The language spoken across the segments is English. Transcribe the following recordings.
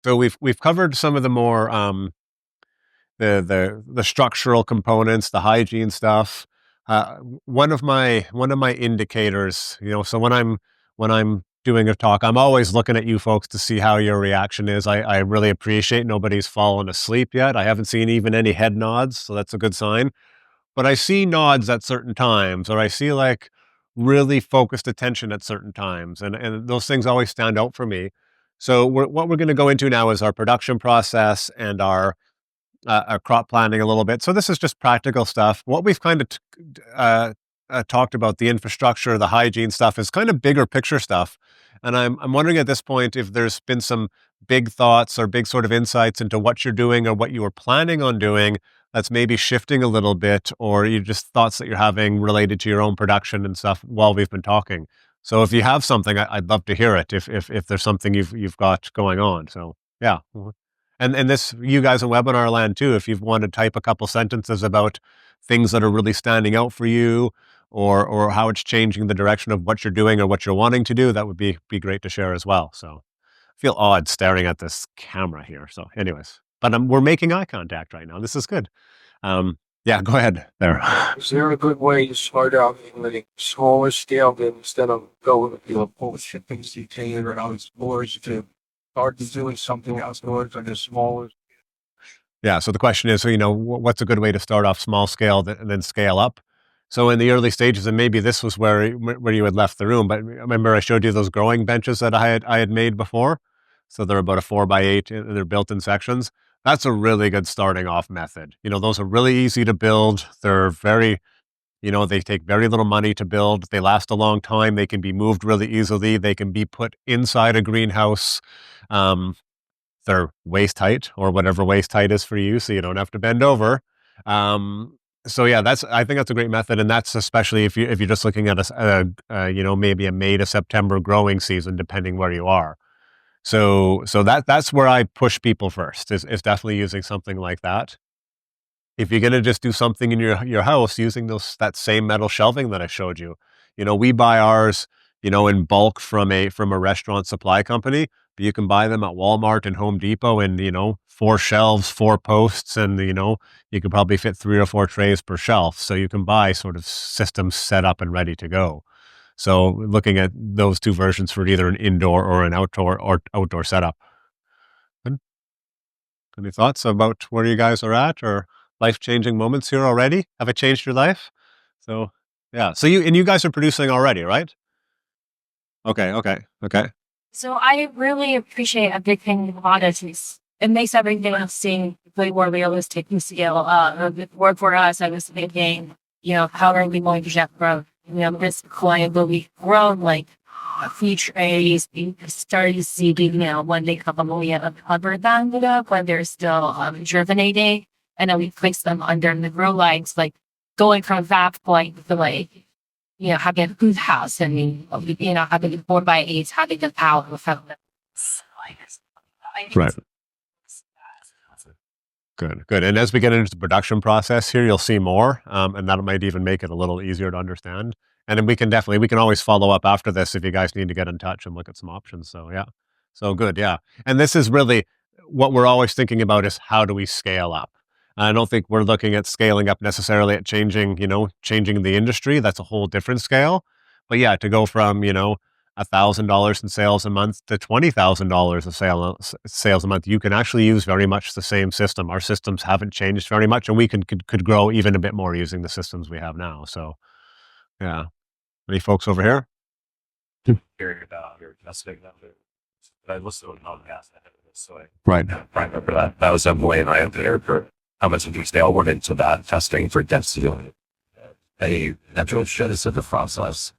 So we've covered some of the more the structural components, the hygiene stuff. One of my indicators, so when I'm doing a talk, I'm always looking at you folks to see how your reaction is. I really appreciate nobody's fallen asleep yet. I haven't seen even any head nods, so that's a good sign. But I see nods at certain times, or I see like really focused attention at certain times, and those things always stand out for me. So what we're going to go into now is our production process and our crop planning a little bit. So this is just practical stuff. What we've kind of talked about, the infrastructure, the hygiene stuff, is kind of bigger picture stuff. And I'm wondering at this point if there's been some big thoughts or big sort of insights into what you're doing or what you were planning on doing that's maybe shifting a little bit, or you just thoughts that you're having related to your own production and stuff while we've been talking. So if you have something, I'd love to hear it. If there's something you've got going on. So yeah. And this, you guys in webinar land too, if you want to type a couple sentences about things that are really standing out for you, or how it's changing the direction of what you're doing or what you're wanting to do, that would be great to share as well. So I feel odd staring at this camera here. So anyways, but we're making eye contact right now. This is good. Yeah, go ahead there. Is there a good way to start out in a smaller scale than instead of going with the full shipping container outdoors to start doing something outdoors on a smaller? Yeah. So the question is, what's a good way to start off small scale and then scale up? So in the early stages, and maybe this was where you had left the room, but remember I showed you those growing benches that I had made before. So they're about a 4x8 and they're built in sections. That's a really good starting off method. Those are really easy to build. They're very, they take very little money to build. They last a long time. They can be moved really easily. They can be put inside a greenhouse. They're waist height, or whatever waist height is for you, so you don't have to bend over. So yeah, I think that's a great method, and that's especially if you're just looking at maybe a May to September growing season, depending where you are. So that's where I push people first, is definitely using something like that. If you're gonna just do something in your house using that same metal shelving that I showed you, we buy ours, in bulk from a restaurant supply company, but you can buy them at Walmart and Home Depot in, 4 shelves, 4 posts, and you could probably fit 3 or 4 trays per shelf. So you can buy sort of systems set up and ready to go. So looking at those 2 versions for either an indoor or an outdoor setup. Good. Any thoughts about where you guys are at, or life-changing moments here already? Have it changed your life? So yeah. So you guys are producing already, right? Okay. So I really appreciate a big thing about it is it makes everything seem way more realistic and scale. Work for us, I was thinking, how are we going to get growth? This client will be grown like feed trays. We started to see, when they come up, we have covered them when they're still germinating, and then we place them under the grow lights, like going from that point to having a food house and, having the 4x8s, having the power of them. Right. Good. And as we get into the production process here, you'll see more, and that might even make it a little easier to understand. And then we can always follow up after this if you guys need to get in touch and look at some options. So yeah. So good. Yeah. And this is really what we're always thinking about, is how do we scale up? I don't think we're looking at scaling up necessarily at changing the industry. That's a whole different scale. But yeah, to go from, $1,000 in sales a month to $20,000 of sales a month, you can actually use very much the same system. Our systems haven't changed very much, and we could grow even a bit more using the systems we have now. So yeah. Any folks over here? Hearing about your testing numbers. But I listened to a podcast ahead of this, so Right. I remember that. That was Emily and I had there for how much detail went into that testing for density. A natural shit in the process.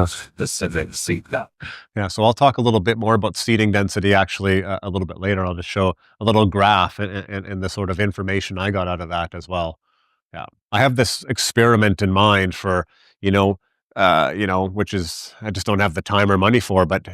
Specific seed that. Yeah, so I'll talk a little bit more about seeding density actually a little bit later. I'll just show a little graph and the sort of information I got out of that as well. Yeah, I have this experiment in mind for, which is, I just don't have the time or money for, but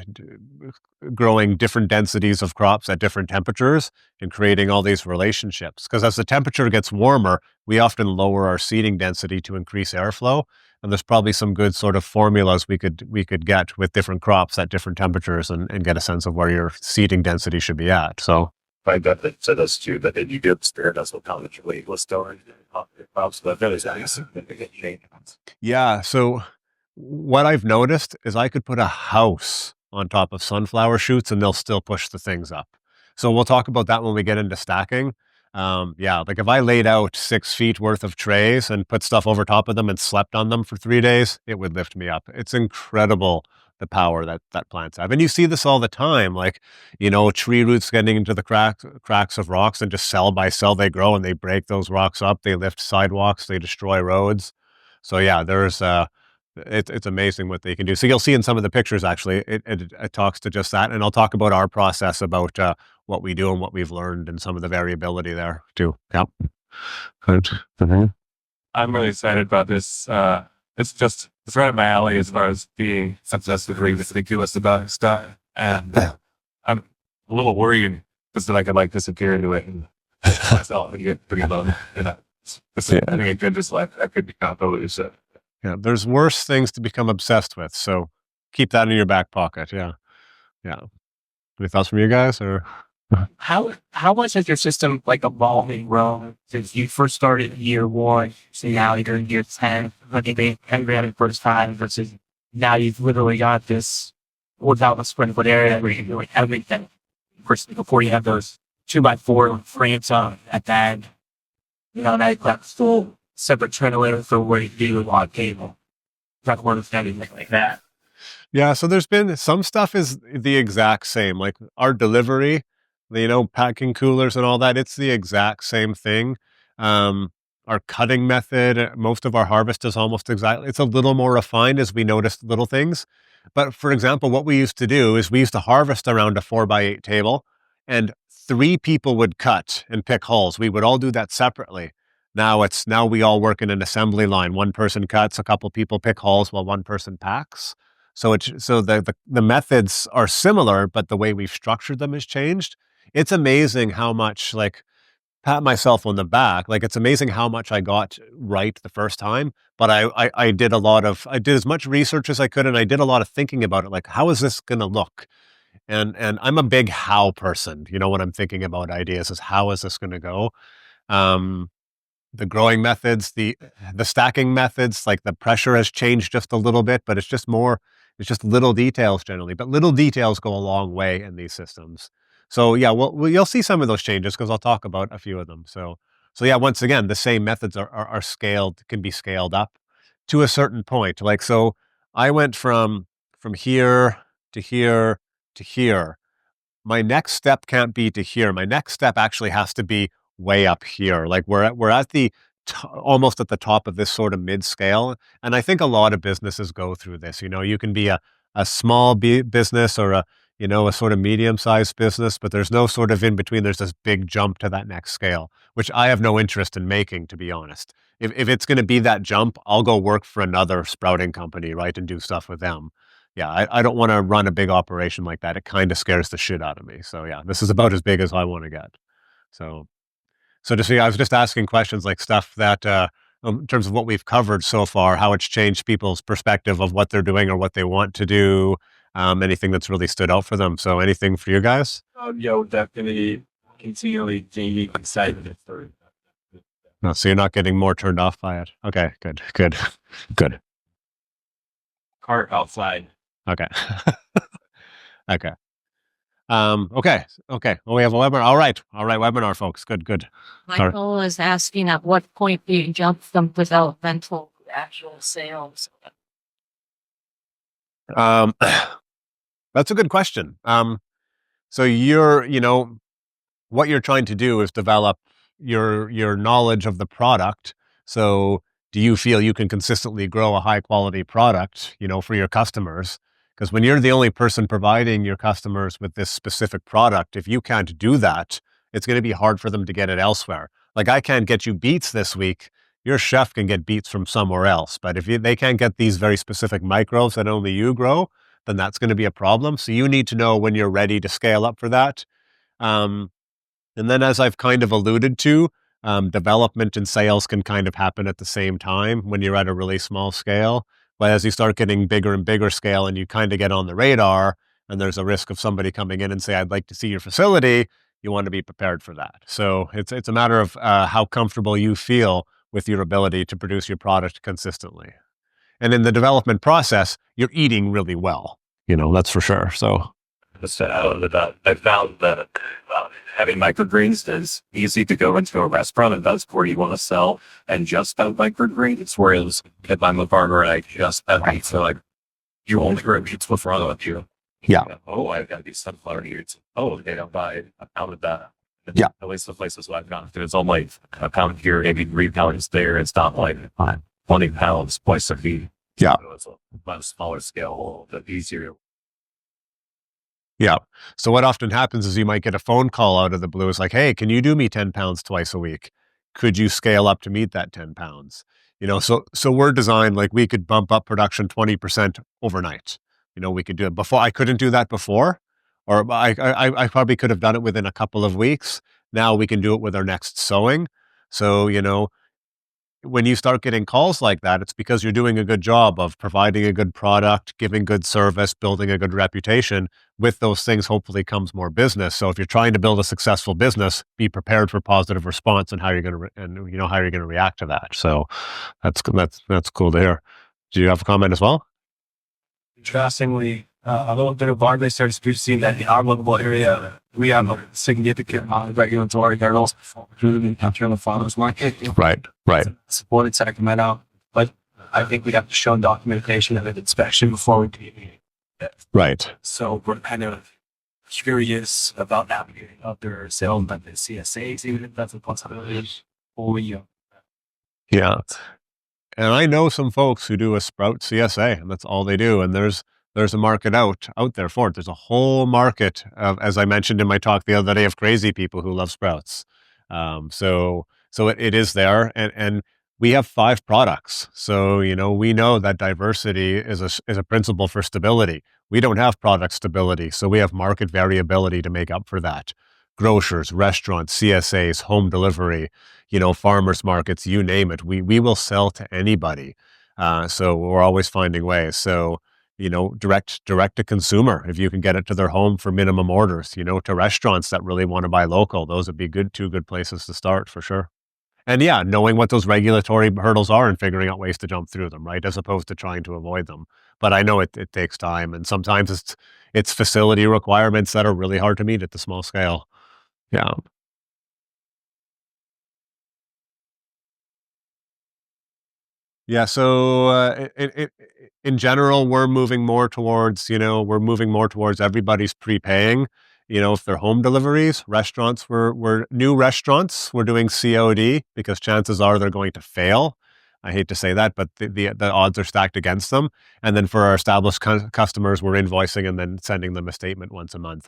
growing different densities of crops at different temperatures and creating all these relationships. Because as the temperature gets warmer, we often lower our seeding density to increase airflow. And there's probably some good sort of formulas we could get with different crops at different temperatures and get a sense of where your seeding density should be at. So I got that said us too, that you do experiment with how much weight was stored in crops, but there is a significant change. yeah, so what I've noticed is I could put a house on top of sunflower shoots and they'll still push the things up. So we'll talk about that when we get into stacking. Yeah, like if I laid out 6 feet worth of trays and put stuff over top of them and slept on them for 3 days, it would lift me up. It's incredible the power that plants have. And you see this all the time, like, tree roots getting into the cracks of rocks, and just cell by cell they grow and they break those rocks up. They lift sidewalks, they destroy roads. So yeah, it's amazing what they can do. So you'll see in some of the pictures, actually, it talks to just that. And I'll talk about our process, about what we do and what we've learned and some of the variability there too. Yep. Good. I'm really excited about this. It's right up my alley as far as being successfully ridiculous about stuff. And I'm a little worried because then I could like disappear into it and myself and get pretty low. I think it could just like, that could be convoluted. Yeah, there's worse things to become obsessed with. So keep that in your back pocket. Yeah. Yeah. Any thoughts from you guys, or? How much has your system like evolved and grown since you first started in year 1, so now you're in year 10, looking at every first time, versus now you've literally got this without a sprinkled area where you're doing everything. First, before you have those 2x4 frames on at the end, now you got full separate trailer for where you do a log cable, not one of anything like that. Yeah, so there's been some stuff is the exact same, like our delivery, packing coolers and all that. It's the exact same thing. Our cutting method, most of our harvest is almost exactly. It's a little more refined as we notice little things. But for example, what we used to do is we used to harvest around a 4x8 table, and 3 people would cut and pick holes. We would all do that separately. Now we all work in an assembly line. One person cuts, a couple people pick holes while one person packs. So the methods are similar, but the way we've structured them has changed. It's amazing how much, like, pat myself on the back, like, it's amazing how much I got right the first time. But I did as much research as I could, and I did a lot of thinking about it, like, how is this going to look? And I'm a big how person, when I'm thinking about ideas, is how is this going to go? The growing methods, the stacking methods, like the pressure has changed just a little bit, but it's just little details generally. But little details go a long way in these systems. So yeah, you'll see some of those changes because I'll talk about a few of them. So yeah, once again, the same methods are scaled, can be scaled up to a certain point. Like, so I went from here to here to here. My next step can't be to here. My next step actually has to be way up here. Like we're at the almost at the top of this sort of mid scale. And I think a lot of businesses go through this. You can be a small business or a sort of medium sized business, but there's no sort of in between. There's this big jump to that next scale, which I have no interest in making, to be honest. If it's going to be that jump, I'll go work for another sprouting company, right, and do stuff with them. Yeah, I don't want to run a big operation like that. It kind of scares the shit out of me. So yeah, this is about as big as I want to get. So to see, I was just asking questions like stuff that, in terms of what we've covered so far, how it's changed people's perspective of what they're doing or what they want to do, anything that's really stood out for them. So anything for you guys? Definitely continually being excited for it. No, so you're not getting more turned off by it. Okay, good. Cart outside. Okay. Okay. Okay. Well, we have a webinar. All right, webinar folks. Good. Michael is asking at what point do you jump from developmental to actual sales? That's a good question. So what you're trying to do is develop your knowledge of the product. So do you feel you can consistently grow a high quality product, for your customers? Because when you're the only person providing your customers with this specific product, if you can't do that, it's going to be hard for them to get it elsewhere. Like, I can't get you beets this week. Your chef can get beets from somewhere else. But if they can't get these very specific microbes that only you grow, then that's going to be a problem. So you need to know when you're ready to scale up for that. And then, as I've kind of alluded to, Development and sales can kind of happen at the same time when you're at a really small scale. But as you start getting bigger and bigger scale and you kind of get on the radar, and there's a risk of somebody coming in and say, I'd like to see your facility, you want to be prepared for that. So it's a matter of how comfortable you feel with your ability to produce your product consistently. And in the development process, you're eating really well, that's for sure. So I found that having microgreens is easy to go into a restaurant and that's where you want to sell and just have microgreens. Whereas if I'm a farmer and I just have meat, so like you only grow meats what's wrong with you. Yeah. Oh, I've got these sunflower ears. Oh, okay, I'll buy a pound of that. And Yeah. at least the places I've gone to, it's only a pound here, maybe 3 pounds there. It's not like 20 pounds twice a week. Yeah. So it's a much smaller scale, a little bit easier. Yeah. So what often happens is you might get a phone call out of the blue. It's like, hey, can you do me 10 pounds twice a week? Could you scale up to meet that 10 pounds? So we're designed like we could bump up production 20% overnight. We could do it before. I couldn't do that before, or I probably could have done it within a couple of weeks. Now we can do it with our next sowing. So, when you start getting calls like that, it's because you're doing a good job of providing a good product, giving good service, building a good reputation. With those things, hopefully comes more business. So if you're trying to build a successful business, be prepared for positive response and how you're going to react to that. So that's cool to hear. Do you have a comment as well? Interestingly, a little bit of our research, we've seen that in our local area, we have a significant amount of regulatory hurdles through the farmers market. Right. Supported Sacramento, but I think we have to show documentation of an inspection before we do it. Right. So we're kind of curious about navigating other sales methods, CSAs, even if that's a possibility. Yeah. And I know some folks who do a sprout CSA, and that's all they do. And there's a market out there for it. There's a whole market of, as I mentioned in my talk the other day, of crazy people who love sprouts. So it is there, and we have 5 products. So we know that diversity is a principle for stability. We don't have product stability, so we have market variability to make up for that. Grocers, restaurants, CSAs, home delivery, farmers markets, you name it. We will sell to anybody. So we're always finding ways. So direct to consumer, if you can get it to their home for minimum orders, to restaurants that really want to buy local, those would be two good places to start for sure. And yeah, knowing what those regulatory hurdles are and figuring out ways to jump through them, right? As opposed to trying to avoid them. But I know it takes time, and sometimes it's facility requirements that are really hard to meet at the small scale. Yeah. Yeah, so in general, we're moving more towards everybody's prepaying. If they're home deliveries, restaurants, we're new restaurants, we're doing COD because chances are they're going to fail. I hate to say that, but the odds are stacked against them. And then for our established customers, we're invoicing and then sending them a statement once a month.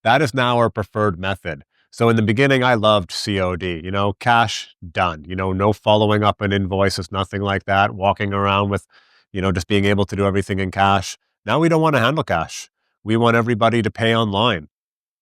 That is now our preferred method. So in the beginning, I loved COD, cash done, no following up an invoices, nothing like that, walking around with, just being able to do everything in cash. Now we don't want to handle cash. We want everybody to pay online.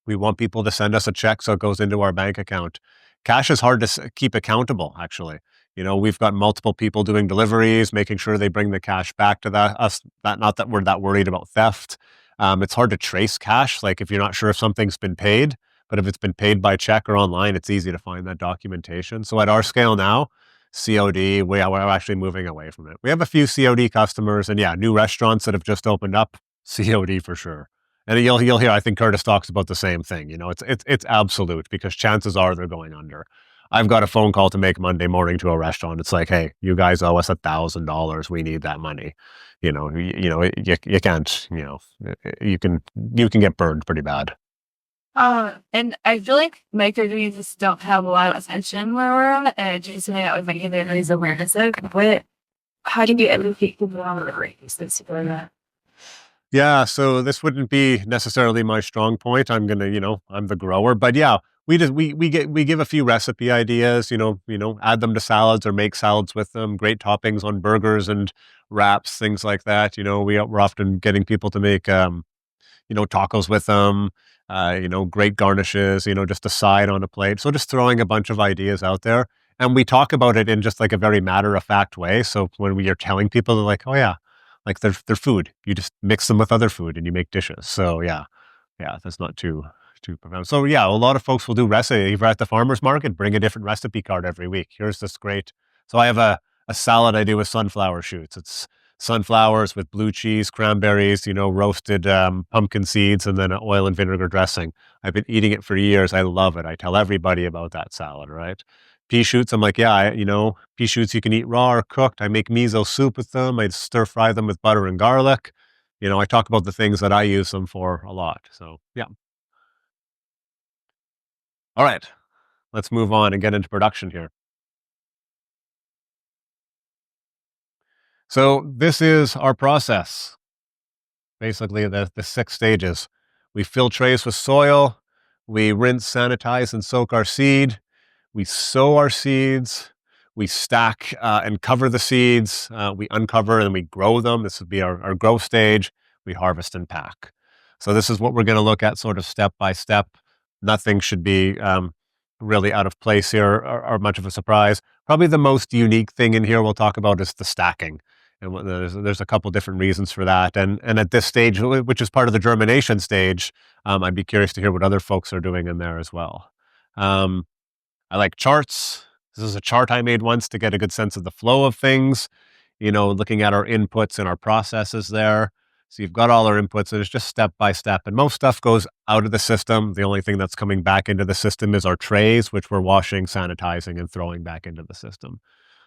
We want people to send us a check so it goes into our bank account. Cash is hard to keep accountable, actually. We've got multiple people doing deliveries, making sure they bring the cash back to us. Not that we're that worried about theft. It's hard to trace cash, like if you're not sure if something's been paid. But if it's been paid by check or online, it's easy to find that documentation. So at our scale now, COD, we're actually moving away from it. We have a few COD customers, and yeah, new restaurants that have just opened up, COD for sure. And you'll hear, I think Curtis talks about the same thing. It's absolute because chances are they're going under. I've got a phone call to make Monday morning to a restaurant. It's like, hey, you guys owe us $1,000. We need that money. You can't. You can get burned pretty bad. And I feel like microgreens don't have a lot of attention where we're at, and just something that would make it raise awareness of. But how do you educate people on the greens and stuff like that? Yeah, so this wouldn't be necessarily my strong point. I'm the grower, but yeah, we give a few recipe ideas. Add them to salads or make salads with them. Great toppings on burgers and wraps, things like that. We're often getting people to make tacos with them. great garnishes, just a side on a plate. So just throwing a bunch of ideas out there. And we talk about it in just like a very matter of fact way. So when we are telling people, they're like, oh yeah, like they're food. You just mix them with other food and you make dishes. So yeah, that's not too profound. So yeah, a lot of folks will do recipe. If you're at the farmer's market, bring a different recipe card every week. Here's this great. So I have a salad I do with sunflower shoots. It's sunflowers with blue cheese, cranberries, roasted pumpkin seeds, and then an oil and vinegar dressing. I've been eating it for years. I love it. I tell everybody about that salad, right? Pea shoots, I'm like, yeah, pea shoots you can eat raw or cooked. I make miso soup with them. I stir fry them with butter and garlic. I talk about the things that I use them for a lot. So yeah. All right, let's move on and get into production here. So this is our process. Basically, the 6 stages. We fill trays with soil. We rinse, sanitize, and soak our seed. We sow our seeds. We stack and cover the seeds. We uncover and we grow them. This would be our growth stage. We harvest and pack. So this is what we're going to look at sort of step by step. Nothing should be really out of place here or much of a surprise. Probably the most unique thing in here we'll talk about is the stacking. And there's a couple different reasons for that. And at this stage, which is part of the germination stage, I'd be curious to hear what other folks are doing in there as well. I like charts. This is a chart I made once to get a good sense of the flow of things, looking at our inputs and our processes there. So you've got all our inputs and it's just step by step. And most stuff goes out of the system. The only thing that's coming back into the system is our trays, which we're washing, sanitizing, and throwing back into the system.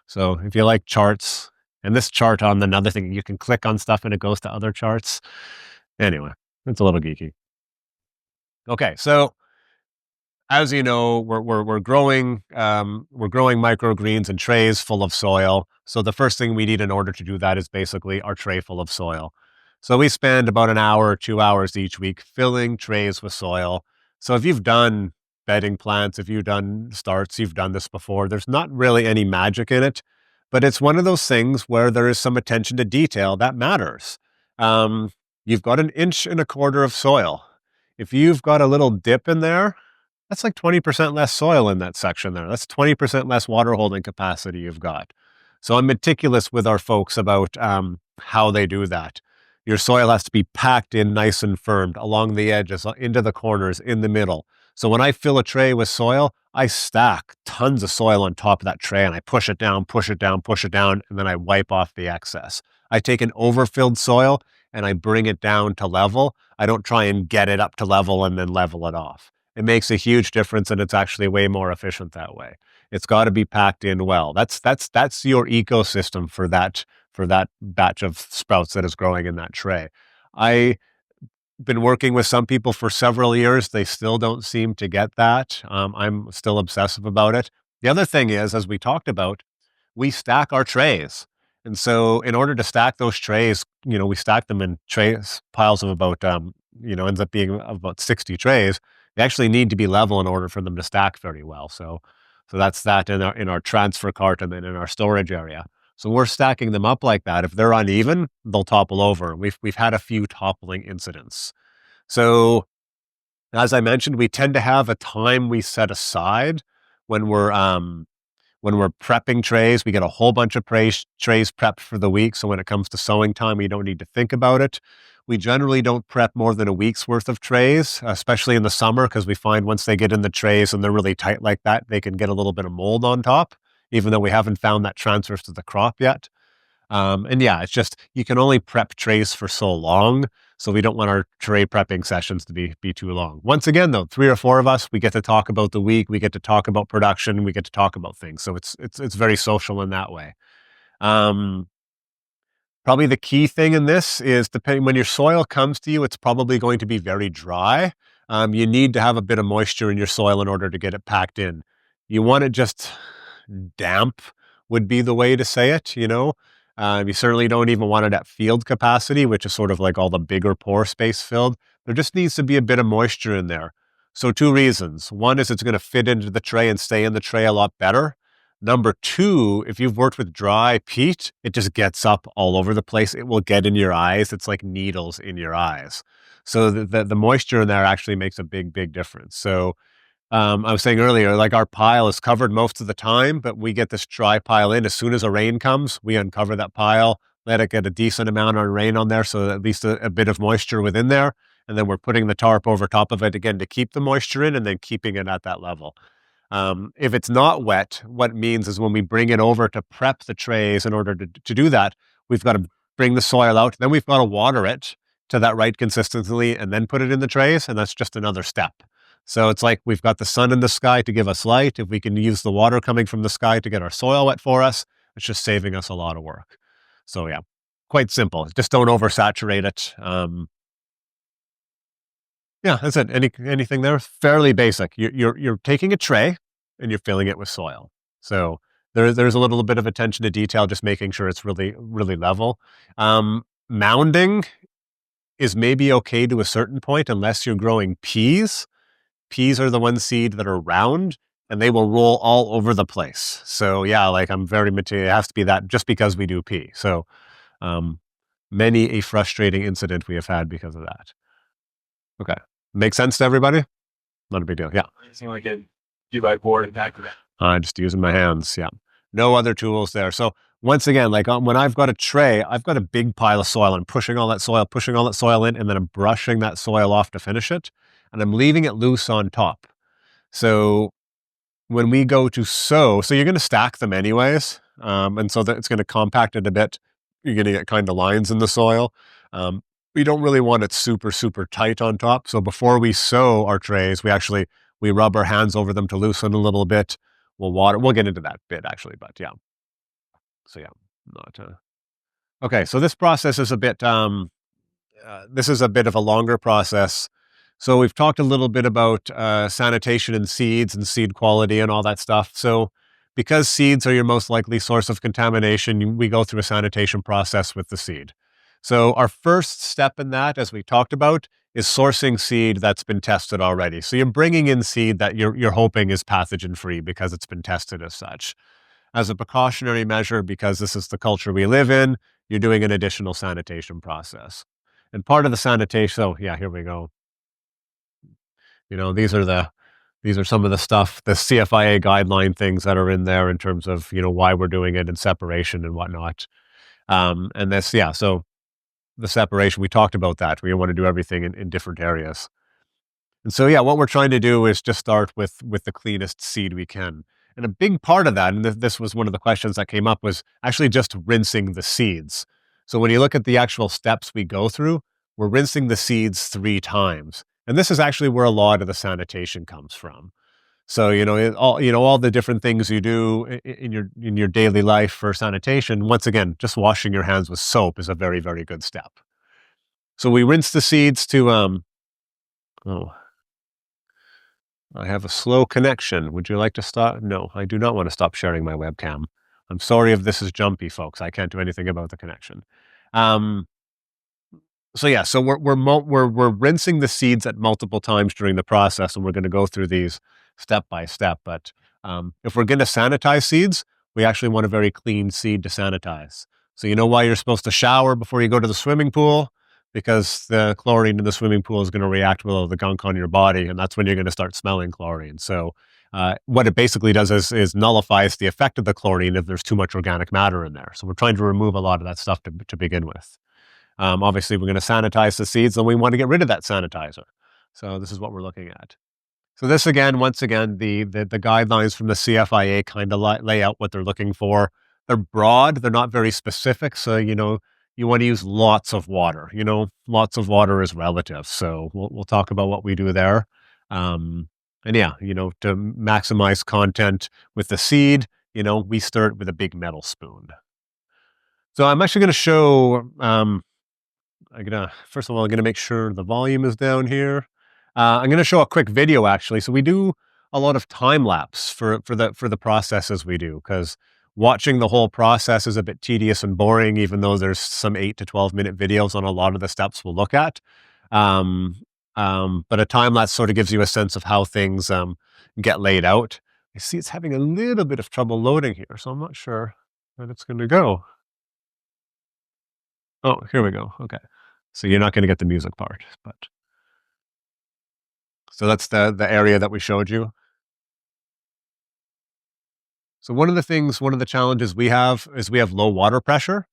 So if you like charts, and this chart on another thing, you can click on stuff and it goes to other charts. Anyway, it's a little geeky. Okay, so as you know, we're growing microgreens in trays full of soil. So the first thing we need in order to do that is basically our tray full of soil. So we spend about an hour or 2 hours each week filling trays with soil. So if you've done bedding plants, if you've done starts, you've done this before, there's not really any magic in it, but it's one of those things where there is some attention to detail that matters. You've got 1.25 inches of soil. If you've got a little dip in there, that's like 20% less soil in that section there. That's 20% less water holding capacity you've got. So I'm meticulous with our folks about how they do that. Your soil has to be packed in nice and firm along the edges, into the corners, in the middle. So when I fill a tray with soil, I stack tons of soil on top of that tray and I push it down, push it down, push it down, and then I wipe off the excess. I take an overfilled soil and I bring it down to level. I don't try and get it up to level and then level it off. It makes a huge difference and it's actually way more efficient that way. It's got to be packed in well. That's your ecosystem for that batch of sprouts that is growing in that tray. I've been working with some people for several years. They still don't seem to get that. I'm still obsessive about it. The other thing is, as we talked about, we stack our trays. And so in order to stack those trays, we stack them in trays, piles of about, ends up being about 60 trays. They actually need to be level in order for them to stack very well. So that's that in our transfer cart and then in our storage area. So we're stacking them up like that. If they're uneven, they'll topple over. We've had a few toppling incidents. So as I mentioned, we tend to have a time we set aside when we're prepping trays. We get a whole bunch of trays prepped for the week. So when it comes to sowing time, we don't need to think about it. We generally don't prep more than a week's worth of trays, especially in the summer, because we find once they get in the trays and they're really tight like that, they can get a little bit of mold on top, even though we haven't found that transfers to the crop yet. And yeah, it's just, you can only prep trays for so long. So we don't want our tray prepping sessions to be too long. Once again, though, 3 or 4 of us, we get to talk about the week, we get to talk about production, we get to talk about things. So it's very social in that way. Probably the key thing in this is, depending when your soil comes to you, it's probably going to be very dry. You need to have a bit of moisture in your soil in order to get it packed in. You want it just damp would be the way to say it, You certainly don't even want it at field capacity, which is sort of like all the bigger pore space filled. There just needs to be a bit of moisture in there. So 2 reasons. One is it's going to fit into the tray and stay in the tray a lot better. Number 2, if you've worked with dry peat, it just gets up all over the place. It will get in your eyes. It's like needles in your eyes. So the moisture in there actually makes a big difference. So I was saying earlier, like our pile is covered most of the time, but we get this dry pile in. As soon as a rain comes, we uncover that pile, let it get a decent amount of rain on there, so at least a bit of moisture within there. And then we're putting the tarp over top of it again to keep the moisture in and then keeping it at that level. If it's not wet, what it means is when we bring it over to prep the trays in order to do that, we've got to bring the soil out. Then we've got to water it to that right consistency and then put it in the trays. And that's just another step. So it's like we've got the sun in the sky to give us light. If we can use the water coming from the sky to get our soil wet for us, it's just saving us a lot of work. So yeah, quite simple. Just don't oversaturate it. Yeah, that's it. Anything there? Fairly basic. You're taking a tray and you're filling it with soil. So there's a little bit of attention to detail, just making sure it's really level. Mounding is maybe okay to a certain point unless you're growing peas. Peas are the one seed that are round and they will roll all over the place. So yeah, like I'm very material. It has to be that just because we do pea. So many a frustrating incident we have had because of that. Okay. Make sense to everybody? Not a big deal. Yeah. Anything like a 2x4 and back to that. Just using my hands. Yeah. No other tools there. So once again, like when I've got a tray, I've got a big pile of soil. I'm pushing all that soil in, and then I'm brushing that soil off to finish it. And I'm leaving it loose on top. So when we go to sow, so you're going to stack them anyways. And so that it's going to compact it a bit. You're going to get kind of lines in the soil. We don't really want it super tight on top. So before we sow our trays, we rub our hands over them to loosen a little bit. We'll get into that bit actually, but yeah. So yeah, okay. So this process is a bit, this is a bit of a longer process. So we've talked a little bit about sanitation and seeds and seed quality and all that stuff. So because seeds are your most likely source of contamination, we go through a sanitation process with the seed. So our first step in that, as we talked about, is sourcing seed that's been tested already. So you're bringing in seed that you're hoping is pathogen-free because it's been tested as such. As a precautionary measure, because this is the culture we live in, you're doing an additional sanitation process. And part of the sanitation, oh yeah, here we go. These are some of the stuff, the CFIA guideline things that are in there in terms of, why we're doing it and separation and whatnot. And this, yeah, so the separation, we talked about that. We want to do everything in different areas. And so, yeah, what we're trying to do is just start with the cleanest seed we can. And a big part of that, and this was one of the questions that came up, was actually just rinsing the seeds. So when you look at the actual steps we go through, we're rinsing the seeds 3 times. And this is actually where a lot of the sanitation comes from. So, all the different things you do in your daily life for sanitation, once again, just washing your hands with soap is a very, very good step. So we rinse the seeds to, oh, I have a slow connection. Would you like to stop? No, I do not want to stop sharing my webcam. I'm sorry if this is jumpy, folks. I can't do anything about the connection. So yeah, so we're rinsing the seeds at multiple times during the process, and we're going to go through these step by step. But if we're going to sanitize seeds, we actually want a very clean seed to sanitize. So you know why you're supposed to shower before you go to the swimming pool? Because the chlorine in the swimming pool is going to react with all the gunk on your body, and that's when you're going to start smelling chlorine. So what it basically does is nullifies the effect of the chlorine if there's too much organic matter in there. So we're trying to remove a lot of that stuff to begin with. Obviously, we're going to sanitize the seeds, and we want to get rid of that sanitizer. So this is what we're looking at. So this again, once again, the guidelines from the CFIA kind of lay out what they're looking for. They're broad, they're not very specific. So, you want to use lots of water. Lots of water is relative. So we'll talk about what we do there. And yeah, to maximize content with the seed, we start with a big metal spoon. So I'm actually going to show, first of all, I'm going to make sure the volume is down here. I'm going to show a quick video actually. So we do a lot of time lapse for the processes we do, because watching the whole process is a bit tedious and boring, even though there's some 8 to 12 minute videos on a lot of the steps we'll look at. But a time lapse sort of gives you a sense of how things get laid out. I see it's having a little bit of trouble loading here, so I'm not sure that it's going to go. Oh, here we go. Okay. So you're not going to get the music part, but so that's the area that we showed you. So one of the challenges we have is we have low water pressure.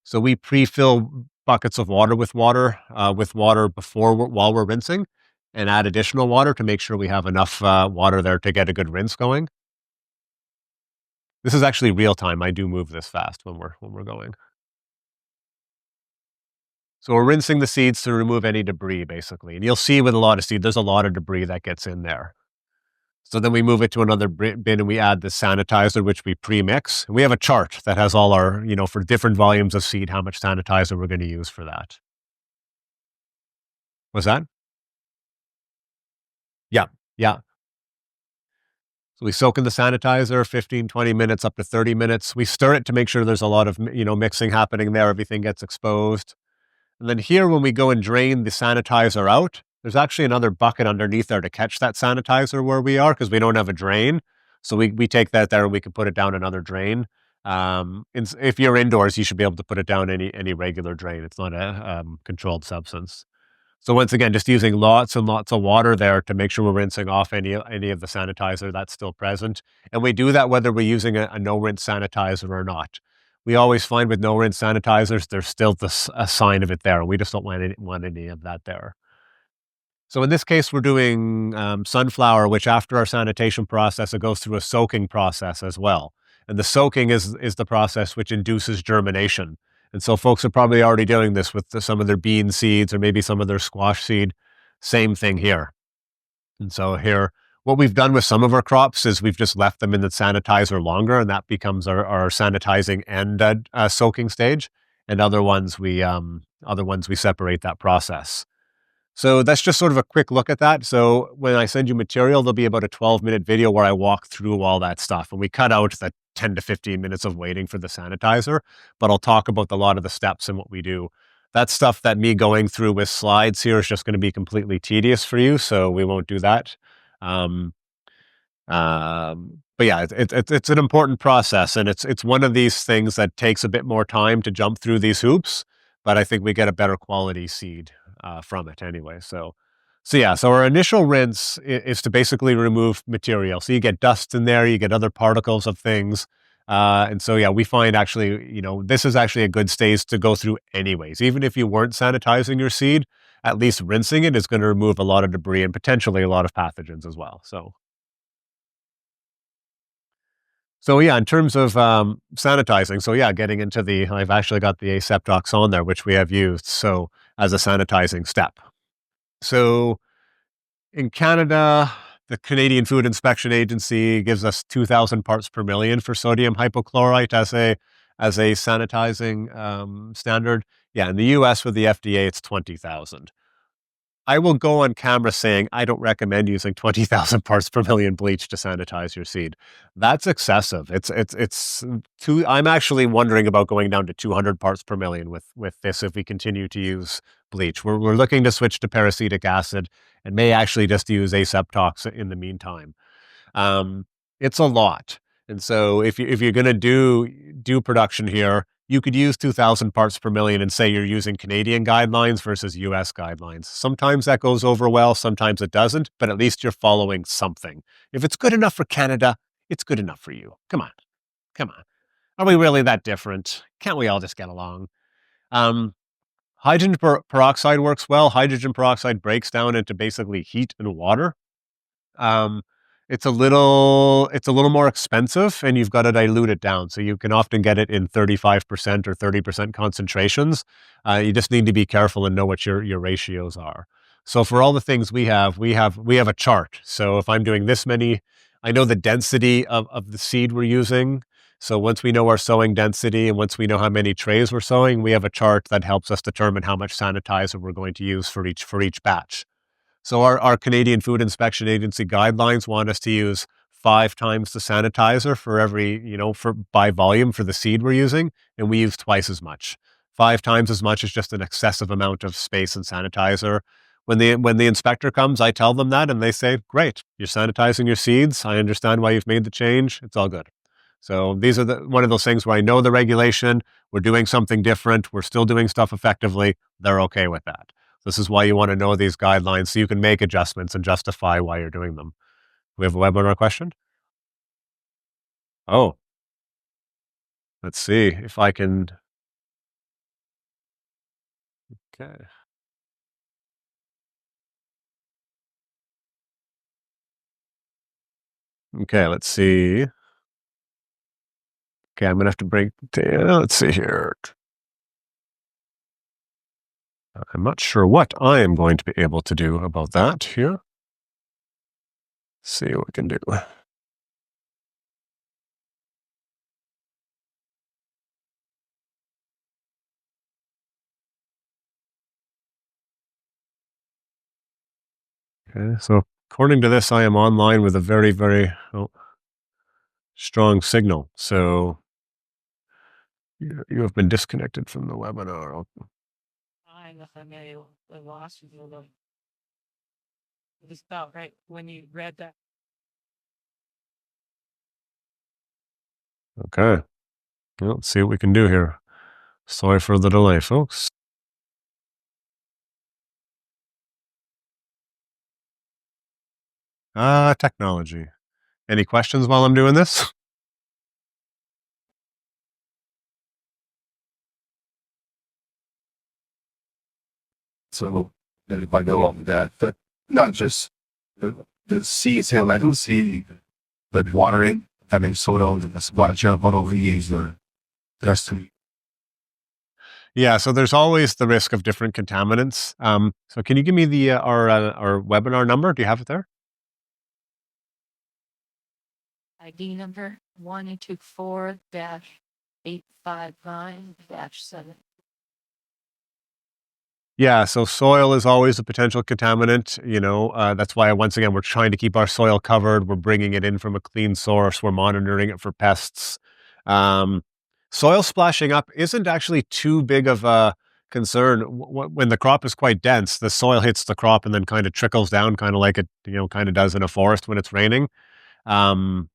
So we pre-fill buckets of water with water while we're rinsing, and add additional water to make sure we have enough water there to get a good rinse going. This is actually real time. I do move this fast when we're going. So we're rinsing the seeds to remove any debris, basically. And you'll see with a lot of seed, there's a lot of debris that gets in there. So then we move it to another bin and we add the sanitizer, which we pre-mix. And we have a chart that has all our, for different volumes of seed, how much sanitizer we're going to use for that. What's that? Yeah, yeah. So we soak in the sanitizer 15, 20 minutes, up to 30 minutes. We stir it to make sure there's a lot of, mixing happening there. Everything gets exposed. And then here, when we go and drain the sanitizer out, there's actually another bucket underneath there to catch that sanitizer where we are, because we don't have a drain. So we take that there and we can put it down another drain. If you're indoors, you should be able to put it down any regular drain. It's not a controlled substance. So once again, just using lots and lots of water there to make sure we're rinsing off any of the sanitizer that's still present. And we do that whether we're using a no-rinse sanitizer or not. We always find with no-rinse sanitizers, there's still a sign of it there. We just don't want any of that there. So in this case, we're doing sunflower, which after our sanitation process, it goes through a soaking process as well. And the soaking is the process which induces germination. And so folks are probably already doing this with some of their bean seeds or maybe some of their squash seed. Same thing here. And so here, what we've done with some of our crops is we've just left them in the sanitizer longer, and that becomes our sanitizing and soaking stage. And other ones we separate that process. So that's just sort of a quick look at that. So when I send you material, there'll be about a 12-minute video where I walk through all that stuff. And we cut out the 10 to 15 minutes of waiting for the sanitizer, but I'll talk about a lot of the steps and what we do. That's stuff that me going through with slides here is just going to be completely tedious for you, so we won't do that. But yeah, it's an important process, and it's one of these things that takes a bit more time to jump through these hoops, but I think we get a better quality seed from it anyway. So our initial rinse is to basically remove material. So you get dust in there, you get other particles of things. And so, yeah, we find actually, this is actually a good stage to go through anyways. Even if you weren't sanitizing your seed, at least rinsing it is going to remove a lot of debris and potentially a lot of pathogens as well. So yeah, in terms of sanitizing, so yeah, getting into I've actually got the aseptox on there, which we have used so as a sanitizing step. So in Canada, the Canadian Food Inspection Agency gives us 2,000 parts per million for sodium hypochlorite as a sanitizing standard. Yeah, in the US with the FDA, it's 20,000. I will go on camera saying I don't recommend using 20,000 parts per million bleach to sanitize your seed. That's excessive. It's too. I'm actually wondering about going down to 200 parts per million with this if we continue to use bleach. We're looking to switch to peracetic acid and may actually just use aseptox in the meantime. It's a lot, and so if you're going to do production here, you could use 2,000 parts per million and say you're using Canadian guidelines versus US guidelines. Sometimes that goes over well, sometimes it doesn't, but at least you're following something. If it's good enough for Canada, it's good enough for you. Come on. Are we really that different? Can't we all just get along? Hydrogen peroxide works well. Hydrogen peroxide breaks down into basically heat and water. It's a little more expensive, and you've got to dilute it down. So you can often get it in 35% or 30% concentrations. You just need to be careful and know what your ratios are. So for all the things we have a chart. So if I'm doing this many, I know the density of the seed we're using. So once we know our sowing density and once we know how many trays we're sowing, we have a chart that helps us determine how much sanitizer we're going to use for each batch. So our Canadian Food Inspection Agency guidelines want us to use 5 times the sanitizer for every, by volume for the seed we're using, and we use twice as much. 5 times as much is just an excessive amount of space and sanitizer. When the inspector comes, I tell them that, and they say, great, you're sanitizing your seeds. I understand why you've made the change. It's all good. So these are one of those things where I know the regulation, we're doing something different, we're still doing stuff effectively, they're okay with that. This is why you want to know these guidelines so you can make adjustments and justify why you're doing them. We have a webinar question? Oh, let's see if I can. Okay. Okay, let's see. Okay, I'm gonna have to break down. Let's see here. I'm not sure what I am going to be able to do about that here. See what we can do. Okay, so according to this, I am online with a very, very strong signal. So you have been disconnected from the webinar. I lost you. It was about right when you read that. Okay. Well, let's see what we can do here. Sorry for the delay, folks. Technology. Any questions while I'm doing this? So that if I know all of that, but not just the seeds here, I don't see but watering, having soil and a splash of all over these or destiny. Yeah, so there's always the risk of different contaminants. So can you give me the our webinar number? Do you have it there? ID number 124-859-7. Yeah, so soil is always a potential contaminant. That's why once again we're trying to keep our soil covered. We're bringing it in from a clean source. We're monitoring it for pests. Soil splashing up isn't actually too big of a concern. When the crop is quite dense, the soil hits the crop and then kind of trickles down, kind of like it kind of does in a forest when it's raining. Um,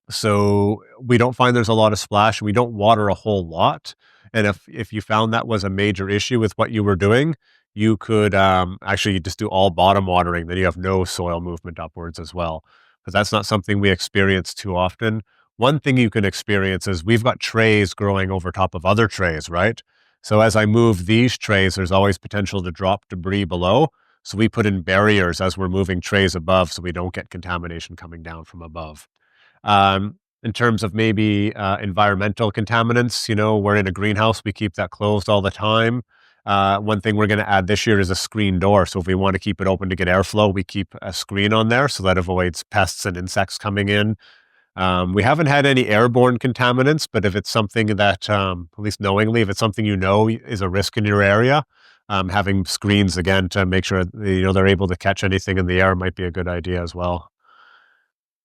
So we don't find there's a lot of splash. We don't water a whole lot. And if you found that was a major issue with what you were doing, you could actually just do all bottom watering. Then you have no soil movement upwards as well, because that's not something we experience too often. One thing you can experience is we've got trays growing over top of other trays, right? So as I move these trays, there's always potential to drop debris below. So we put in barriers as we're moving trays above so we don't get contamination coming down from above. In terms of maybe environmental contaminants, we're in a greenhouse. We keep that closed all the time. One thing we're going to add this year is a screen door. So if we want to keep it open to get airflow, we keep a screen on there so that avoids pests and insects coming in. We haven't had any airborne contaminants, but if it's something that, at least knowingly, if it's something is a risk in your area, having screens again to make sure they're able to catch anything in the air might be a good idea as well.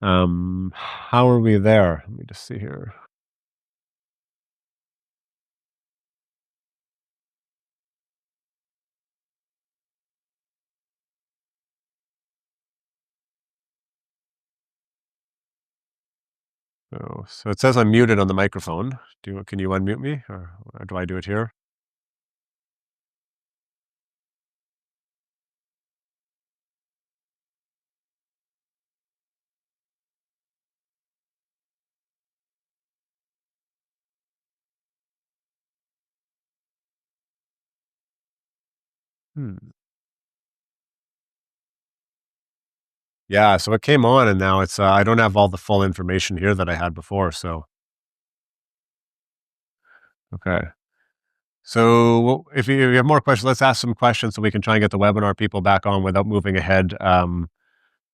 How are we there? Let me just see here. So it says I'm muted on the microphone. Can you unmute me, or do I do it here? Yeah, so it came on, and now it's I don't have all the full information here that I had before. So okay. So if you have more questions, let's ask some questions so we can try and get the webinar people back on without moving ahead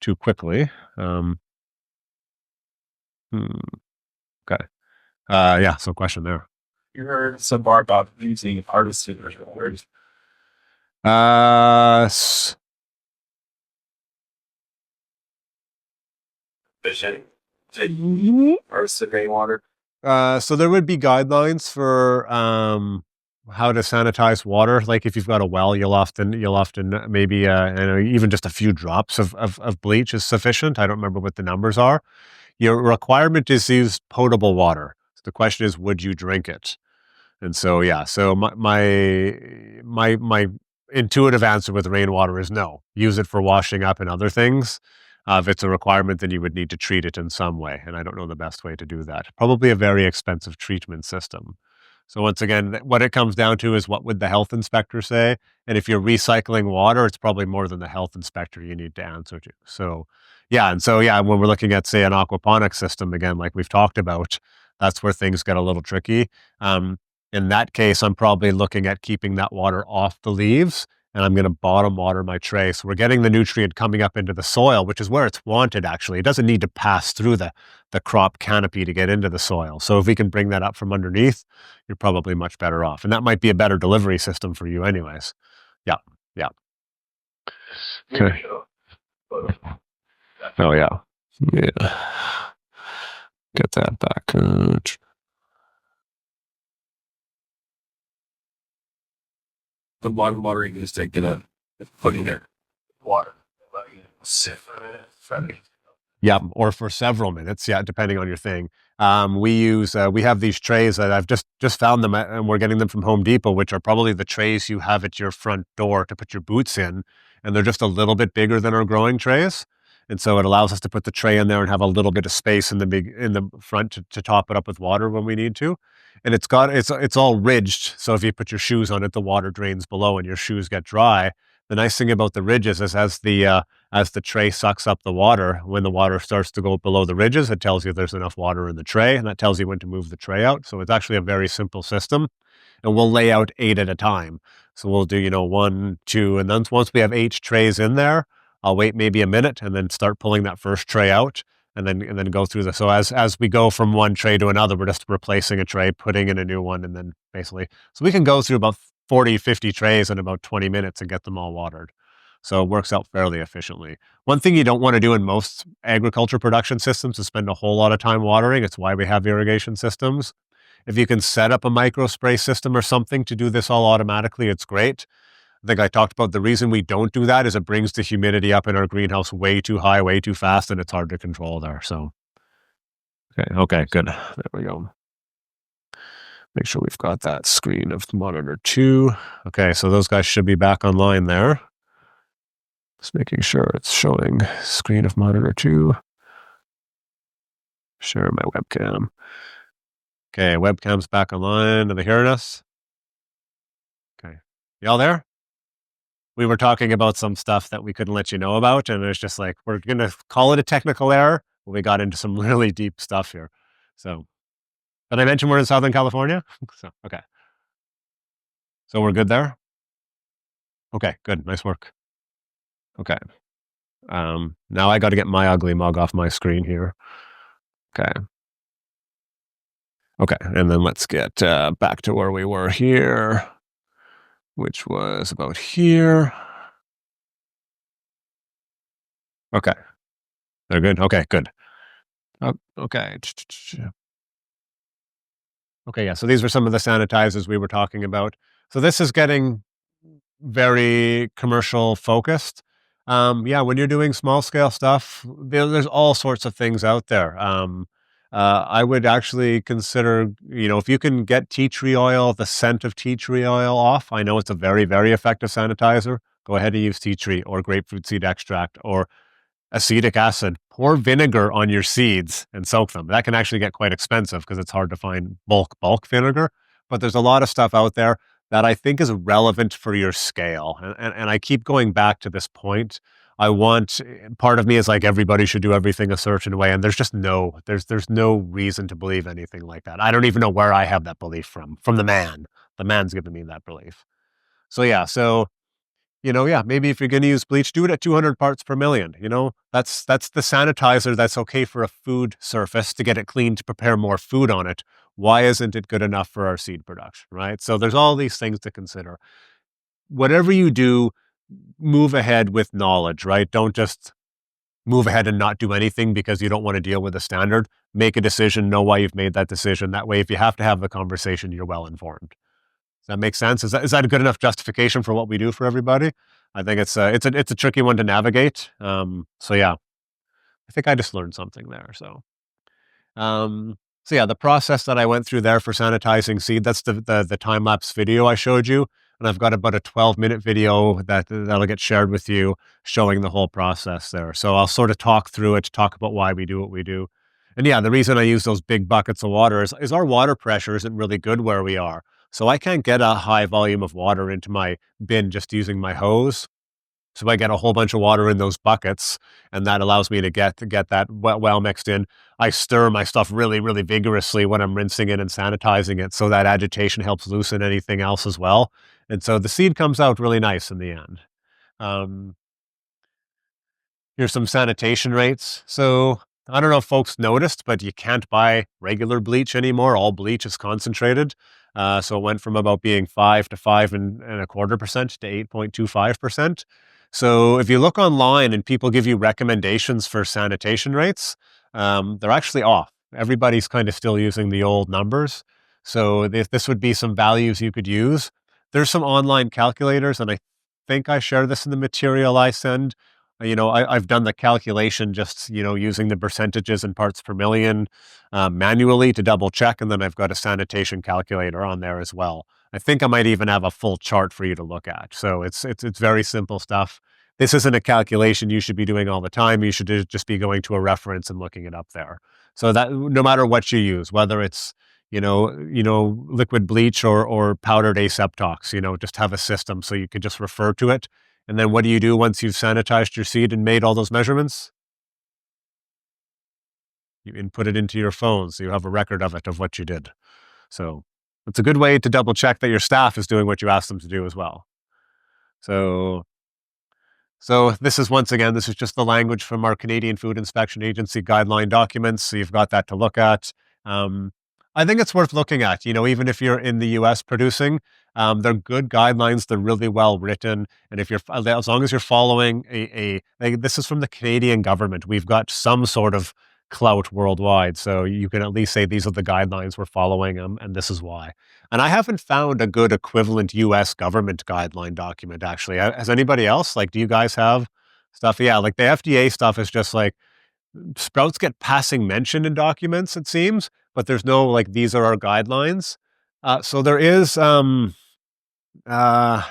too quickly. Hmm, okay. Yeah. So question there. You heard some more about using artisan words. Fishing. Artisan rainwater. So there would be guidelines for how to sanitize water. Like if you've got a well, you'll often maybe even just a few drops of bleach is sufficient. I don't remember what the numbers are. your requirement is to use potable water. So the question is, would you drink it? And so, yeah, so my intuitive answer with rainwater is no. Use it for washing up and other things. If it's a requirement, then you would need to treat it in some way, and I don't know the best way to do that. Probably a very expensive treatment system. So once again, what it comes down to is what would the health inspector say? And if you're recycling water, it's probably more than the health inspector you need to answer to. So, yeah, and so yeah, when we're looking at say an aquaponics system again, like we've talked about, that's where things get a little tricky. In that case, I'm probably looking at keeping that water off the leaves, and I'm going to bottom water my tray. So we're getting the nutrient coming up into the soil, which is where it's wanted, actually. It doesn't need to pass through the crop canopy to get into the soil. So if we can bring that up from underneath, you're probably much better off. And that might be a better delivery system for you anyways. Yeah, yeah. Okay. Oh, yeah. Yeah. Get that back. The bottom watering is taking it and putting their water. Letting it sit for a minute. Yeah, or for several minutes. Yeah, depending on your thing. We have these trays that I've just found them and we're getting them from Home Depot, which are probably the trays you have at your front door to put your boots in, and they're just a little bit bigger than our growing trays. And so it allows us to put the tray in there and have a little bit of space in the front to top it up with water when we need to. And it's all ridged, so if you put your shoes on it, the water drains below and your shoes get dry. The nice thing about the ridges is as the tray sucks up the water, when the water starts to go below the ridges, it tells you there's enough water in the tray, and that tells you when to move the tray out. So it's actually a very simple system, and we'll lay out 8 at a time. So we'll do 1, 2, and then once we have 8 trays in there, I'll wait maybe a minute and then start pulling that first tray out, and then go through so as we go from one tray to another, we're just replacing a tray, putting in a new one, and then basically so we can go through about 40, 50 trays in about 20 minutes and get them all watered. So it works out fairly efficiently. One thing you don't want to do in most agriculture production systems is spend a whole lot of time watering. It's why we have irrigation systems. If you can set up a micro spray system or something to do this all automatically, it's great. I think I talked about the reason we don't do that is it brings the humidity up in our greenhouse way too high, way too fast, and it's hard to control there. So, okay, good. There we go. Make sure we've got that screen of monitor 2. Okay, so those guys should be back online there. Just making sure it's showing screen of monitor 2. Share my webcam. Okay, webcam's back online. Are they hearing us? Okay. Y'all there? We were talking about some stuff that we couldn't let you know about, and it's just like, we're going to call it a technical error, but we got into some really deep stuff here. So, did I mention we're in Southern California? So, okay. So we're good there? Okay, good. Nice work. Okay. Now I got to get my ugly mug off my screen here. Okay. Okay, and then let's get back to where we were here, which was about here. Okay. They're good? Okay, good. Okay. Okay, yeah, so these were some of the sanitizers we were talking about. So this is getting very commercial focused. Yeah, when you're doing small scale stuff, there's all sorts of things out there. I would actually consider, if you can get tea tree oil, the scent of tea tree oil off, I know it's a very, very effective sanitizer. Go ahead and use tea tree or grapefruit seed extract or acetic acid. Pour vinegar on your seeds and soak them. That can actually get quite expensive because it's hard to find bulk vinegar. But there's a lot of stuff out there that I think is relevant for your scale. And I keep going back to this point. Part of me is like, everybody should do everything a certain way. And there's no reason to believe anything like that. I don't even know where I have that belief from the man. The man's given me that belief. So yeah, maybe if you're going to use bleach, do it at 200 parts per million. That's the sanitizer that's okay for a food surface to get it clean to prepare more food on it. Why isn't it good enough for our seed production, right? So there's all these things to consider. Whatever you do, move ahead with knowledge, right? Don't just move ahead and not do anything because you don't want to deal with a standard. Make a decision, know why you've made that decision. That way, if you have to have the conversation, you're well informed. Does that make sense? Is that a good enough justification for what we do for everybody? I think it's a tricky one to navigate. So yeah, I think I just learned something there. So So yeah, the process that I went through there for sanitizing seed, that's the time-lapse video I showed you. And I've got about a 12-minute video that'll get shared with you showing the whole process there. So I'll sort of talk through it, talk about why we do what we do. And yeah, the reason I use those big buckets of water is our water pressure isn't really good where we are. So I can't get a high volume of water into my bin just using my hose. So I get a whole bunch of water in those buckets, and that allows me to get that well mixed in. I stir my stuff really, really vigorously when I'm rinsing it and sanitizing it, so that agitation helps loosen anything else as well. And so the seed comes out really nice in the end. Um, Here's some sanitation rates. So I don't know if folks noticed, but you can't buy regular bleach anymore. All bleach is concentrated. So it went from about being 5 to 5.25% to 8.25%. So if you look online and people give you recommendations for sanitation rates, they're actually off. Everybody's kind of still using the old numbers. So this would be some values you could use. There's some online calculators, and I think I share this in the material I send. I've done the calculation just, using the percentages in parts per million manually to double check. And then I've got a sanitation calculator on there as well. I think I might even have a full chart for you to look at. So it's very simple stuff. This isn't a calculation you should be doing all the time. You should just be going to a reference and looking it up there. So that no matter what you use, whether it's, liquid bleach or powdered aseptox, just have a system so you could just refer to it. And then what do you do once you've sanitized your seed and made all those measurements? You input it into your phone so you have a record of it, of what you did. So it's a good way to double check that your staff is doing what you asked them to do as well. So this is just the language from our Canadian Food Inspection Agency guideline documents. So you've got that to look at. I think it's worth looking at, even if you're in the US producing, they're good guidelines. They're really well written. And as long as you're following this is from the Canadian government, we've got some sort of clout worldwide. So you can at least say these are the guidelines we're following and this is why. And I haven't found a good equivalent US government guideline document, actually. Has anybody else? Like, do you guys have stuff? Yeah, like the FDA stuff is just like, sprouts get passing mention in documents, it seems, but there's no, like, these are our guidelines. So there is, I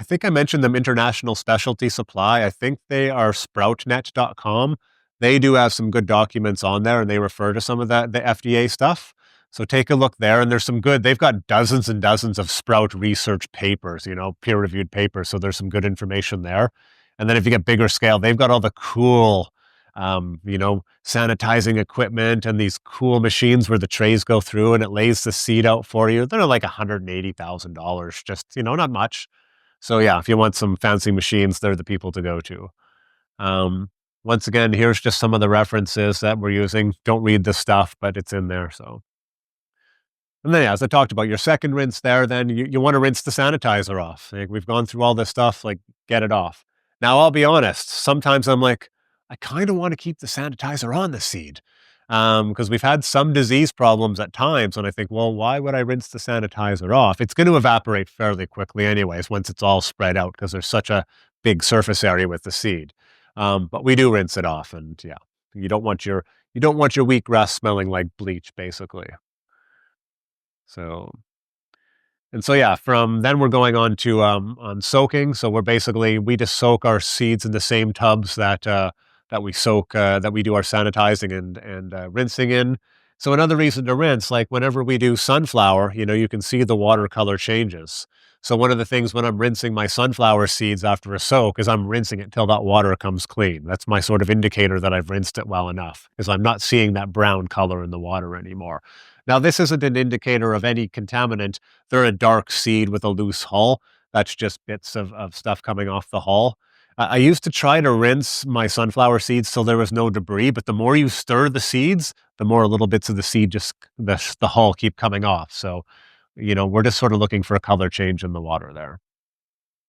think I mentioned them, International Specialty Supply. I think they are sproutnet.com. They do have some good documents on there, and they refer to some of the FDA stuff. So take a look there, and they've got dozens and dozens of sprout research papers, peer-reviewed papers. So there's some good information there. And then if you get bigger scale, they've got all the cool, sanitizing equipment and these cool machines where the trays go through and it lays the seed out for you. They're like $180,000, just, not much. So yeah, if you want some fancy machines, they're the people to go to. Once again, here's just some of the references that we're using. Don't read this stuff, but it's in there. So, and then, as I talked about, your second rinse there, then you want to rinse the sanitizer off. Like, we've gone through all this stuff, like, get it off. Now, I'll be honest, sometimes I'm like, I kind of want to keep the sanitizer on the seed because we've had some disease problems at times. And I think, well, why would I rinse the sanitizer off? It's going to evaporate fairly quickly anyways, once it's all spread out because there's such a big surface area with the seed. But we do rinse it off. And yeah, you don't want your wheatgrass smelling like bleach, basically. So, and so, yeah, from then we're going on to on soaking. So we just soak our seeds in the same tubs that we do our sanitizing and rinsing in. So another reason to rinse, like whenever we do sunflower, you can see the watercolor changes. So one of the things when I'm rinsing my sunflower seeds after a soak is I'm rinsing it till that water comes clean. That's my sort of indicator that I've rinsed it well enough because I'm not seeing that brown color in the water anymore. Now, this isn't an indicator of any contaminant. They're a dark seed with a loose hull. That's just bits of stuff coming off the hull. I used to try to rinse my sunflower seeds till there was no debris, but the more you stir the seeds, the more little bits of the seed the hull keep coming off. So, we're just sort of looking for a color change in the water there.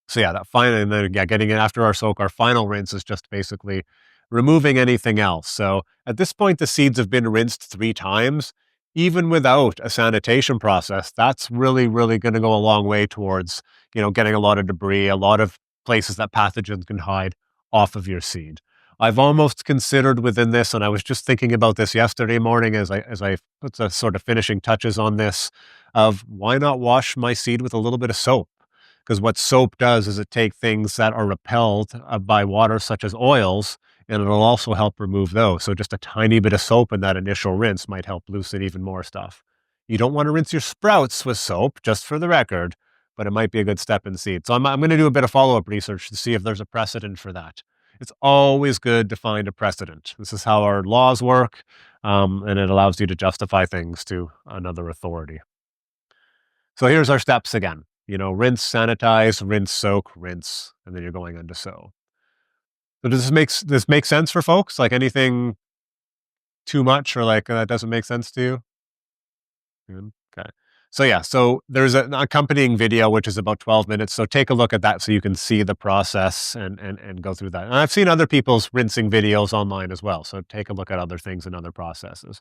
So yeah, and then getting it after our soak, our final rinse is just basically removing anything else. So at this point, the seeds have been rinsed 3 times. Even without a sanitation process, that's really, really going to go a long way towards, getting a lot of debris, a lot of places that pathogens can hide off of your seed. I've almost considered within this, and I was just thinking about this yesterday morning as I put the sort of finishing touches on this, of why not wash my seed with a little bit of soap? Because what soap does is it takes things that are repelled by water, such as oils, and it'll also help remove those. So just a tiny bit of soap in that initial rinse might help loosen even more stuff. You don't want to rinse your sprouts with soap, just for the record, but it might be a good step in seed. So I'm going to do a bit of follow-up research to see if there's a precedent for that. It's always good to find a precedent. This is how our laws work, and it allows you to justify things to another authority. So here's our steps again. Rinse, sanitize, rinse, soak, rinse, and then you're going on to sow. So does this make sense for folks? Like anything too much or like that doesn't make sense to you? Good. Okay. So yeah, so there's an accompanying video which is about 12 minutes. So take a look at that so you can see the process and go through that. And I've seen other people's rinsing videos online as well. So take a look at other things and other processes.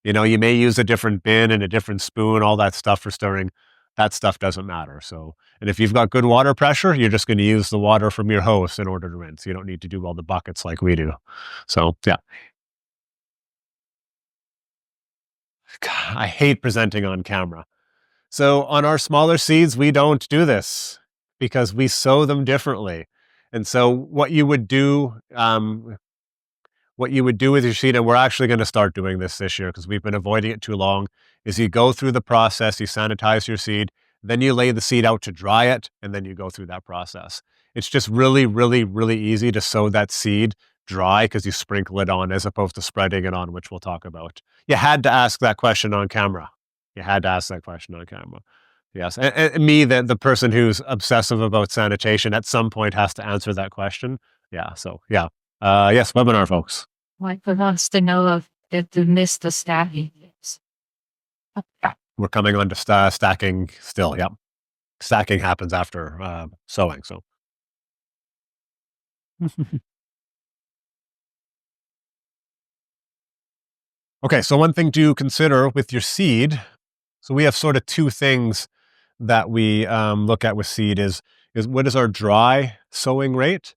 You may use a different bin and a different spoon, all that stuff for stirring. That stuff doesn't matter. So, and if you've got good water pressure, you're just going to use the water from your hose in order to rinse. You don't need to do all the buckets like we do. So yeah. God, I hate presenting on camera. So on our smaller seeds, we don't do this because we sow them differently. And so what you would do with your seed, and we're actually going to start doing this year because we've been avoiding it too long, is you go through the process, you sanitize your seed, then you lay the seed out to dry it, and then you go through that process. It's just really, really, really easy to sow that seed dry because you sprinkle it on as opposed to spreading it on, which we'll talk about. You had to ask that question on camera. Yes. And me, the person who's obsessive about sanitation at some point has to answer that question. Yeah. So yeah. Yes, webinar folks. Like for us to know if to miss the stacking. We're coming on to stacking still. Yeah. Stacking happens after sowing. So. Okay. So one thing to consider with your seed. So we have sort of two things that we look at with seed is what is our dry sowing rate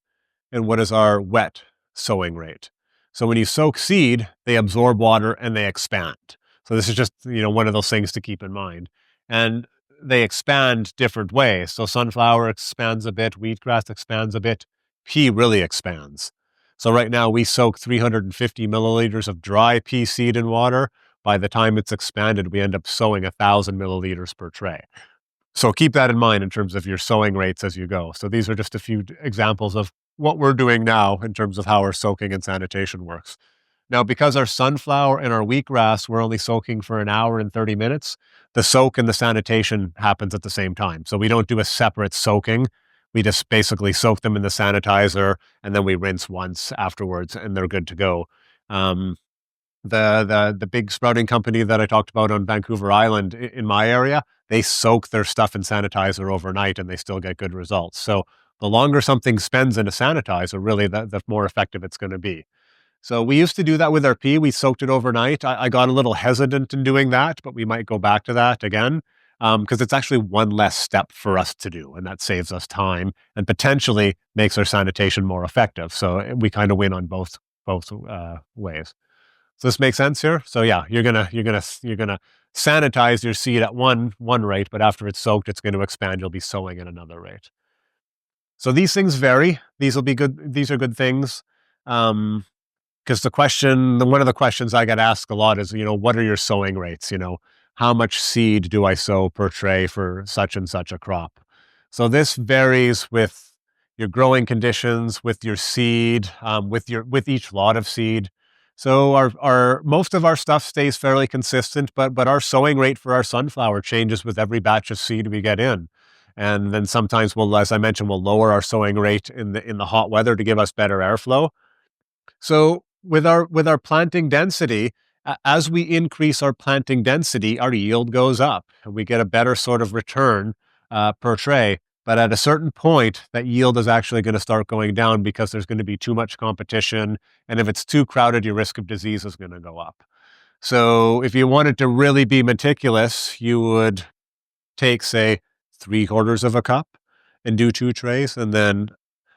and what is our wet sowing rate. So when you soak seed, they absorb water and they expand. So this is just, one of those things to keep in mind. And they expand different ways. So sunflower expands a bit, wheatgrass expands a bit, pea really expands. So right now we soak 350 milliliters of dry pea seed in water. By the time it's expanded, we end up sowing 1,000 milliliters per tray. So keep that in mind in terms of your sowing rates as you go. So these are just a few examples of what we're doing now in terms of how our soaking and sanitation works. Now, because our sunflower and our wheatgrass, we're only soaking for an hour and 30 minutes, the soak and the sanitation happens at the same time. So we don't do a separate soaking. We just basically soak them in the sanitizer and then we rinse once afterwards and they're good to go. The big sprouting company that I talked about on Vancouver Island in my area, they soak their stuff in sanitizer overnight and they still get good results. So the longer something spends in a sanitizer, really, the more effective it's going to be. So we used to do that with our pea. We soaked it overnight. I got a little hesitant in doing that, but we might go back to that again because it's actually one less step for us to do, and that saves us time and potentially makes our sanitation more effective. So we kind of win on both ways. So this makes sense here. So yeah, you're gonna sanitize your seed at one rate, but after it's soaked, it's going to expand. You'll be sowing at another rate. So these things vary. These will be good. These are good things. Because one of the questions I get asked a lot is, what are your sowing rates? How much seed do I sow per tray for such and such a crop? So this varies with your growing conditions, with your seed, with each lot of seed. So our most of our stuff stays fairly consistent, but our sowing rate for our sunflower changes with every batch of seed we get in. And then sometimes as I mentioned, we'll lower our sowing rate in the hot weather to give us better airflow. So with our planting density, as we increase our planting density, our yield goes up and we get a better sort of return per tray. But at a certain point, that yield is actually going to start going down because there's going to be too much competition. And if it's too crowded, your risk of disease is going to go up. So if you wanted to really be meticulous, you would take, say, 3/4 of a cup and do 2 trays, and then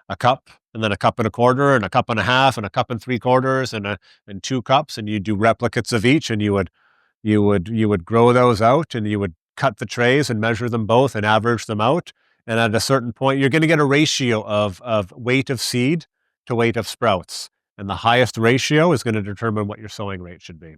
a cup and then a cup and a quarter and a cup and a half and a cup and 3/4 and 2 cups, and you do replicates of each, and you would grow those out, and you would cut the trays and measure them both and average them out. And at a certain point, you're going to get a ratio of weight of seed to weight of sprouts. And the highest ratio is going to determine what your sowing rate should be.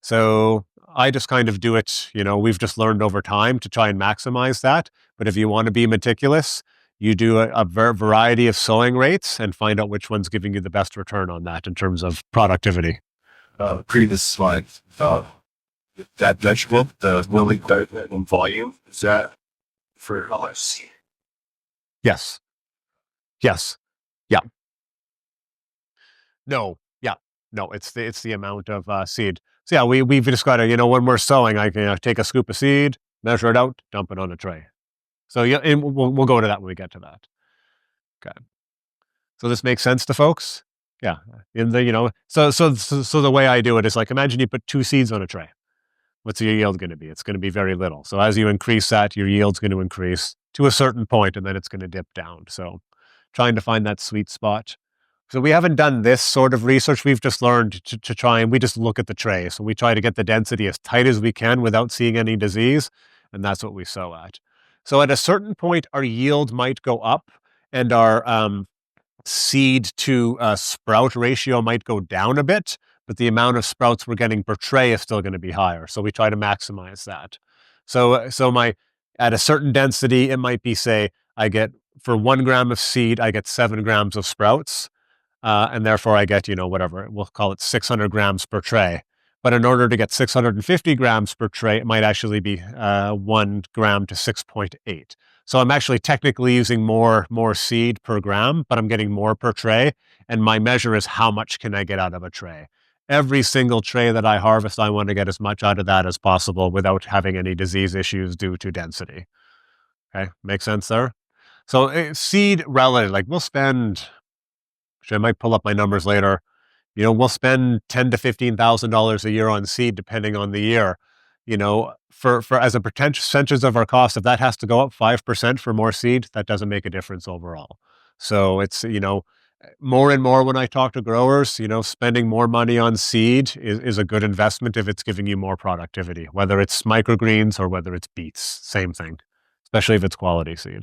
So I just kind of do it, we've just learned over time to try and maximize that. But if you want to be meticulous, you do a variety of sowing rates and find out which one's giving you the best return on that in terms of productivity. Previous slide, that vegetable, the willing volume, is that for dollars? Yes. Yes. Yeah. No. Yeah. No, it's the amount of seed. So yeah, we've just got to, when we're sowing, I can take a scoop of seed, measure it out, dump it on a tray. So yeah, and we'll go to that when we get to that. Okay. So this makes sense to folks? Yeah. In the, so the way I do it is like, imagine you put 2 seeds on a tray. What's your yield going to be? It's going to be very little. So as you increase that, your yield's going to increase to a certain point, and then it's going to dip down. So trying to find that sweet spot. So we haven't done this sort of research. We've just learned to try, and we just look at the tray. So we try to get the density as tight as we can without seeing any disease, and that's what we sow at. So at a certain point, our yield might go up, and our seed to sprout ratio might go down a bit, but the amount of sprouts we're getting per tray is still going to be higher. So we try to maximize that. So at a certain density, it might be, say, for 1 gram of seed, I get 7 grams of sprouts. And therefore I get, whatever, we'll call it 600 grams per tray. But in order to get 650 grams per tray, it might actually be 1 gram to 6.8. So I'm actually technically using more seed per gram, but I'm getting more per tray. And my measure is how much can I get out of a tray. Every single tray that I harvest, I want to get as much out of that as possible without having any disease issues due to density. Okay, make sense there? So seed relative, like we'll spend, I might pull up my numbers later. We'll spend $10,000 to $15,000 a year on seed, depending on the year. For as a percentage of our cost, if that has to go up 5% for more seed, that doesn't make a difference overall. So it's, more and more when I talk to growers, spending more money on seed is a good investment if it's giving you more productivity, whether it's microgreens or whether it's beets, same thing, especially if it's quality seed.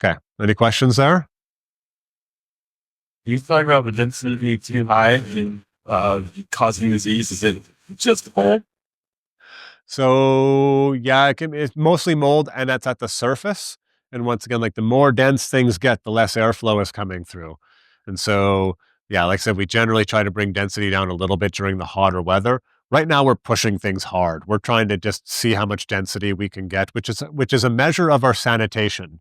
Okay, any questions there? You talk about the density being too high and causing disease. Is it just mold? So yeah, it's mostly mold, and that's at the surface. And once again, like the more dense things get, the less airflow is coming through. And so, yeah, like I said, we generally try to bring density down a little bit during the hotter weather. Right now, we're pushing things hard. We're trying to just see how much density we can get, which is a measure of our sanitation.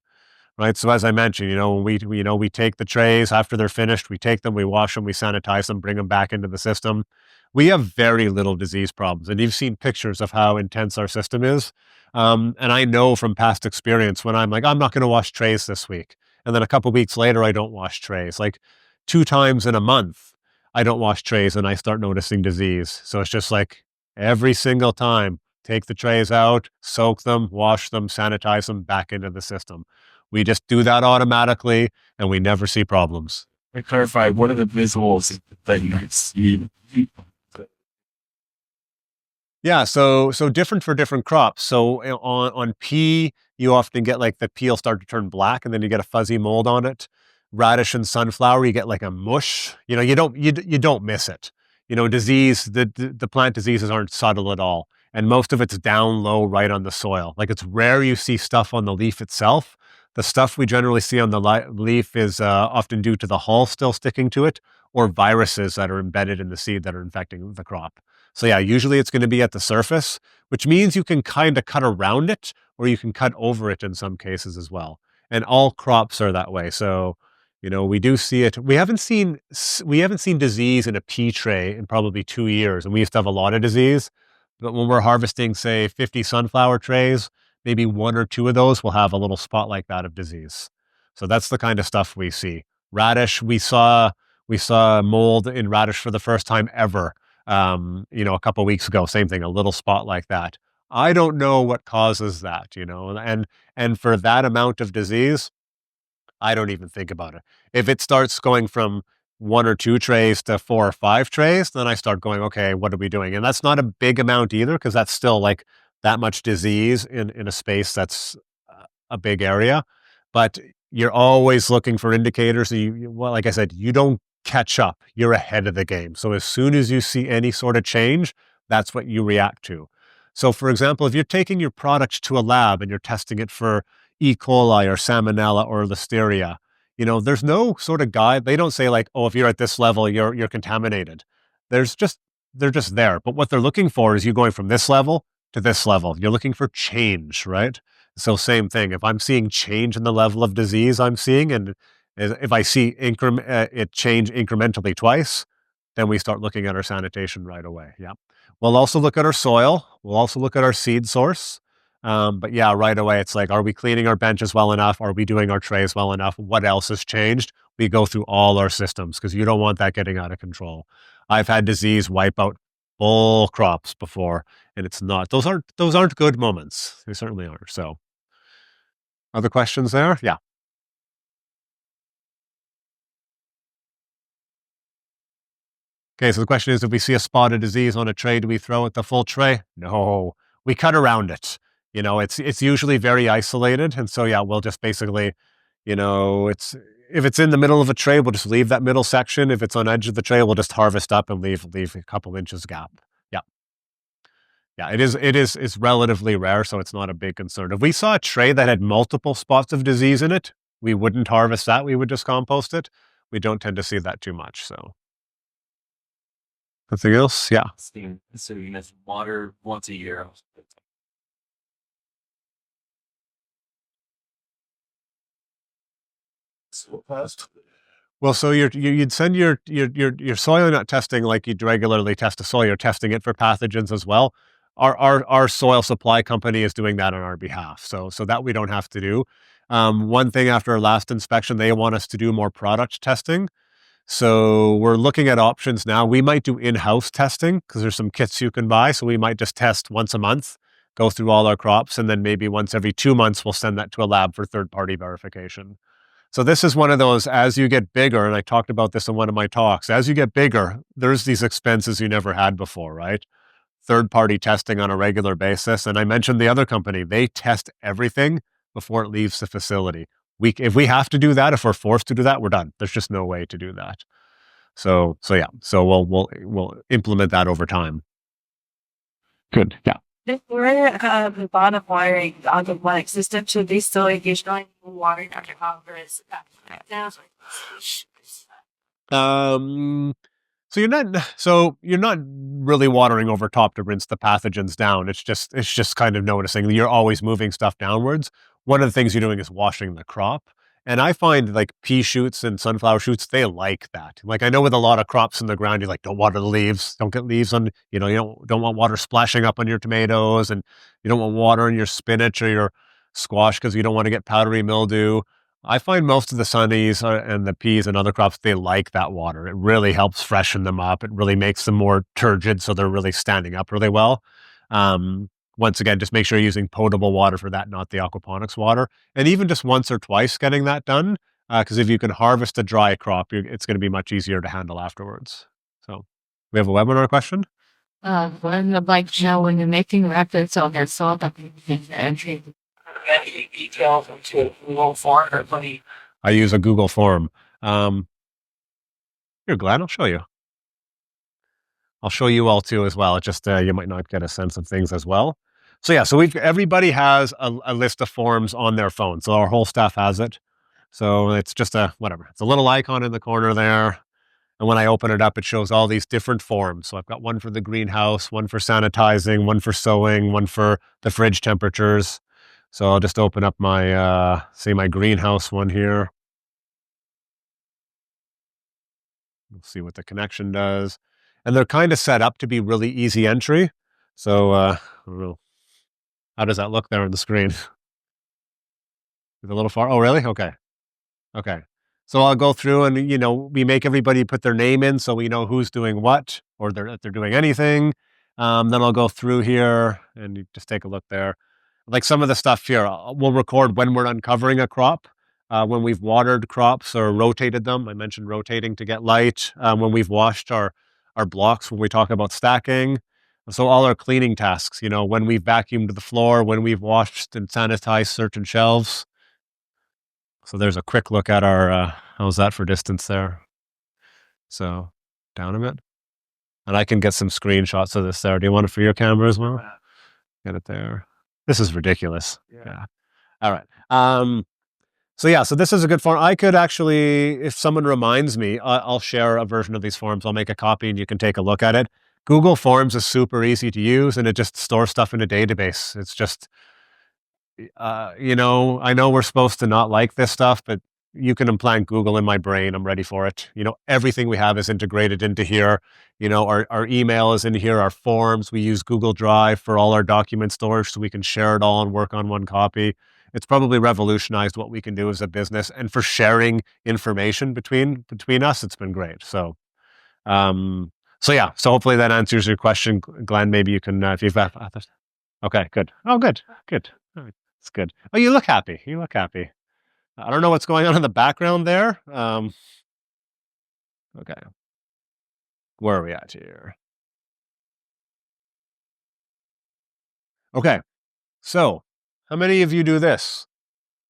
Right. So as I mentioned, when we take the trays after they're finished, we take them, we wash them, we sanitize them, bring them back into the system. We have very little disease problems. And you've seen pictures of how intense our system is. And I know from past experience when I'm like, I'm not going to wash trays this week. And then a couple of weeks later, I don't wash trays. Like 2 times in a month, I don't wash trays and I start noticing disease. So it's just like every single time, take the trays out, soak them, wash them, sanitize them back into the system. We just do that automatically, and we never see problems. To clarify, what are the visuals that you see? Yeah, so different for different crops. So on pea, you often get like the peel start to turn black, and then you get a fuzzy mold on it. Radish and sunflower, you get like a mush. You don't miss it. Disease, the plant diseases aren't subtle at all, and most of it's down low, right on the soil. Like it's rare you see stuff on the leaf itself. The stuff we generally see on the leaf is often due to the hull still sticking to it, or viruses that are embedded in the seed that are infecting the crop. So yeah, usually it's going to be at the surface, which means you can kind of cut around it, or you can cut over it in some cases as well. And all crops are that way. So, we do see it. We haven't seen disease in a pea tray in probably 2 years, and we used to have a lot of disease. But when we're harvesting, say, 50 sunflower trays, maybe 1 or 2 of those will have a little spot like that of disease. So that's the kind of stuff we see. Radish, we saw mold in radish for the first time ever. A couple of weeks ago, same thing, a little spot like that. I don't know what causes that, and for that amount of disease, I don't even think about it. If it starts going from 1 or 2 trays to 4 or 5 trays, then I start going, okay, what are we doing? And that's not a big amount either, because that's still like that much disease in a space that's a big area. But you're always looking for indicators. Well, like I said, you don't catch up. You're ahead of the game. So as soon as you see any sort of change, that's what you react to. So for example, if you're taking your product to a lab and you're testing it for E. coli or salmonella or listeria, there's no sort of guide. They don't say like, oh, if you're at this level, you're contaminated. There's just they're just there. But what they're looking for is you going from this level to this level. You're looking for change, right? So same thing. If I'm seeing change in the level of disease I'm seeing, and if I see it change incrementally twice, then we start looking at our sanitation right away. Yeah. We'll also look at our soil. We'll also look at our seed source. But yeah, right away, it's like, are we cleaning our benches well enough? Are we doing our trays well enough? What else has changed? We go through all our systems because you don't want that getting out of control. I've had disease wipe out full crops before, and it's not. Those aren't good moments. They certainly aren't. So, other questions there? Yeah. Okay, so the question is, if we see a spotted disease on a tray, do we throw it the full tray? No, we cut around it. It's usually very isolated, and so yeah, we'll just basically, it's if it's in the middle of a tray, we'll just leave that middle section. If it's on edge of the tray, we'll just harvest up and leave a couple inches gap. Yeah, yeah, it's relatively rare, so it's not a big concern. If we saw a tray that had multiple spots of disease in it, we wouldn't harvest that. We would just compost it. We don't tend to see that too much. So. Something else? Yeah. So you miss water once a year. Well, so you'd send your soil nut testing like you'd regularly test a soil. You're testing it for pathogens as well. Our soil supply company is doing that on our behalf, so that we don't have to do. One thing after our last inspection, they want us to do more product testing. So we're looking at options now. We might do in-house testing because there's some kits you can buy. So we might just test once a month, go through all our crops, and then maybe once every 2 months, we'll send that to a lab for third-party verification. So this is one of those, as you get bigger, and I talked about this in one of my talks, as you get bigger, there's these expenses you never had before, right? Third-party testing on a regular basis. And I mentioned the other company, they test everything before it leaves the facility. If we have to do that, if we're forced to do that, we're done. There's just no way to do that. So yeah. So we'll implement that over time. Good. Yeah. If we're the bottom wiring on the one system, should they still occasionally water after Congress? So you're not really watering over top to rinse the pathogens down. It's just kind of noticing that you're always moving stuff downwards. One of the things you're doing is washing the crop. And I find like pea shoots and sunflower shoots, they like that. Like I know with a lot of crops in the ground, you're like, don't water the leaves. Don't get leaves on, you don't want water splashing up on your tomatoes, and you don't want water on your spinach or your squash because you don't want to get powdery mildew. I find most of the sunnies and the peas and other crops, they like that water. It really helps freshen them up. It really makes them more turgid, so they're really standing up really well. Once again, just make sure you're using potable water for that, not the aquaponics water. And even just once or twice getting that done, because if you can harvest a dry crop, it's going to be much easier to handle afterwards. So we have a webinar question? When when you're making records on your soil, entry. Any details into a Google form or plenty? I use a Google form. Here, Glenn, I'll show you. I'll show you all too as well. It's just you might not get a sense of things as well. So yeah, so everybody has a list of forms on their phone. So our whole staff has it. So it's just it's a little icon in the corner there. And when I open it up, it shows all these different forms. So I've got one for the greenhouse, one for sanitizing, one for sowing, one for the fridge temperatures. So I'll just open up my, my greenhouse one here. We'll see what the connection does. And they're kind of set up to be really easy entry. So, I don't know. How does that look there on the screen? Is it a little far? Oh, really? Okay. Okay. So I'll go through and, we make everybody put their name in so we know who's doing what, or if they're doing anything. Then I'll go through here and you just take a look there. Like some of the stuff here, we'll record when we're uncovering a crop. when we've watered crops or rotated them. I mentioned rotating to get light. When we've washed our blocks, when we talk about stacking. So all our cleaning tasks, when we've vacuumed the floor, when we've washed and sanitized certain shelves. So there's a quick look at our, how's that for distance there? So down a bit. And I can get some screenshots of this there. Do you want it for your camera as well? Get it there. This is ridiculous. Yeah. All right. So this is a good form. I could actually, if someone reminds me, I'll share a version of these forms. I'll make a copy and you can take a look at it. Google Forms is super easy to use and it just stores stuff in a database. It's just, I know we're supposed to not like this stuff, but you can implant Google in my brain. I'm ready for it. Everything we have is integrated into here. Our email is in here, our forms. We use Google Drive for all our document storage so we can share it all and work on one copy. It's probably revolutionized what we can do as a business, and for sharing information between us, it's been great. So hopefully that answers your question, Glenn. Maybe you can, if you've okay, good. Oh, good. All right, that's good. Oh, you look happy. I don't know what's going on in the background there. Okay, where are we at here? Okay, so how many of you do this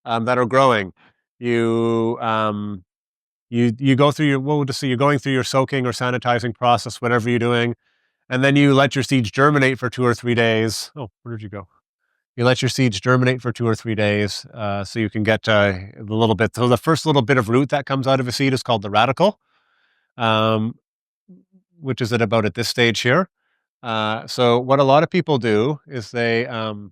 that are growing? You go through you're going through your soaking or sanitizing process, whatever you're doing, and then you let your seeds germinate for 2 or 3 days. Oh, where did you go? You let your seeds germinate for 2 or 3 days, so you can get the little bit. So the first little bit of root that comes out of a seed is called the radicle, which is at this stage here. So what a lot of people do is they, okay,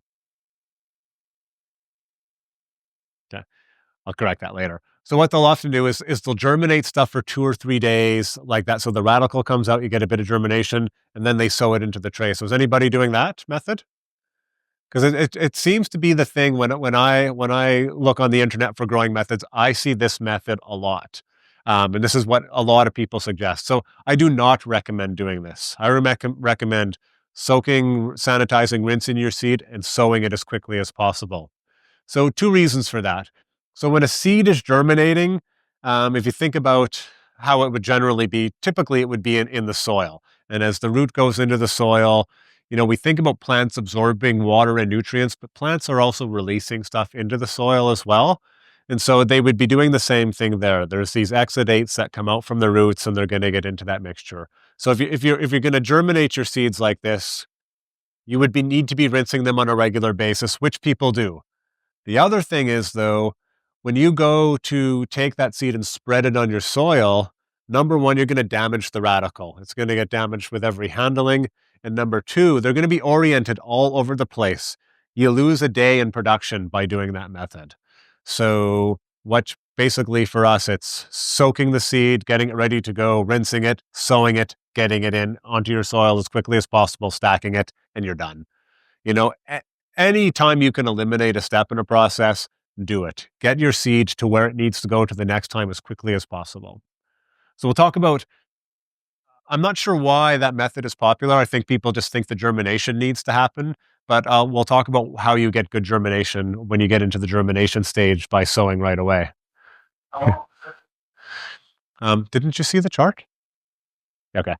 I'll correct that later. So what they'll often do is they'll germinate stuff for 2 or 3 days like that. So the radicle comes out, you get a bit of germination, and then they sow it into the tray. So is anybody doing that method? Because it seems to be the thing when I look on the internet for growing methods, I see this method a lot. And this is what a lot of people suggest. So I do not recommend doing this. I recommend soaking, sanitizing, rinsing your seed, and sowing it as quickly as possible. So 2 reasons for that. So when a seed is germinating, if you think about how it would generally be, typically it would be in the soil. And as the root goes into the soil, we think about plants absorbing water and nutrients, but plants are also releasing stuff into the soil as well. And so they would be doing the same thing there. There's these exudates that come out from the roots and they're going to get into that mixture. So if you're going to germinate your seeds like this, you would need to be rinsing them on a regular basis, which people do. The other thing is, though, when you go to take that seed and spread it on your soil, number one, you're going to damage the radicle. It's going to get damaged with every handling. And number 2, they're going to be oriented all over the place. You lose a day in production by doing that method. So basically for us, it's soaking the seed, getting it ready to go, rinsing it, sowing it, getting it in onto your soil as quickly as possible, stacking it, and you're done. Any time you can eliminate a step in a process, do it. Get your seed to where it needs to go to the next time as quickly as possible. So we'll talk about, I'm not sure why that method is popular. I think people just think the germination needs to happen, but we'll talk about how you get good germination when you get into the germination stage by sowing right away. Didn't you see the chart? Okay.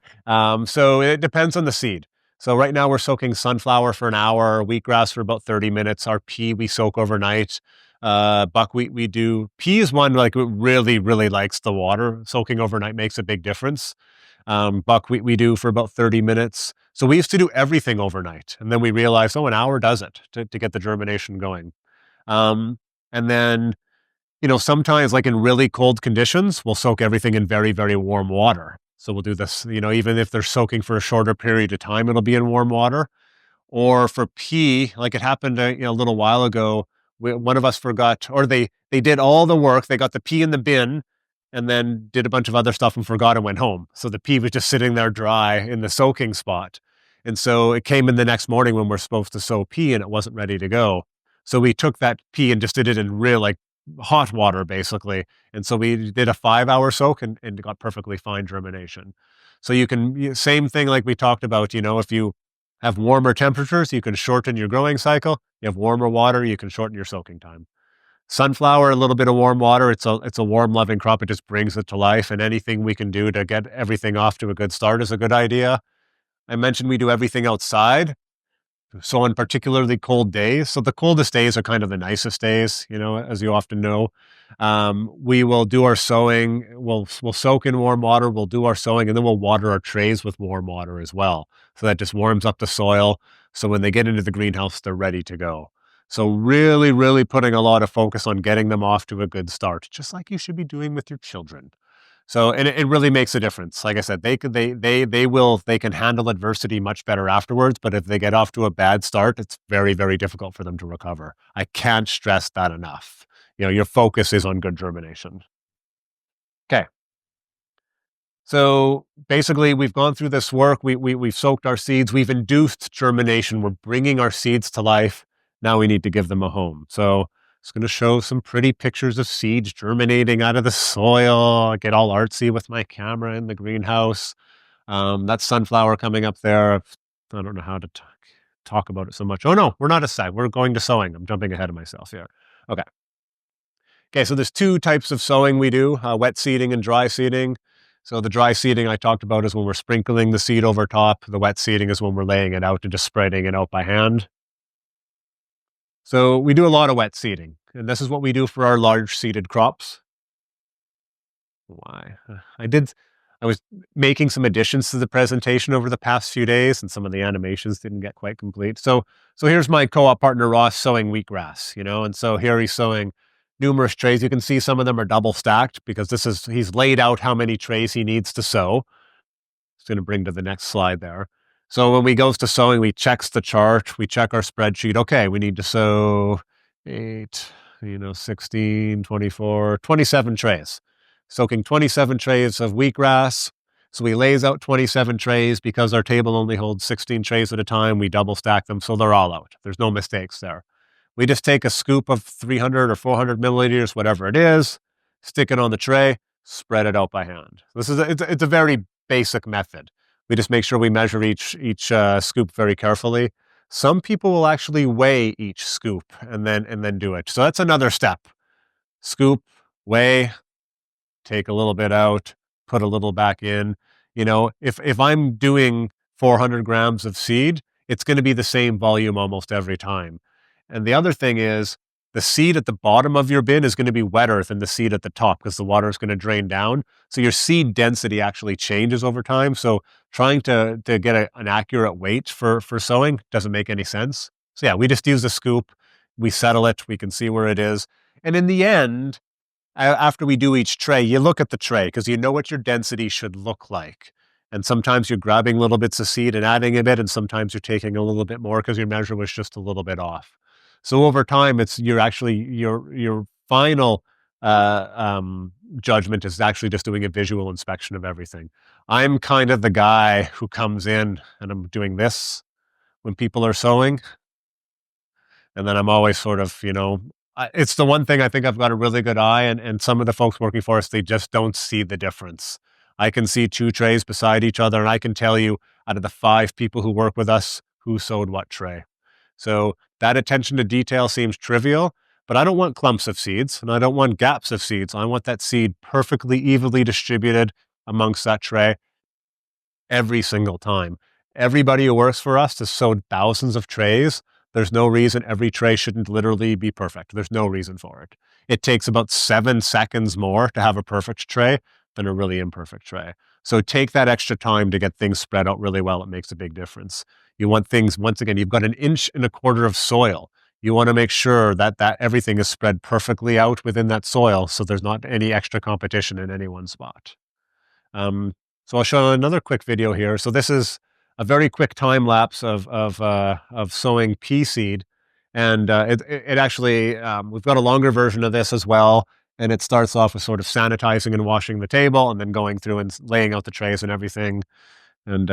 So it depends on the seed. So right now we're soaking sunflower for an hour, wheatgrass for about 30 minutes. Our pea we soak overnight. Buckwheat we do. Pea is one it really, really likes the water. Soaking overnight makes a big difference. Buckwheat we do for about 30 minutes. So we used to do everything overnight. And then we realized, an hour does it to get the germination going. And then, sometimes like in really cold conditions, we'll soak everything in very, very warm water. So we'll do this, even if they're soaking for a shorter period of time, it'll be in warm water. Or for pea, like it happened a little while ago, one of us forgot, or they did all the work. They got the pea in the bin and then did a bunch of other stuff and forgot and went home. So the pea was just sitting there dry in the soaking spot. And so it came in the next morning when we're supposed to sow pea and it wasn't ready to go. So we took that pea and just did it in real hot water basically. And so we did a 5-hour soak and got perfectly fine germination. So you can, same thing like we talked about, if you have warmer temperatures, you can shorten your growing cycle. You have warmer water, you can shorten your soaking time. Sunflower, a little bit of warm water. It's a warm, loving crop. It just brings it to life. And anything we can do to get everything off to a good start is a good idea. I mentioned we do everything outside. So on particularly cold days, so the coldest days are kind of the nicest days, as you often know. We will do our sowing. We'll soak in warm water. We'll do our sowing, and then we'll water our trays with warm water as well. So that just warms up the soil. So when they get into the greenhouse, they're ready to go. So really, really putting a lot of focus on getting them off to a good start, just like you should be doing with your children. So, and it really makes a difference. Like I said, they can handle adversity much better afterwards. But if they get off to a bad start, it's very, very difficult for them to recover. I can't stress that enough. Your focus is on good germination. Okay. So basically, we've gone through this work. We've soaked our seeds. We've induced germination. We're bringing our seeds to life. Now we need to give them a home. So it's going to show some pretty pictures of seeds germinating out of the soil. I get all artsy with my camera in the greenhouse. That's sunflower coming up there. I don't know how to talk about it so much. Oh no, we're not aside. We're going to sowing. I'm jumping ahead of myself here. Okay. Okay, so there's two types of sowing we do, wet seeding and dry seeding. So the dry seeding I talked about is when we're sprinkling the seed over top. The wet seeding is when we're laying it out and just spreading it out by hand. So we do a lot of wet seeding, and this is what we do for our large seeded crops. Why? I was making some additions to the presentation over the past few days, and some of the animations didn't get quite complete. So here's my co-op partner Ross sowing wheatgrass, and so here he's sowing numerous trays. You can see some of them are double stacked because he's laid out how many trays he needs to sow. It's going to bring to the next slide there. So when we goes to sowing, we checks the chart, we check our spreadsheet. Okay, we need to sow 8, 16, 24, 27 trays. Soaking 27 trays of wheatgrass. So we lays out 27 trays because our table only holds 16 trays at a time. We double stack them so they're all out. There's no mistakes there. We just take a scoop of 300 or 400 milliliters, whatever it is, stick it on the tray, spread it out by hand. It's a very basic method. We just make sure we measure each scoop very carefully. Some people will actually weigh each scoop and then do it. So that's another step. Scoop, weigh, take a little bit out, put a little back in. If I'm doing 400 grams of seed, it's going to be the same volume almost every time. And the other thing is the seed at the bottom of your bin is going to be wetter than the seed at the top because the water is going to drain down. So your seed density actually changes over time. So trying to get an accurate weight for sowing doesn't make any sense. So yeah, we just use a scoop, we settle it, we can see where it is. And in the end, after we do each tray, you look at the tray because you know what your density should look like. And sometimes you're grabbing little bits of seed and adding a bit, and sometimes you're taking a little bit more because your measure was just a little bit off. So over time, your final judgment is actually just doing a visual inspection of everything. I'm kind of the guy who comes in and I'm doing this when people are sowing. And then I'm always sort of, it's the one thing I think I've got a really good eye, and some of the folks working for us, they just don't see the difference. I can see 2 trays beside each other, and I can tell you out of the 5 people who work with us who sowed what tray. So that attention to detail seems trivial, but I don't want clumps of seeds and I don't want gaps of seeds. I want that seed perfectly evenly distributed amongst that tray every single time. Everybody who works for us has sowed thousands of trays. There's no reason every tray shouldn't literally be perfect. There's no reason for it. It takes about 7 seconds more to have a perfect tray than a really imperfect tray. So take that extra time to get things spread out really well. It makes a big difference. You want things, once again, you've got 1.25 inches of soil. You want to make sure that everything is spread perfectly out within that soil so there's not any extra competition in any one spot. So I'll show another quick video here. So this is a very quick time lapse of sowing pea seed. And it actually, we've got a longer version of this as well. And it starts off with sort of sanitizing and washing the table and then going through and laying out the trays and everything. And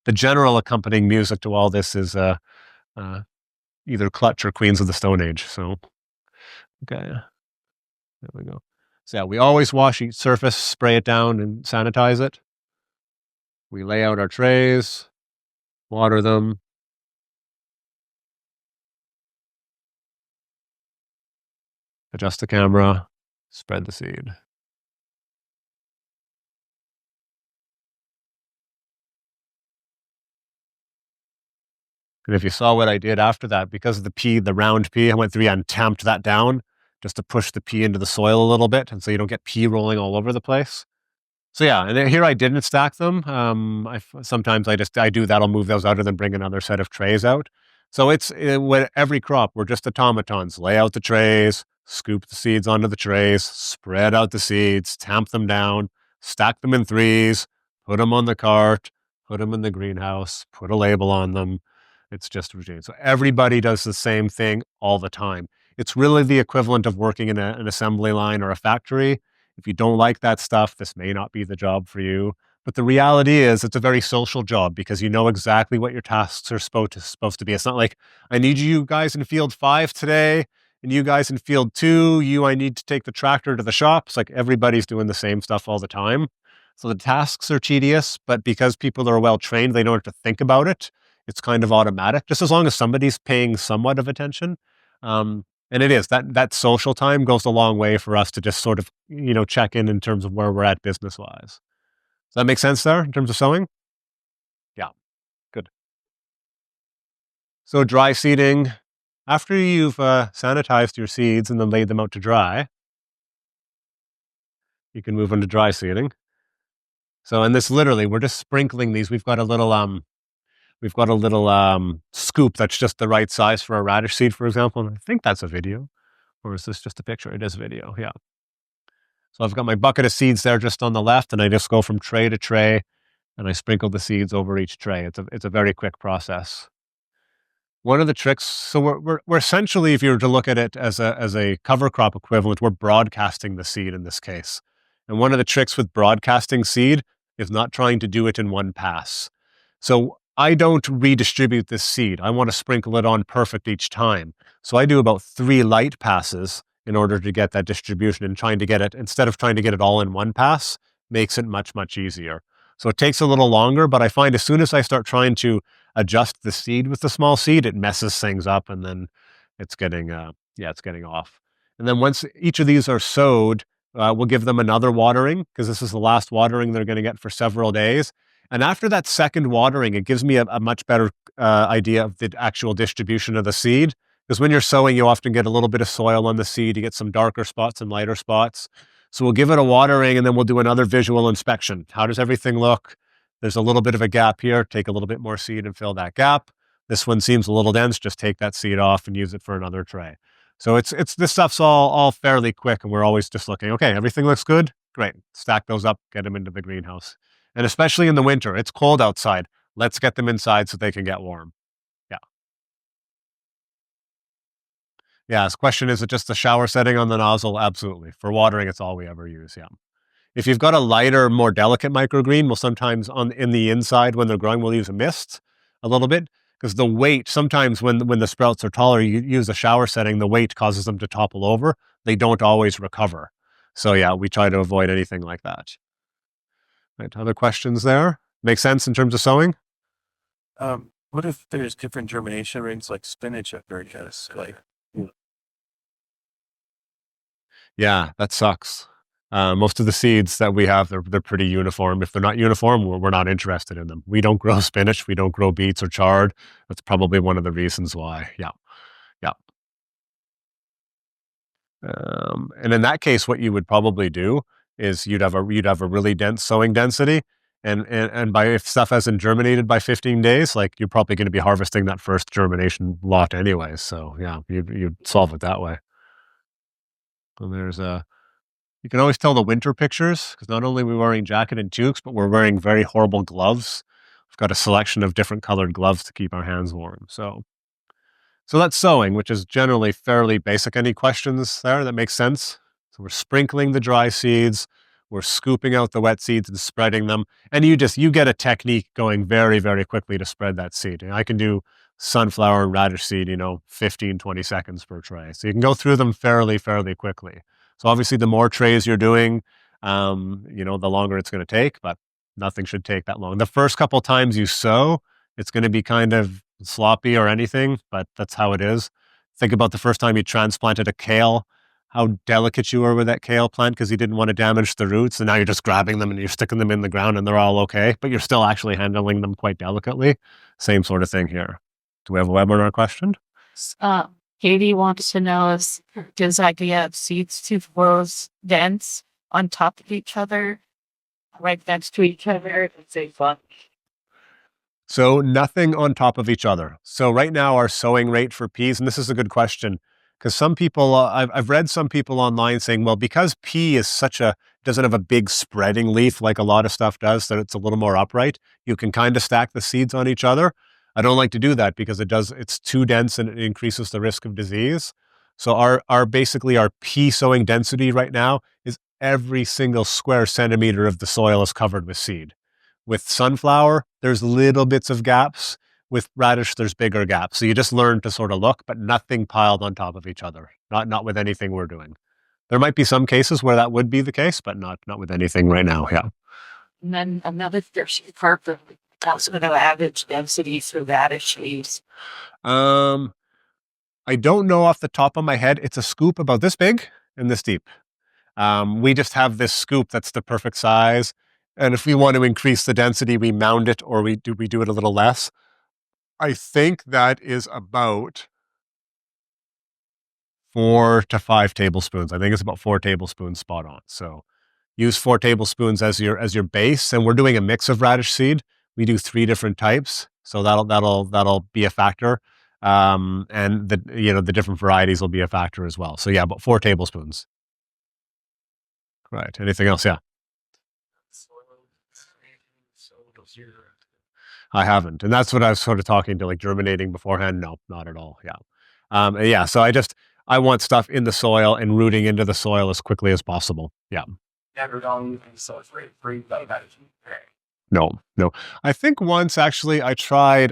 the general accompanying music to all this is either Clutch or Queens of the Stone Age. So, okay, there we go. So yeah, we always wash each surface, spray it down and sanitize it. We lay out our trays, water them. Adjust the camera, spread the seed. And if you saw what I did after that, because of the pea, the round pea, I went through and tamped that down just to push the pea into the soil a little bit, and so you don't get pea rolling all over the place. So yeah, and then here I didn't stack them. Sometimes I do that. I'll move those out and then bring another set of trays out. So it's with every crop, we're just automatons. Lay out the trays, scoop the seeds onto the trays, spread out the seeds, tamp them down, stack them in threes, put them on the cart, put them in the greenhouse, put a label on them. It's just routine. So everybody does the same thing all the time. It's really the equivalent of working in an assembly line or a factory. If you don't like that stuff, this may not be the job for you. But the reality is it's a very social job because you know exactly what your tasks are supposed to be. It's not like, I need you guys in field 5 today and you guys in field 2, I need to take the tractor to the shop. It's like everybody's doing the same stuff all the time. So the tasks are tedious, but because people are well trained, they don't have to think about it. It's kind of automatic, just as long as somebody's paying somewhat of attention. And it is that social time goes a long way for us to just sort of, check in terms of where we're at business wise. Does that make sense there in terms of sowing? Yeah, good. So dry seeding, after you've sanitized your seeds and then laid them out to dry, you can move on to dry seeding. So, and this literally, we're just sprinkling these. We've got a little scoop that's just the right size for a radish seed, for example. And I think that's a video. Or is this just a picture? It is video, yeah. So I've got my bucket of seeds there just on the left, and I just go from tray to tray, and I sprinkle the seeds over each tray. It's a very quick process. One of the tricks, so we're essentially, if you were to look at it as a cover crop equivalent, we're broadcasting the seed in this case. And one of the tricks with broadcasting seed is not trying to do it in one pass. So I don't redistribute this seed. I want to sprinkle it on perfect each time. So I do about 3 light passes in order to get that distribution, and trying to get it, instead of trying to get it all in one pass, makes it much, much easier. So it takes a little longer, but I find as soon as I start trying to adjust the seed with the small seed, it messes things up, and then it's getting off. And then once each of these are sowed, we'll give them another watering, because this is the last watering they're going to get for several days. And after that second watering, it gives me a much better idea of the actual distribution of the seed. Because when you're sowing, you often get a little bit of soil on the seed. You get some darker spots and lighter spots. So we'll give it a watering, and then we'll do another visual inspection. How does everything look? There's a little bit of a gap here. Take a little bit more seed and fill that gap. This one seems a little dense. Just take that seed off and use it for another tray. So it's this stuff's all fairly quick, and we're always just looking, okay, everything looks good? Great. Stack those up, get them into the greenhouse. And especially in the winter, it's cold outside. Let's get them inside so they can get warm. Yeah. Yeah, this question, is it just the shower setting on the nozzle? Absolutely. For watering, it's all we ever use, yeah. If you've got a lighter, more delicate microgreen, we'll sometimes in the inside when they're growing, we'll use a mist a little bit, because the weight, sometimes when the sprouts are taller, you use a shower setting, the weight causes them to topple over. They don't always recover. So yeah, we try to avoid anything like that. Right, other questions there? Make sense in terms of sowing? What if there's different germination rates, like spinach at very just like? Yeah, that sucks. Most of the seeds that we have, they're pretty uniform. If they're not uniform, we're not interested in them. We don't grow spinach. We don't grow beets or chard. That's probably one of the reasons why. Yeah, yeah. And in that case, what you would probably do is you'd have a really dense sowing density, and by, if stuff hasn't germinated by 15 days, like, you're probably going to be harvesting that first germination lot anyway. So yeah, you'd solve it that way. And you can always tell the winter pictures, because not only are we wearing jacket and toques, but we're wearing very horrible gloves. We've got a selection of different colored gloves to keep our hands warm. So that's sowing, which is generally fairly basic. Any questions there? That makes sense? So we're sprinkling the dry seeds, we're scooping out the wet seeds and spreading them. And you get a technique going very, very quickly to spread that seed. And I can do sunflower and radish seed, 15, 20 seconds per tray. So you can go through them fairly, fairly quickly. So obviously the more trays you're doing, the longer it's going to take, but nothing should take that long. The first couple times you sow, it's going to be kind of sloppy or anything, but that's how it is. Think about the first time you transplanted a kale. how delicate you were with that kale plant because you didn't want to damage the roots, and now you're just grabbing them and you're sticking them in the ground and they're all okay, but you're still actually handling them quite delicately. Same sort of thing here. Do we have a webinar question? Katie wants to know if does idea of seeds to rows dense on top of each other, right next to each other. It's a fun. So nothing on top of each other. So right now our sowing rate for peas, and this is a good question, because some people, I've read some people online saying, well, because pea is doesn't have a big spreading leaf like a lot of stuff does, that it's a little more upright, you can kind of stack the seeds on each other. I don't like to do that because it's too dense and it increases the risk of disease. So basically our pea sowing density right now is every single square centimeter of the soil is covered with seed. With sunflower, there's little bits of gaps. With radish, there's bigger gaps. So you just learn to sort of look, but nothing piled on top of each other. Not with anything we're doing. There might be some cases where that would be the case, but not with anything right now. Yeah. And then another part of also the average density for radish leaves. I don't know off the top of my head. It's a scoop about this big and this deep. We just have this scoop that's the perfect size. And if we want to increase the density, we mound it or we do it a little less. I think that is about 4 to 5 tablespoons. I think it's about 4 tablespoons spot on. So use 4 tablespoons as your base. And we're doing a mix of radish seed. We do 3 different types. So that'll be a factor. And the different varieties will be a factor as well. So yeah, about 4 tablespoons. Right. Anything else? Yeah. I haven't. And that's what I was sort of talking to, like germinating beforehand. No, not at all. Yeah. Yeah. So I want stuff in the soil and rooting into the soil as quickly as possible. Yeah. Never done so free that. No. I think once actually I tried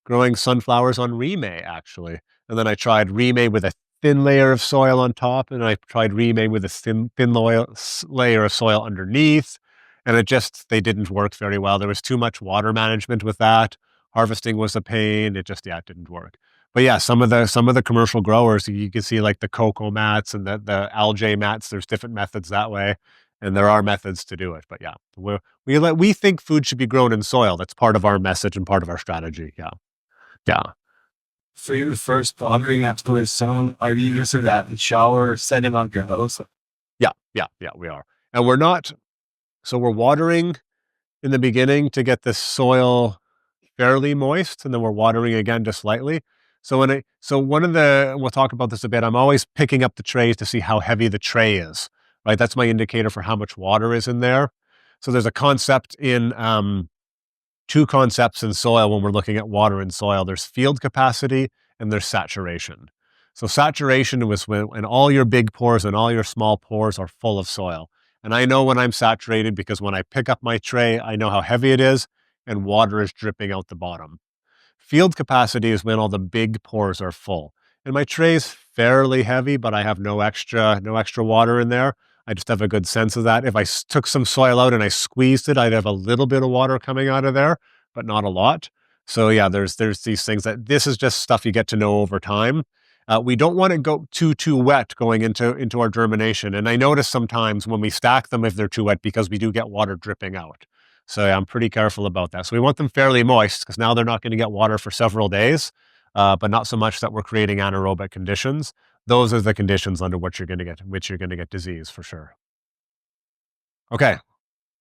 growing sunflowers on remay actually. And then I tried remay with a thin layer of soil on top, and I tried remay with a thin layer of soil underneath. And they didn't work very well. There was too much water management with that. Harvesting was a pain. It didn't work. But yeah, some of the commercial growers, you can see like the cocoa mats and the algae mats. There's different methods that way, and there are methods to do it. But yeah, we think food should be grown in soil. That's part of our message and part of our strategy. Yeah. For your first watering after it's sown, are you using that shower setting on your hose? Yeah, we are. And we're not. So we're watering in the beginning to get the soil fairly moist, and then we're watering again just slightly. So we'll talk about this a bit. I'm always picking up the trays to see how heavy the tray is, right? That's my indicator for how much water is in there. So there's two concepts in soil when we're looking at water in soil. There's field capacity and there's saturation. So saturation was when all your big pores and all your small pores are full of soil. And I know when I'm saturated because when I pick up my tray, I know how heavy it is and water is dripping out the bottom. Field capacity is when all the big pores are full. And my tray is fairly heavy, but I have no extra water in there. I just have a good sense of that. If I took some soil out and I squeezed it, I'd have a little bit of water coming out of there, but not a lot. So yeah, there's these things that this is just stuff you get to know over time. We don't want to go too wet going into our germination. And I notice sometimes when we stack them, if they're too wet, because we do get water dripping out. So yeah, I'm pretty careful about that. So we want them fairly moist because now they're not going to get water for several days, but not so much that we're creating anaerobic conditions. Those are the conditions under which you're going to get disease for sure. Okay,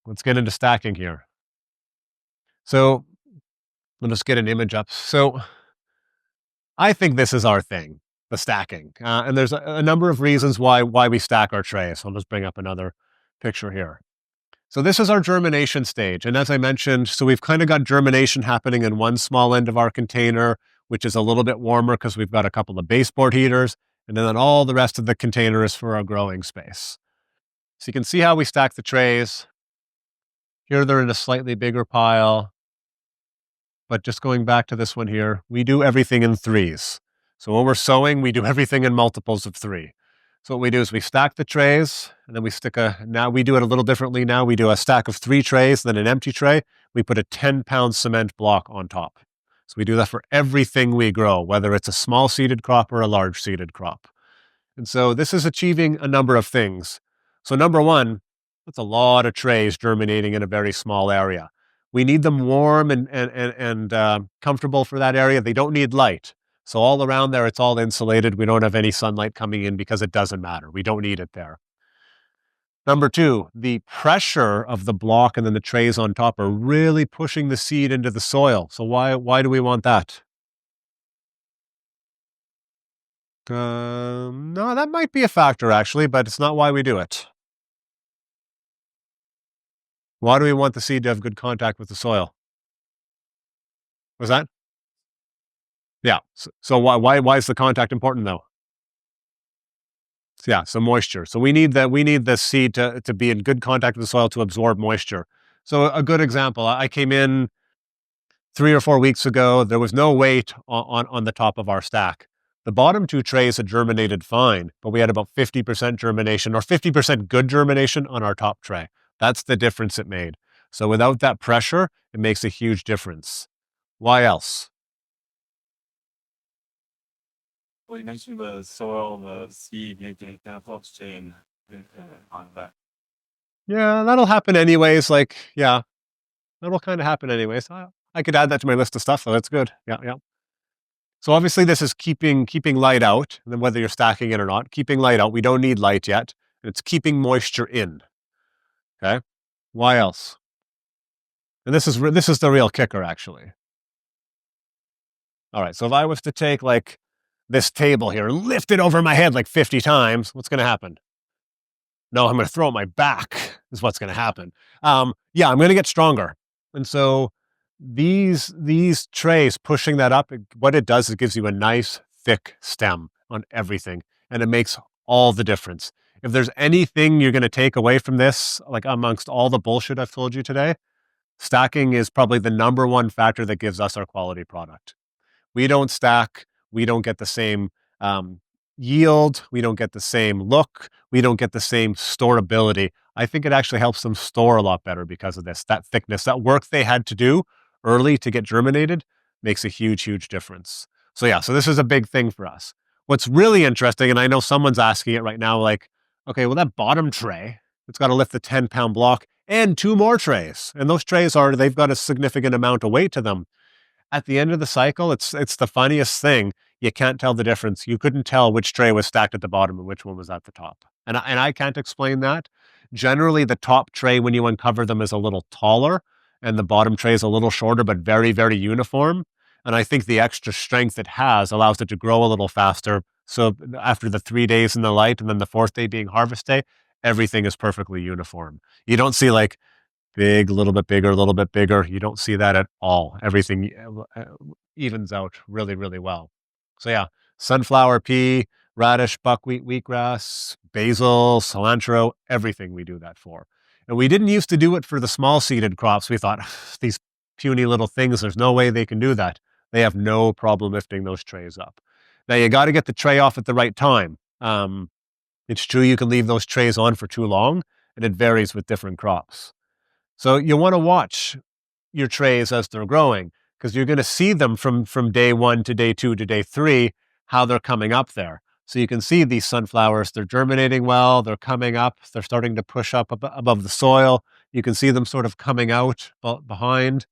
let's get into stacking here. So let's get an image up. So I think this is our thing. The stacking. And there's a number of reasons why we stack our trays. So I'll just bring up another picture here. So this is our germination stage. And as I mentioned, so we've kind of got germination happening in one small end of our container, which is a little bit warmer because we've got a couple of baseboard heaters. And then all the rest of the container is for our growing space. So you can see how we stack the trays. Here they're in a slightly bigger pile. But just going back to this one here, we do everything in threes. So when we're sowing, we do everything in multiples of 3. So what we do is we stack the trays, and then now we do it a little differently now. We do a stack of 3 trays, then an empty tray. We put a 10-pound cement block on top. So we do that for everything we grow, whether it's a small seeded crop or a large seeded crop. And so this is achieving a number of things. So number one, that's a lot of trays germinating in a very small area. We need them warm and comfortable for that area. They don't need light. So all around there, it's all insulated. We don't have any sunlight coming in because it doesn't matter. We don't need it there. Number two, the pressure of the block and then the trays on top are really pushing the seed into the soil. So why do we want that? No, that might be a factor actually, but it's not why we do it. Why do we want the seed to have good contact with the soil? Was that? Yeah. So why is the contact important though? Yeah, so moisture. So we need the seed to be in good contact with the soil to absorb moisture. So a good example, I came in 3 or 4 weeks ago. There was no weight on the top of our stack. The bottom two trays had germinated fine, but we had about 50% germination or 50% good germination on our top tray. That's the difference it made. So without that pressure, it makes a huge difference. Why else? Well, you mentioned the soil, the seed, making kind of helps chain on that. Yeah, that'll happen anyways. Like, yeah, that'll kind of happen anyways. I could add that to my list of stuff, so that's good. Yeah, yeah. So obviously this is keeping light out, and then whether you're stacking it or not, keeping light out. We don't need light yet. It's keeping moisture in. Okay. Why else? And this is the real kicker, actually. All right. So if I was to take like this table here and lift it over my head like 50 times, what's going to happen? No, I'm going to throw it my back is what's going to happen. Yeah, I'm going to get stronger. And so these trays pushing that up, what it does is it gives you a nice thick stem on everything, and it makes all the difference. If there's anything you're going to take away from this, like amongst all the bullshit I've told you today, stacking is probably the number one factor that gives us our quality product. We don't stack. We don't get the same yield. We don't get the same look. We don't get the same storability. I think it actually helps them store a lot better because of this. That thickness, that work they had to do early to get germinated makes a huge, huge difference. So yeah, so this is a big thing for us. What's really interesting, and I know someone's asking it right now, like, okay, well, that bottom tray, it's got to lift the 10-pound block and 2 more trays. And those trays they've got a significant amount of weight to them. At the end of the cycle, it's the funniest thing. You can't tell the difference. You couldn't tell which tray was stacked at the bottom and which one was at the top. And I can't explain that. Generally, the top tray, when you uncover them, is a little taller, and the bottom tray is a little shorter, but very, very uniform. And I think the extra strength it has allows it to grow a little faster. So after the 3 days in the light and then the 4th day being harvest day, everything is perfectly uniform. You don't see like big, a little bit bigger, a little bit bigger. You don't see that at all. Everything evens out really, really well. So yeah, sunflower, pea, radish, buckwheat, wheatgrass, basil, cilantro, everything we do that for. And we didn't used to do it for the small seeded crops. We thought, these puny little things, there's no way they can do that. They have no problem lifting those trays up. Now you got to get the tray off at the right time. It's true you can leave those trays on for too long, and it varies with different crops. So you want to watch your trays as they're growing, because you're going to see them from day 1 to day 2 to day 3, how they're coming up there. So you can see these sunflowers, they're germinating well, they're coming up, they're starting to push up above the soil. You can see them sort of coming out behind.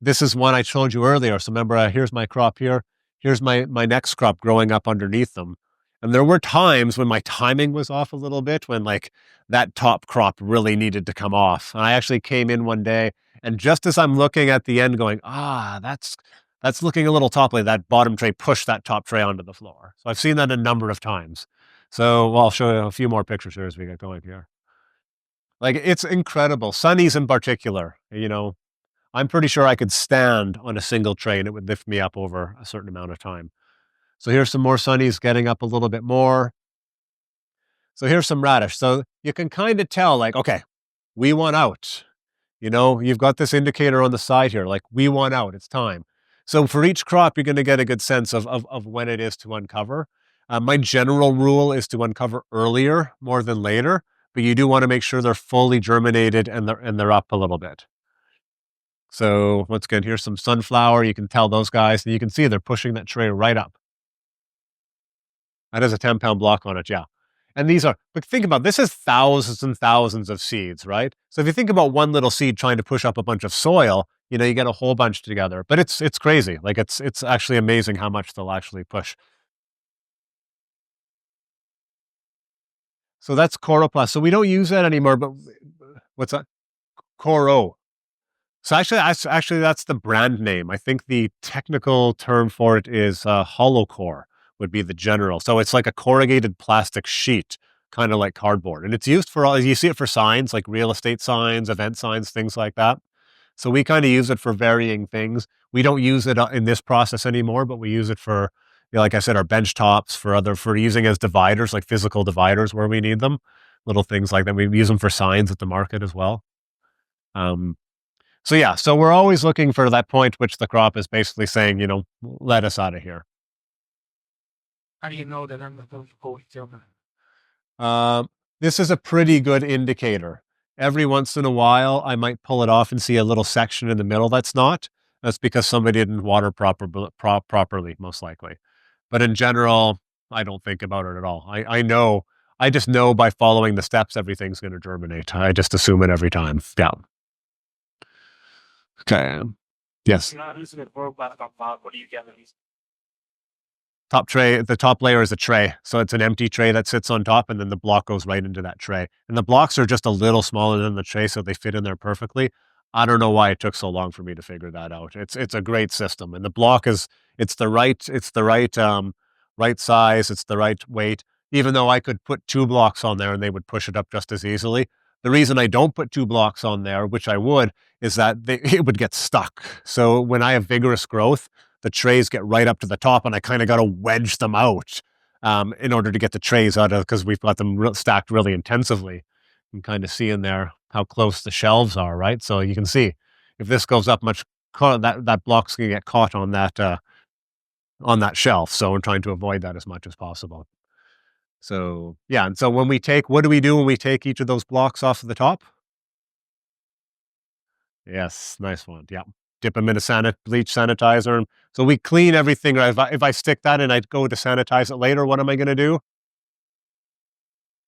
This is one I told you earlier. So remember, here's my crop here. Here's my next crop growing up underneath them. And there were times when my timing was off a little bit, when like that top crop really needed to come off. And I actually came in one day, and just as I'm looking at the end going, that's looking a little topply, that bottom tray pushed that top tray onto the floor. So I've seen that a number of times. So I'll show you a few more pictures here as we get going here. Like, it's incredible. Sunnies in particular, I'm pretty sure I could stand on a single tray and it would lift me up over a certain amount of time. So here's some more sunnies getting up a little bit more. So here's some radish. So you can kind of tell, like, okay, we want out. You've got this indicator on the side here, like, we want out, it's time. So for each crop, you're going to get a good sense of when it is to uncover. My general rule is to uncover earlier more than later, but you do want to make sure they're fully germinated and they're up a little bit. So once again, here's some sunflower. You can tell those guys, and you can see they're pushing that tray right up. That is a 10-pound block on it, yeah. And these are, but think about this is thousands and thousands of seeds, right? So if you think about one little seed trying to push up a bunch of soil, you get a whole bunch together. But it's crazy. Like it's actually amazing how much they'll actually push. So that's chloroplast. So we don't use that anymore. But what's that? Coro. So actually, that's the brand name. I think the technical term for it is hollow core would be the general. So it's like a corrugated plastic sheet, kind of like cardboard, and it's used for all. You see it for signs like real estate signs, event signs, things like that. So we kind of use it for varying things. We don't use it in this process anymore, but we use it for, like I said, our bench tops for using as dividers, like physical dividers where we need them, little things like that. We use them for signs at the market as well. So yeah, so we're always looking for that point which the crop is basically saying, let us out of here. How do you know that I'm supposed to go to This is a pretty good indicator. Every once in a while, I might pull it off and see a little section in the middle that's not. That's because somebody didn't water properly, most likely. But in general, I don't think about it at all. I just know by following the steps, everything's going to germinate. I just assume it every time. Yeah. Okay. Yes. You're not using it for about what do you get? Top tray, the top layer is a tray. So it's an empty tray that sits on top, and then the block goes right into that tray. And the blocks are just a little smaller than the tray, so they fit in there perfectly. I don't know why it took so long for me to figure that out. It's a great system. And the block it's the right right size, it's the right weight. Even though I could put 2 blocks on there and they would push it up just as easily. The reason I don't put 2 blocks on there, which I would, is that it would get stuck. So when I have vigorous growth, the trays get right up to the top, and I kind of got to wedge them out in order to get the trays out of, because we've got them stacked really intensively. You can kind of see in there how close the shelves are, right? So you can see if this goes up much, that block's going to get caught on that shelf. So we're trying to avoid that as much as possible. So yeah, and so what do we do when we take each of those blocks off of the top? Yes, nice one. Yeah. Dip them in a bleach sanitizer. So we clean everything. If I stick that and I go to sanitize it later, what am I going to do?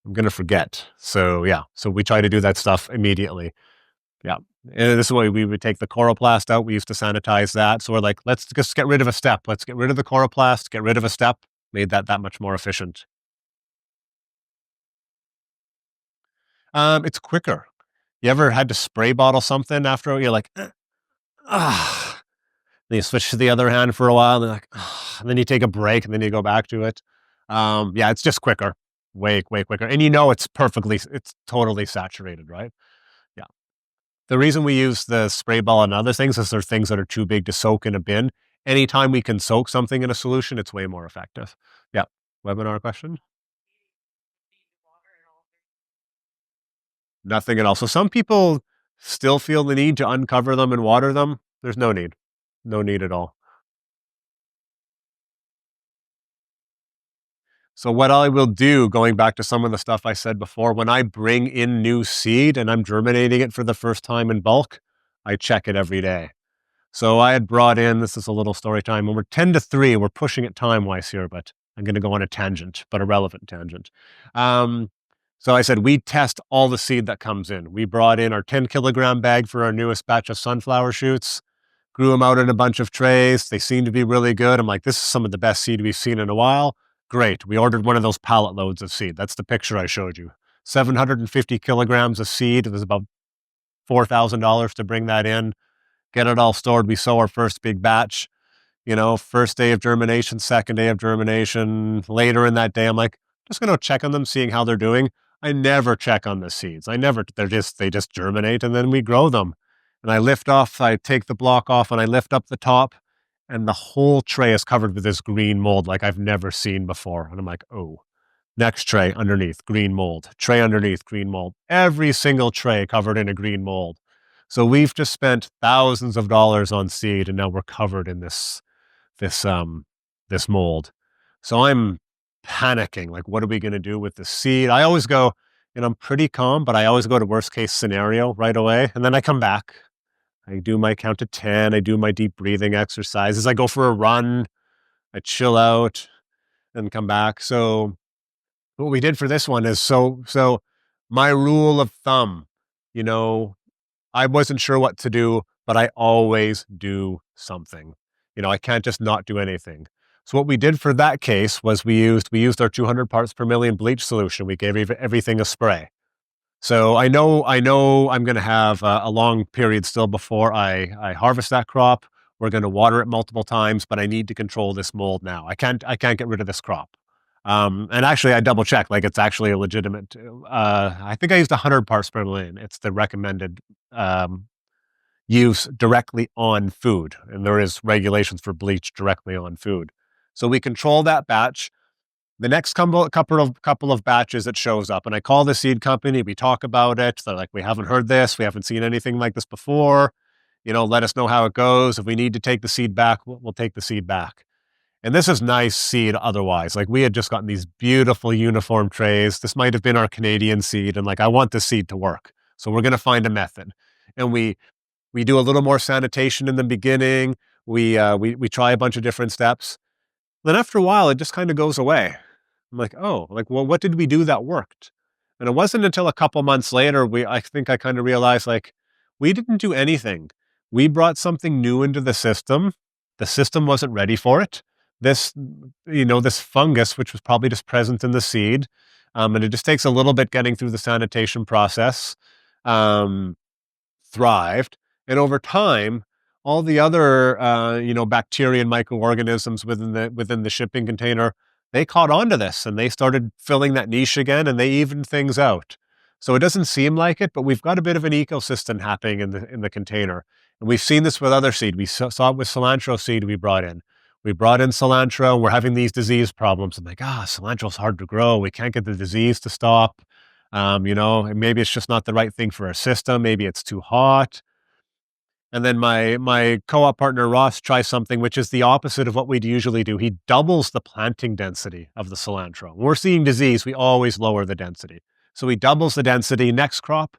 I'm going to forget. So yeah, so we try to do that stuff immediately. Yeah. And this is why we would take the chloroplast out. We used to sanitize that. So we're like, let's just get rid of a step. Let's get rid of the chloroplast, get rid of a step. Made that much more efficient. It's quicker. You ever had to spray bottle something after you're like, ah. Then you switch to the other hand for a while, and, and then you take a break, and then you go back to it. Yeah, it's just quicker, way quicker, and it's totally saturated, right? Yeah. The reason we use the spray ball and other things is they're things that are too big to soak in a bin. Anytime we can soak something in a solution, it's way more effective. Yeah. Webinar question? Nothing at all. So some people still feel the need to uncover them and water them. There's no need. No need at all. So what I will do, going back to some of the stuff I said before, when I bring in new seed and I'm germinating it for the first time in bulk, I check it every day. So I had brought in, this is a little story time, when we're 10 to 3, we're pushing it time-wise here, but I'm going to go on a tangent, but a relevant tangent. So I said, we test all the seed that comes in. We brought in our 10-kilogram bag for our newest batch of sunflower shoots, grew them out in a bunch of trays. They seem to be really good. I'm like, this is some of the best seed we've seen in a while. Great. We ordered one of those pallet loads of seed. That's the picture I showed you. 750 kilograms of seed. It was about $4,000 to bring that in, get it all stored. We sow our first big batch, first day of germination, second day of germination. Later in that day, I'm like, just going to check on them, seeing how they're doing. I never check on the seeds. They just germinate, and then we grow them. And I take the block off and I lift up the top, and the whole tray is covered with this green mold like I've never seen before. And I'm like, oh, next tray underneath, green mold, tray underneath, green mold, every single tray covered in a green mold. So we've just spent thousands of dollars on seed, and now we're covered in this mold. So I'm panicking. Like, what are we going to do with the seed? I always go, I'm pretty calm, but I always go to worst case scenario right away. And then I come back. I do my count to 10. I do my deep breathing exercises. I go for a run. I chill out. and come back. So what we did for this one is so my rule of thumb, you know, I wasn't sure what to do, but I always do something. I can't just not do anything. So what we did for that case was we used our 200 parts per million bleach solution. We gave everything a spray. So I know I'm going to have a long period still before I harvest that crop. We're going to water it multiple times, but I need to control this mold now. I can't get rid of this crop. And actually, I double checked. Like, it's actually a legitimate. I think I used 100 parts per million. It's the recommended use directly on food, and there is regulations for bleach directly on food. So we control that batch. The next couple of batches, it shows up, and I call the seed company. We talk about it. They're like, "We haven't heard this. We haven't seen anything like this before. Let us know how it goes. If we need to take the seed back, we'll take the seed back." And this is nice seed otherwise. Like, we had just gotten these beautiful uniform trays. This might have been our Canadian seed, and like, I want this seed to work, so we're going to find a method. And we do a little more sanitation in the beginning. We try a bunch of different steps. Then after a while, it just kind of goes away. I'm like, oh, like, well, what did we do that worked? And it wasn't until a couple months later, I think I kind of realized, like, we didn't do anything. We brought something new into the system. The system wasn't ready for it. This fungus, which was probably just present in the seed, and it just takes a little bit getting through the sanitation process, thrived. And over time, all the other, bacteria and microorganisms within the shipping container, they caught on to this and they started filling that niche again, and they evened things out. So it doesn't seem like it, but we've got a bit of an ecosystem happening in the container. And we've seen this with other seed. We saw it with cilantro seed we brought in. We brought in cilantro, and we're having these disease problems. I'm like, cilantro's hard to grow. We can't get the disease to stop. And maybe it's just not the right thing for our system. Maybe it's too hot. And then my co-op partner Ross tries something which is the opposite of what we'd usually do. He doubles the planting density of the cilantro. When we're seeing disease, we always lower the density. So he doubles the density. Next crop,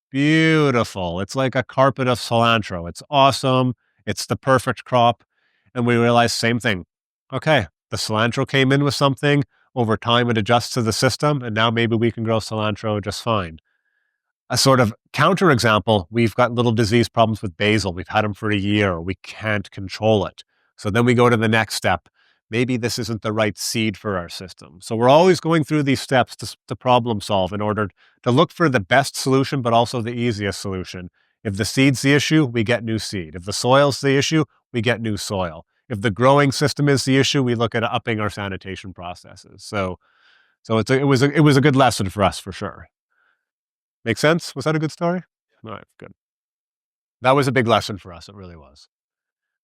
beautiful. It's like a carpet of cilantro. It's awesome. It's the perfect crop. And we realized same thing. Okay, the cilantro came in with something. Over time, it adjusts to the system, and now maybe we can grow cilantro just fine. A sort of counterexample, we've got little disease problems with basil. We've had them for a year. We can't control it. So then we go to the next step. Maybe this isn't the right seed for our system. So we're always going through these steps to problem solve in order to look for the best solution, but also the easiest solution. If the seed's the issue, we get new seed. If the soil's the issue, we get new soil. If the growing system is the issue, we look at upping our sanitation processes. So it was a good lesson for us, for sure. Make sense? Was that a good story? All right, good. That was a big lesson for us. It really was.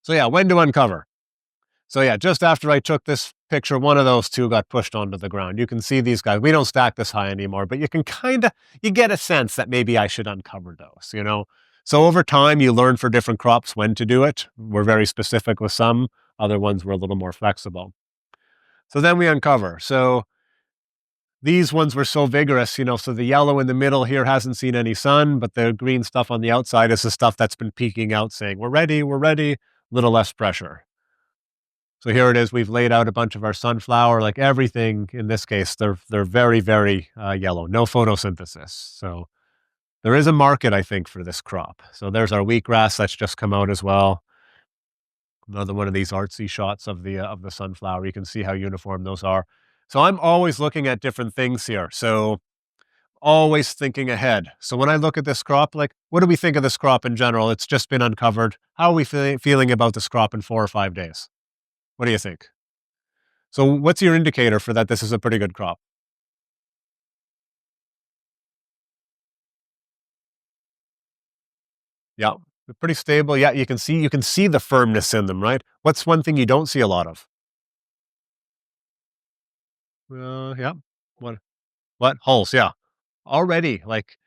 So yeah, when to uncover. So yeah, just after I took this picture, one of those two got pushed onto the ground. You can see these guys. We don't stack this high anymore, but you can you get a sense that maybe I should uncover those, So over time, you learn for different crops when to do it. We're very specific with some. Other ones were a little more flexible. So then we uncover. So these ones were so vigorous, so the yellow in the middle here hasn't seen any sun, but the green stuff on the outside is the stuff that's been peeking out saying, we're ready, little less pressure. So here it is. We've laid out a bunch of our sunflower, like everything in this case, they're very, very yellow, no photosynthesis. So there is a market, I think, for this crop. So there's our wheatgrass that's just come out as well. Another one of these artsy shots of the sunflower. You can see how uniform those are. So I'm always looking at different things here. So always thinking ahead. So when I look at this crop, like, what do we think of this crop in general? It's just been uncovered. How are we feeling about this crop in 4 or 5 days? What do you think? So what's your indicator for that this is a pretty good crop? Yeah, they're pretty stable. Yeah, you can see the firmness in them, right? What's one thing you don't see a lot of? Yeah. What? Hulls, yeah. Already, like,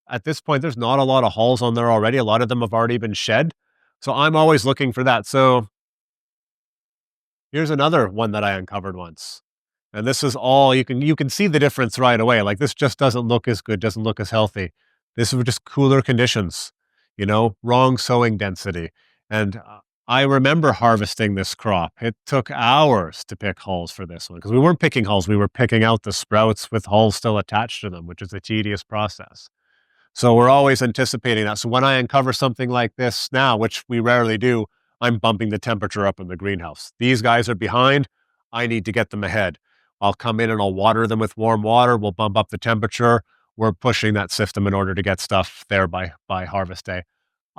at this point, there's not a lot of hulls on there already. A lot of them have already been shed. So I'm always looking for that. So here's another one that I uncovered once. And this is all, you can see the difference right away. Like, this just doesn't look as good, doesn't look as healthy. This is just cooler conditions, wrong sowing density. And I remember harvesting this crop. It took hours to pick hulls for this one because we weren't picking hulls. We were picking out the sprouts with hulls still attached to them, which is a tedious process. So we're always anticipating that. So when I uncover something like this now, which we rarely do, I'm bumping the temperature up in the greenhouse. These guys are behind. I need to get them ahead. I'll come in and I'll water them with warm water. We'll bump up the temperature. We're pushing that system in order to get stuff there by harvest day.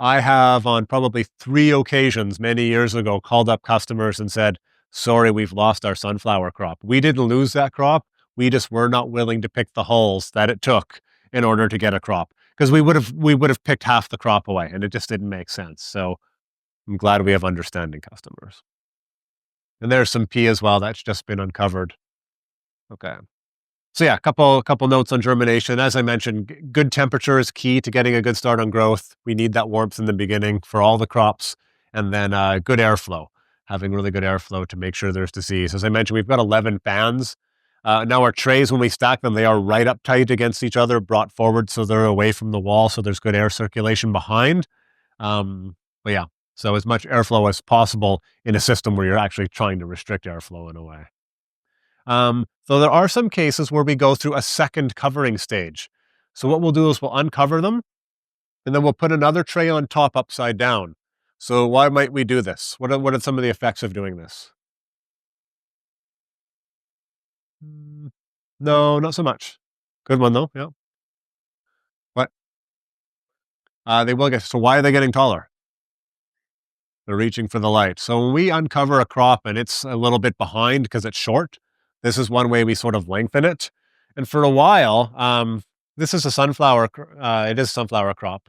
I have on probably 3 occasions many years ago called up customers and said, sorry, we've lost our sunflower crop. We didn't lose that crop. We just were not willing to pick the hulls that it took in order to get a crop because we would have picked half the crop away and it just didn't make sense. So I'm glad we have understanding customers. And there's some pea as well that's just been uncovered. Okay. So yeah, a couple notes on germination. As I mentioned, good temperature is key to getting a good start on growth. We need that warmth in the beginning for all the crops, and then good airflow, having really good airflow to make sure there's disease. As I mentioned, we've got 11 fans. Now our trays, when we stack them, they are right up tight against each other, brought forward so they're away from the wall, so there's good air circulation behind. But yeah, so as much airflow as possible in a system where you're actually trying to restrict airflow in a way. So there are some cases where we go through a second covering stage. So what we'll do is we'll uncover them, and then we'll put another tray on top upside down. So why might we do this? What are some of the effects of doing this? No, not so much. Good one though. Yeah. What? They will get. So why are they getting taller? They're reaching for the light. So when we uncover a crop and it's a little bit behind because it's short, this is one way we sort of lengthen it. And for a while, this is a sunflower. It is a sunflower crop.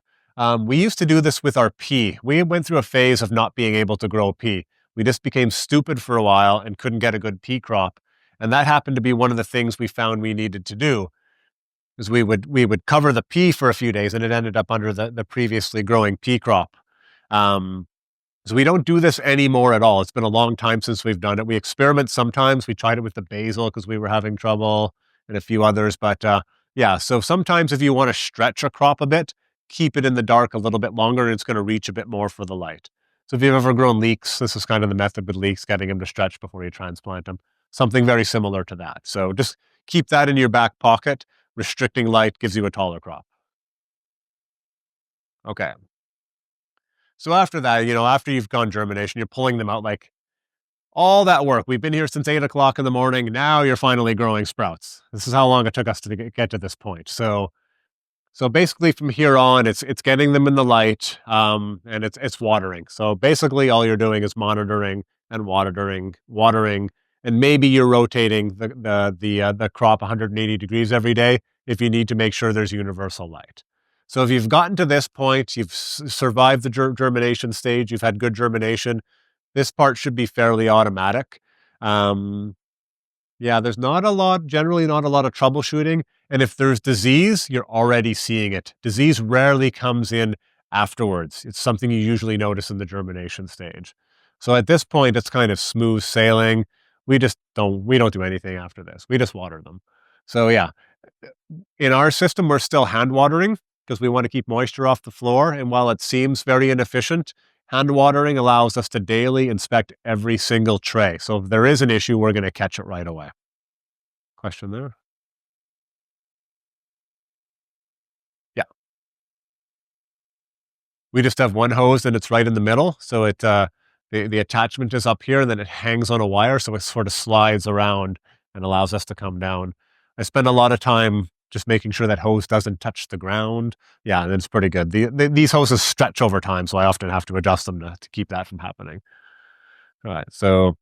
We used to do this with our pea. We went through a phase of not being able to grow pea. We just became stupid for a while and couldn't get a good pea crop. And that happened to be one of the things we found we needed to do. Is we would cover the pea for a few days, and it ended up under the previously growing pea crop. So we don't do this anymore at all. It's been a long time since we've done it. We experiment sometimes. We tried it with the basil because we were having trouble and a few others. But yeah, so sometimes if you want to stretch a crop a bit, keep it in the dark a little bit longer and it's going to reach a bit more for the light. So if you've ever grown leeks, this is kind of the method with leeks, getting them to stretch before you transplant them. Something very similar to that. So just keep that in your back pocket. Restricting light gives you a taller crop. Okay. So after that, after you've gone germination, you're pulling them out like all that work. We've been here since 8 o'clock in the morning. Now you're finally growing sprouts. This is how long it took us to get to this point. So basically from here on, it's getting them in the light, and it's watering. So basically all you're doing is monitoring and watering, and maybe you're rotating the crop 180 degrees every day if you need to make sure there's universal light. So if you've gotten to this point, you've survived the germination stage, you've had good germination, this part should be fairly automatic. Yeah, there's generally not a lot of troubleshooting. And if there's disease, you're already seeing it. Disease rarely comes in afterwards. It's something you usually notice in the germination stage. So at this point, it's kind of smooth sailing. We don't do anything after this. We just water them. So yeah, in our system, we're still hand watering because we want to keep moisture off the floor. And while it seems very inefficient, hand watering allows us to daily inspect every single tray. So if there is an issue, we're going to catch it right away. Question there? Yeah. We just have one hose and it's right in the middle. So the attachment is up here and then it hangs on a wire. So it sort of slides around and allows us to come down. I spend a lot of time just making sure that hose doesn't touch the ground. Yeah, and it's pretty good. These hoses stretch over time, so I often have to adjust them to keep that from happening. All right, so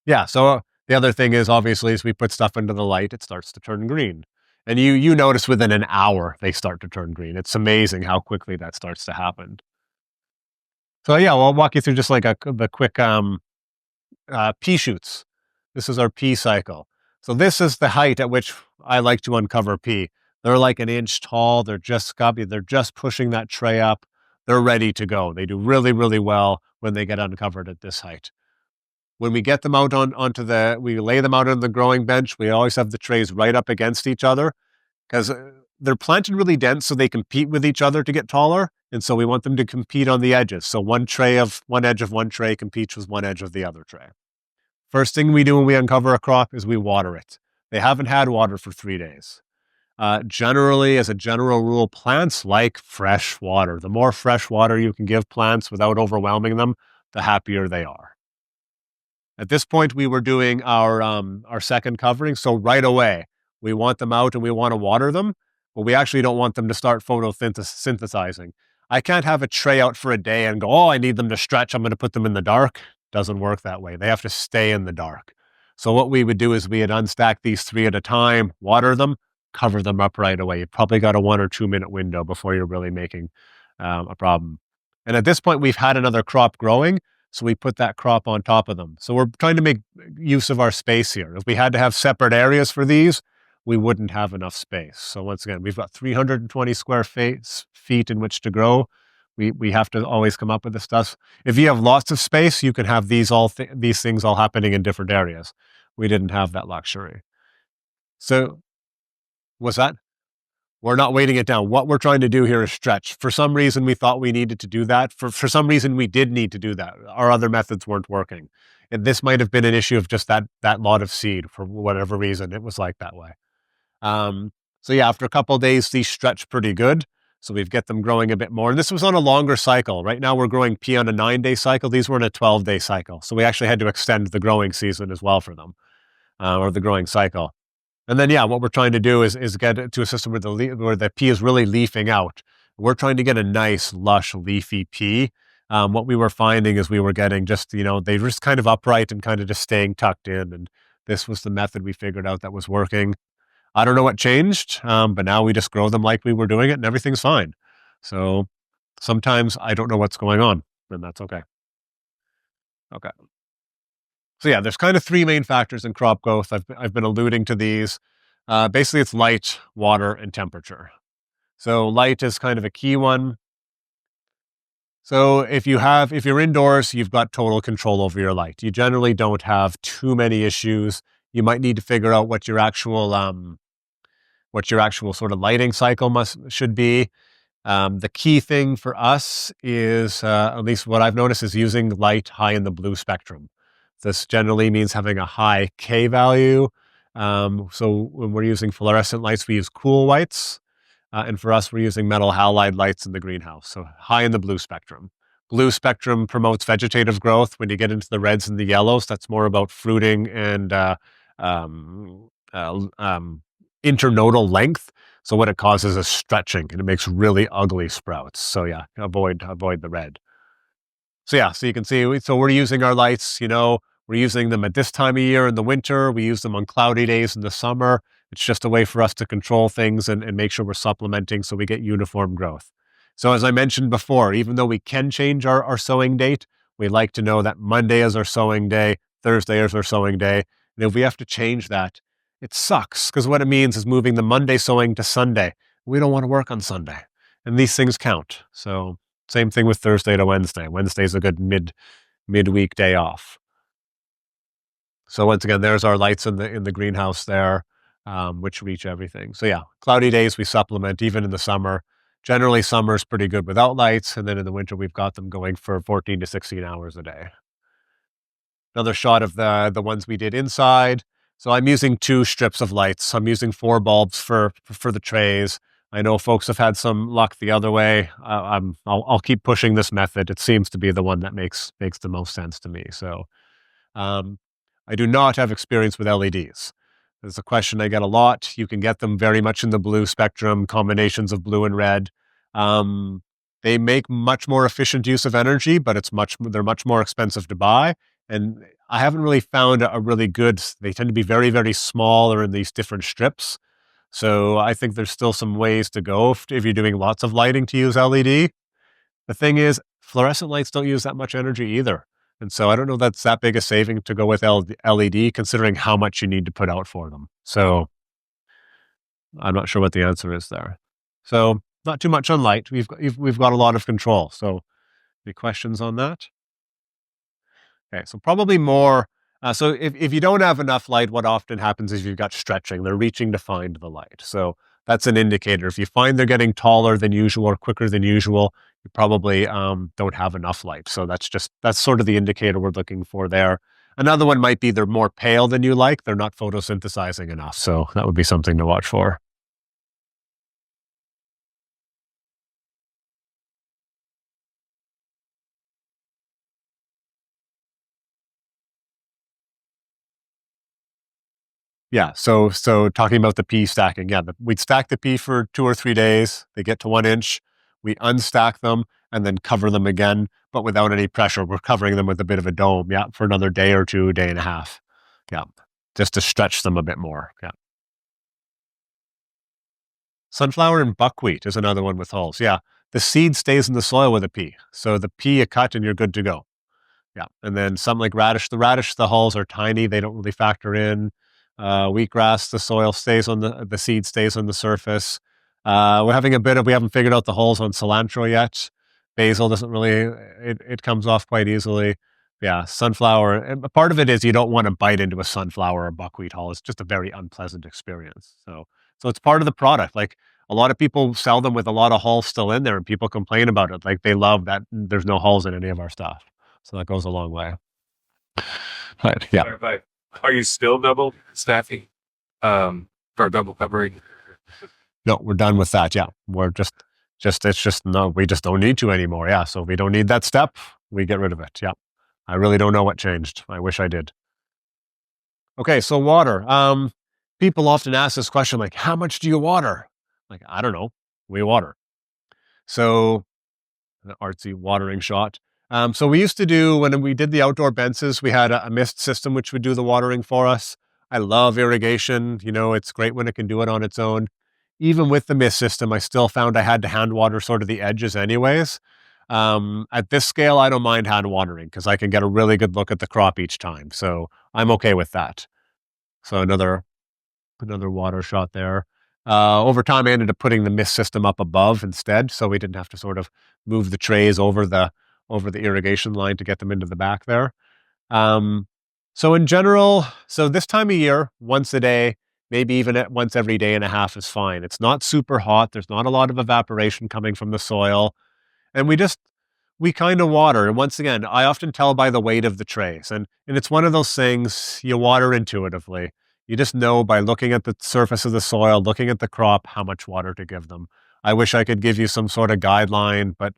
yeah, so the other thing is obviously as we put stuff into the light, it starts to turn green. And you notice within an hour, they start to turn green. It's amazing how quickly that starts to happen. So yeah, well, I'll walk you through just like the quick pea shoots. This is our pea cycle. So this is the height at which I like to uncover pea. They're like an inch tall. They're just pushing that tray up. They're ready to go. They do really, really well when they get uncovered at this height. When we get them out we lay them out on the growing bench, we always have the trays right up against each other because they're planted really dense, so they compete with each other to get taller. And so we want them to compete on the edges. So one edge of one tray competes with one edge of the other tray. First thing we do when we uncover a crop is we water it. They haven't had water for 3 days. Generally, as a general rule, plants like fresh water. The more fresh water you can give plants without overwhelming them, the happier they are. At this point, we were doing our second covering. So right away, we want them out and we want to water them, but we actually don't want them to start photosynthesizing. I can't have a tray out for a day and go, oh, I need them to stretch. I'm going to put them in the dark. Doesn't work that way. They have to stay in the dark. So what we would do is we would unstack these 3 at a time, water them, cover them up right away. You probably got a 1 or 2 minute window before you're really making a problem. And at this point, we've had another crop growing. So we put that crop on top of them. So we're trying to make use of our space here. If we had to have separate areas for these, we wouldn't have enough space. So once again, we've got 320 square feet in which to grow. We have to always come up with this stuff. If you have lots of space, you can have these things all happening in different areas. We didn't have that luxury. So what's that? We're not weighting it down. What we're trying to do here is stretch. For some reason, we thought we needed to do that. For some reason, we did need to do that. Our other methods weren't working. And this might have been an issue of just that lot of seed for whatever reason. It was like that way. So yeah, after a couple of days, these stretch pretty good. So we get them growing a bit more. And this was on a longer cycle. Right now, we're growing pea on a 9-day cycle. These were in a 12-day cycle. So we actually had to extend the growing season as well for them, or the growing cycle. And then, yeah, what we're trying to do is get it to a system where the pea is really leafing out. We're trying to get a nice, lush, leafy pea. What we were finding is we were getting just, they were just kind of upright and kind of just staying tucked in. And this was the method we figured out that was working. I don't know what changed, but now we just grow them like we were doing it and everything's fine. So sometimes I don't know what's going on, and that's okay. Okay. So yeah, there's kind of 3 main factors in crop growth. I've been alluding to these. Basically, it's light, water, and temperature. So light is kind of a key one. So if you're indoors, you've got total control over your light. You generally don't have too many issues. You might need to figure out what your actual sort of lighting cycle should be. The key thing for us is, at least what I've noticed, is using light high in the blue spectrum. This generally means having a high K value. So when we're using fluorescent lights, we use cool whites. And for us, we're using metal halide lights in the greenhouse. So high in the blue spectrum. Blue spectrum promotes vegetative growth. When you get into the reds and the yellows, that's more about fruiting and internodal length. So what it causes is stretching, and it makes really ugly sprouts. So yeah, avoid the red. So yeah, so you can see, so we're using our lights, we're using them at this time of year in the winter. We use them on cloudy days in the summer. It's just a way for us to control things and make sure we're supplementing so we get uniform growth. So as I mentioned before, even though we can change our sowing date, we like to know that Monday is our sowing day, Thursday is our sowing day. And if we have to change that, it sucks, because what it means is moving the Monday sowing to Sunday. We don't want to work on Sunday. And these things count. So same thing with Thursday to Wednesday. Wednesday is a good midweek day off. So once again, there's our lights in the greenhouse there, which reach everything. So yeah, cloudy days we supplement even in the summer. Generally, summer is pretty good without lights, and then in the winter we've got them going for 14 to 16 hours a day. Another shot of the ones we did inside. So I'm using 2 strips of lights. I'm using 4 bulbs for the trays. I know folks have had some luck the other way. I'll keep pushing this method. It seems to be the one that makes the most sense to me. So I do not have experience with LEDs. There's a question I get a lot. You can get them very much in the blue spectrum, combinations of blue and red. They make much more efficient use of energy, but they're much more expensive to buy. And I haven't really found a really good, they tend to be very, very small or in these different strips. So I think there's still some ways to go if you're doing lots of lighting to use LED. The thing is, fluorescent lights don't use that much energy either. And so I don't know that's that big a saving to go with LED, considering how much you need to put out for them. So I'm not sure what the answer is there. So not too much on light. We've got a lot of control. So any questions on that? Okay, so probably more. So if you don't have enough light, what often happens is you've got stretching. They're reaching to find the light. So that's an indicator. If you find they're getting taller than usual or quicker than usual, you probably don't have enough light. So that's sort of the indicator we're looking for there. Another one might be they're more pale than you like. They're not photosynthesizing enough. So that would be something to watch for. Yeah. So talking about the pea stacking, yeah, we'd stack the pea for 2 or 3 days. They get to 1 inch. We unstack them and then cover them again, but without any pressure. We're covering them with a bit of a dome, yeah, for another day or two, day and a half. Yeah. Just to stretch them a bit more. Yeah. Sunflower and buckwheat is another one with hulls. Yeah. The seed stays in the soil with a pea. So the pea you cut and you're good to go. Yeah, and then something like radish. The hulls are tiny; they don't really factor in. Wheatgrass, the soil stays on the seed stays on the surface. We haven't figured out the hulls on cilantro yet. Basil doesn't really. It comes off quite easily. Yeah, sunflower. And a part of it is you don't want to bite into a sunflower or buckwheat hull. It's just a very unpleasant experience. So it's part of the product. Like a lot of people sell them with a lot of hulls still in there, and people complain about it. Like they love that there's no hulls in any of our stuff. So that goes a long way. Right. Yeah. Clarify. Are you still double stacking? Or double covering? No, we're done with that. Yeah. We're no, we just don't need to anymore. Yeah. So if we don't need that step, we get rid of it. Yeah. I really don't know what changed. I wish I did. Okay. So water. People often ask this question, like, how much do you water? Like, I don't know. We water. So an artsy watering shot. So we used to do, when we did the outdoor benches, we had a mist system which would do the watering for us. I love irrigation. It's great when it can do it on its own. Even with the mist system, I still found I had to hand water sort of the edges anyways. At this scale, I don't mind hand watering because I can get a really good look at the crop each time. So I'm okay with that. So another water shot there. Over time, I ended up putting the mist system up above instead, so we didn't have to sort of move the trays over the irrigation line to get them into the back there. So in general, this time of year, once a day, maybe even once every day and a half is fine. It's not super hot. There's not a lot of evaporation coming from the soil. And we kind of water. And once again, I often tell by the weight of the trays. And it's one of those things you water intuitively. You just know by looking at the surface of the soil, looking at the crop, how much water to give them. I wish I could give you some sort of guideline, but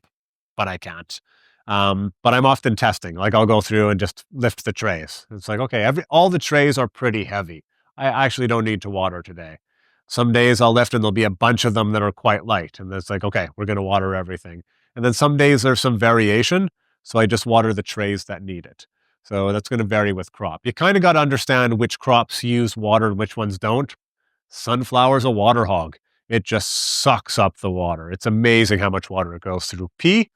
I can't. But I'm often testing. Like I'll go through and just lift the trays. It's like, okay, all the trays are pretty heavy. I actually don't need to water today. Some days I'll lift and there'll be a bunch of them that are quite light. And it's like, okay, we're going to water everything. And then some days there's some variation. So I just water the trays that need it. So that's going to vary with crop. You kind of got to understand which crops use water and which ones don't. Sunflower's a water hog. It just sucks up the water. It's amazing how much water it goes through. Pea,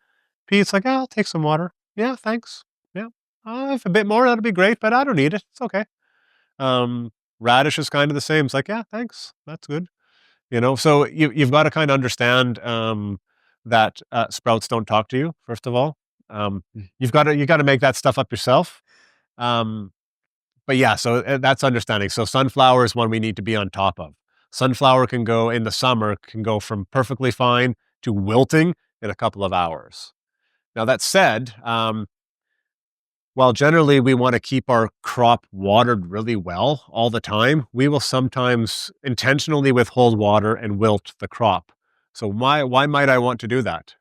it's like, I'll take some water. Yeah, thanks. Yeah. If a bit more, that'd be great, but I don't need it. It's okay. Radish is kind of the same. It's like, yeah, thanks. That's good. So you've got to kind of understand that sprouts don't talk to you, first of all. You got to make that stuff up yourself. But yeah, so that's understanding. So sunflower is one we need to be on top of. Sunflower can go in the summer, can go from perfectly fine to wilting in a couple of hours. Now that said, while generally we want to keep our crop watered really well all the time, we will sometimes intentionally withhold water and wilt the crop. So why might I want to do that?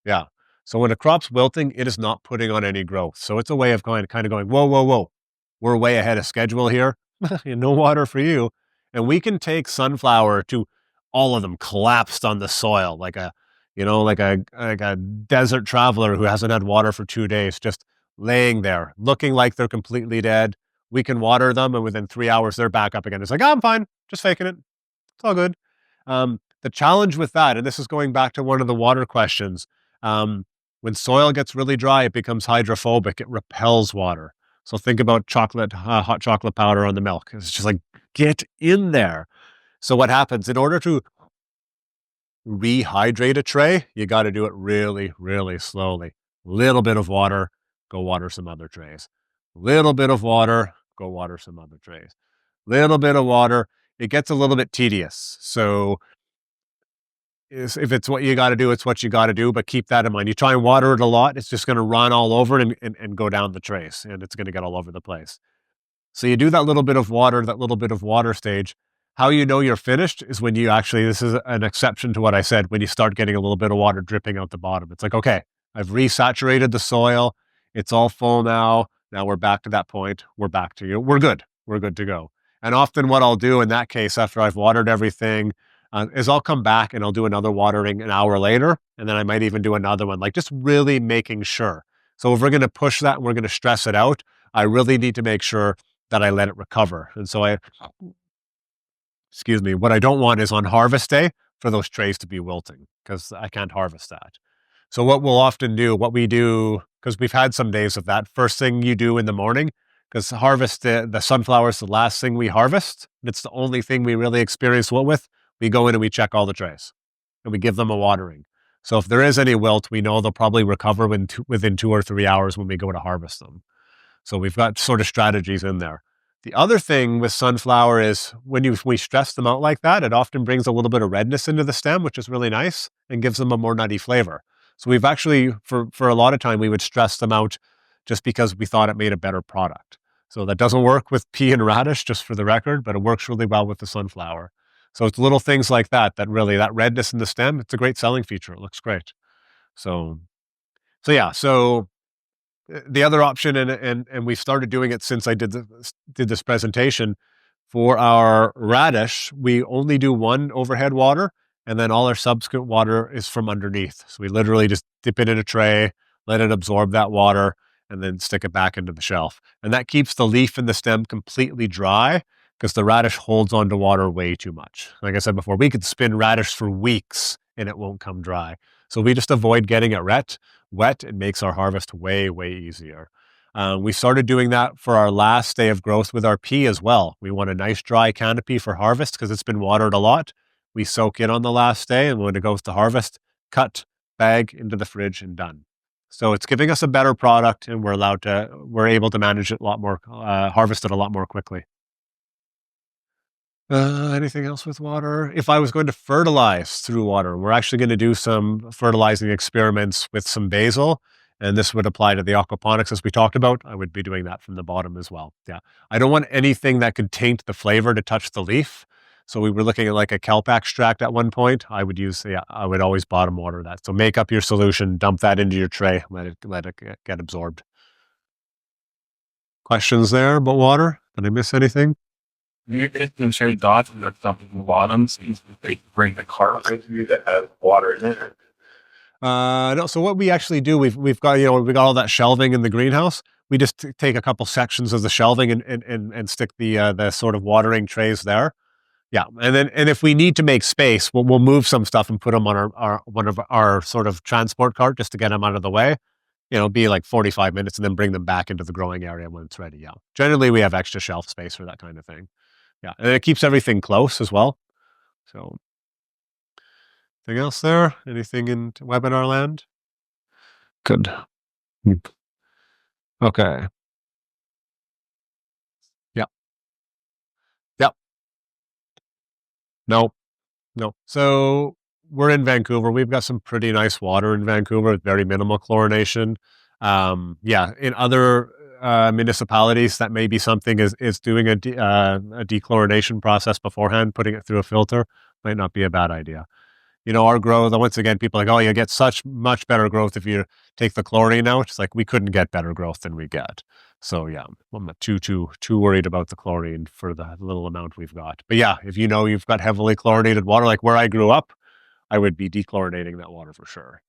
Yeah. So when a crop's wilting, it is not putting on any growth. So it's a way of kind of going, whoa, whoa, whoa. We're way ahead of schedule here. No water for you. And we can take sunflower to all of them collapsed on the soil, like a desert traveler who hasn't had water for 2 days, just laying there, looking like they're completely dead. We can water them, and within 3 hours, they're back up again. It's like, oh, I'm fine, just faking it. It's all good. The challenge with that, and this is going back to one of the water questions, when soil gets really dry, it becomes hydrophobic. It repels water. So think about hot chocolate powder on the milk. It's just like, get in there. So what happens, in order to rehydrate a tray, you got to do it really, really slowly. Little bit of water, go water some other trays. Little bit of water, go water some other trays. little bit of water. It gets a little bit tedious. So if it's what you got to do, it's what you got to do. But keep that in mind. You try and water it a lot, it's just going to run all over it and go down the trace, and it's going to get all over the place. So you do that little bit of water stage. How you know you're finished is when you actually, this is an exception to what I said, when you start getting a little bit of water dripping out the bottom. It's like, okay, I've resaturated the soil. It's all full now. Now we're back to that point. We're back to you. We're good. We're good to go. And often what I'll do in that case, after I've watered everything, is I'll come back and I'll do another watering an hour later. And then I might even do another one, like just really making sure. So if we're going to push that and we're going to stress it out, I really need to make sure that I let it recover. And so what I don't want is on harvest day for those trays to be wilting, because I can't harvest that. So what we'll often do, what we do, because we've had some days of that, first thing you do in the morning, because harvest, the sunflower is the last thing we harvest. It's the only thing we really experience wilt with. We go in and we check all the trays and we give them a watering. So if there is any wilt, we know they'll probably recover within 2 or 3 hours when we go to harvest them. So we've got sort of strategies in there. The other thing with sunflower is when we stress them out like that, it often brings a little bit of redness into the stem, which is really nice and gives them a more nutty flavor. So we've actually, for a lot of time, we would stress them out just because we thought it made a better product. So that doesn't work with pea and radish, just for the record, but it works really well with the sunflower. So it's little things like that really, that redness in the stem, it's a great selling feature. It looks great. So the other option, and we've started doing it since I did this presentation, for our radish, we only do one overhead water, and then all our subsequent water is from underneath. So we literally just dip it in a tray, let it absorb that water, and then stick it back into the shelf. And that keeps the leaf and the stem completely dry, because the radish holds onto water way too much. Like I said before, we could spin radish for weeks and it won't come dry. So we just avoid getting it wet. It makes our harvest way, way easier. We started doing that for our last day of growth with our pea as well. We want a nice dry canopy for harvest because it's been watered a lot. We soak in on the last day, and when it goes to harvest, cut, bag into the fridge, and done. So it's giving us a better product, and we're able to manage it a lot more, harvest it a lot more quickly. Anything else with water? If I was going to fertilize through water, we're actually going to do some fertilizing experiments with some basil, and this would apply to the aquaponics as we talked about. I would be doing that from the bottom as well. Yeah. I don't want anything that could taint the flavor to touch the leaf. So we were looking at like a kelp extract at one point. I would always bottom water that. So make up your solution, dump that into your tray, let it get absorbed. Questions there about water? Did I miss anything? You can share dots and something in the bottom so they bring the carbon with you that has water in it. No. So what we actually do, we've got all that shelving in the greenhouse. We just take a couple sections of the shelving and stick the sort of watering trays there. Yeah, and if we need to make space, we'll move some stuff and put them on one of our sort of transport cart just to get them out of the way. Be like 45 minutes and then bring them back into the growing area when it's ready. Yeah, generally we have extra shelf space for that kind of thing. Yeah, and it keeps everything close as well. So, anything else there? Anything in webinar land? Good. Okay. Yeah. Yep. No. So we're in Vancouver. We've got some pretty nice water in Vancouver with very minimal chlorination. In other municipalities, that may be something is doing a dechlorination process beforehand, putting it through a filter might not be a bad idea. Our growth, once again, people are like, oh, you get such much better growth if you take the chlorine out. It's like, we couldn't get better growth than we get. So yeah, I'm not too worried about the chlorine for the little amount we've got. But yeah, if you've got heavily chlorinated water, like where I grew up, I would be dechlorinating that water for sure.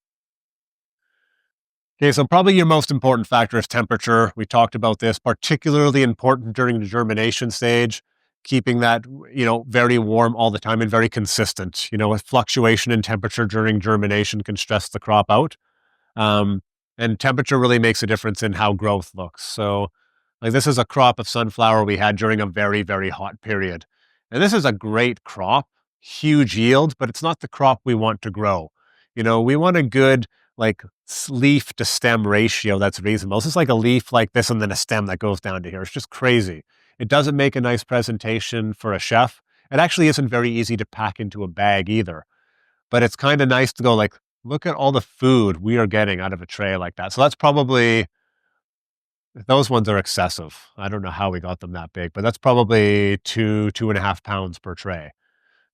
Okay, so probably your most important factor is temperature. We talked about this, particularly important during the germination stage, keeping that, very warm all the time and very consistent. A fluctuation in temperature during germination can stress the crop out. And temperature really makes a difference in how growth looks. So like this is a crop of sunflower we had during a very, very hot period. And this is a great crop, huge yield, but it's not the crop we want to grow. We want a good like leaf to stem ratio that's reasonable. This is like a leaf like this and then a stem that goes down to here. It's just crazy. It doesn't make a nice presentation for a chef. It actually isn't very easy to pack into a bag either. But it's kind of nice to go like, look at all the food we are getting out of a tray like that. So that's probably, those ones are excessive. I don't know how we got them that big, but that's probably 2.5 pounds per tray.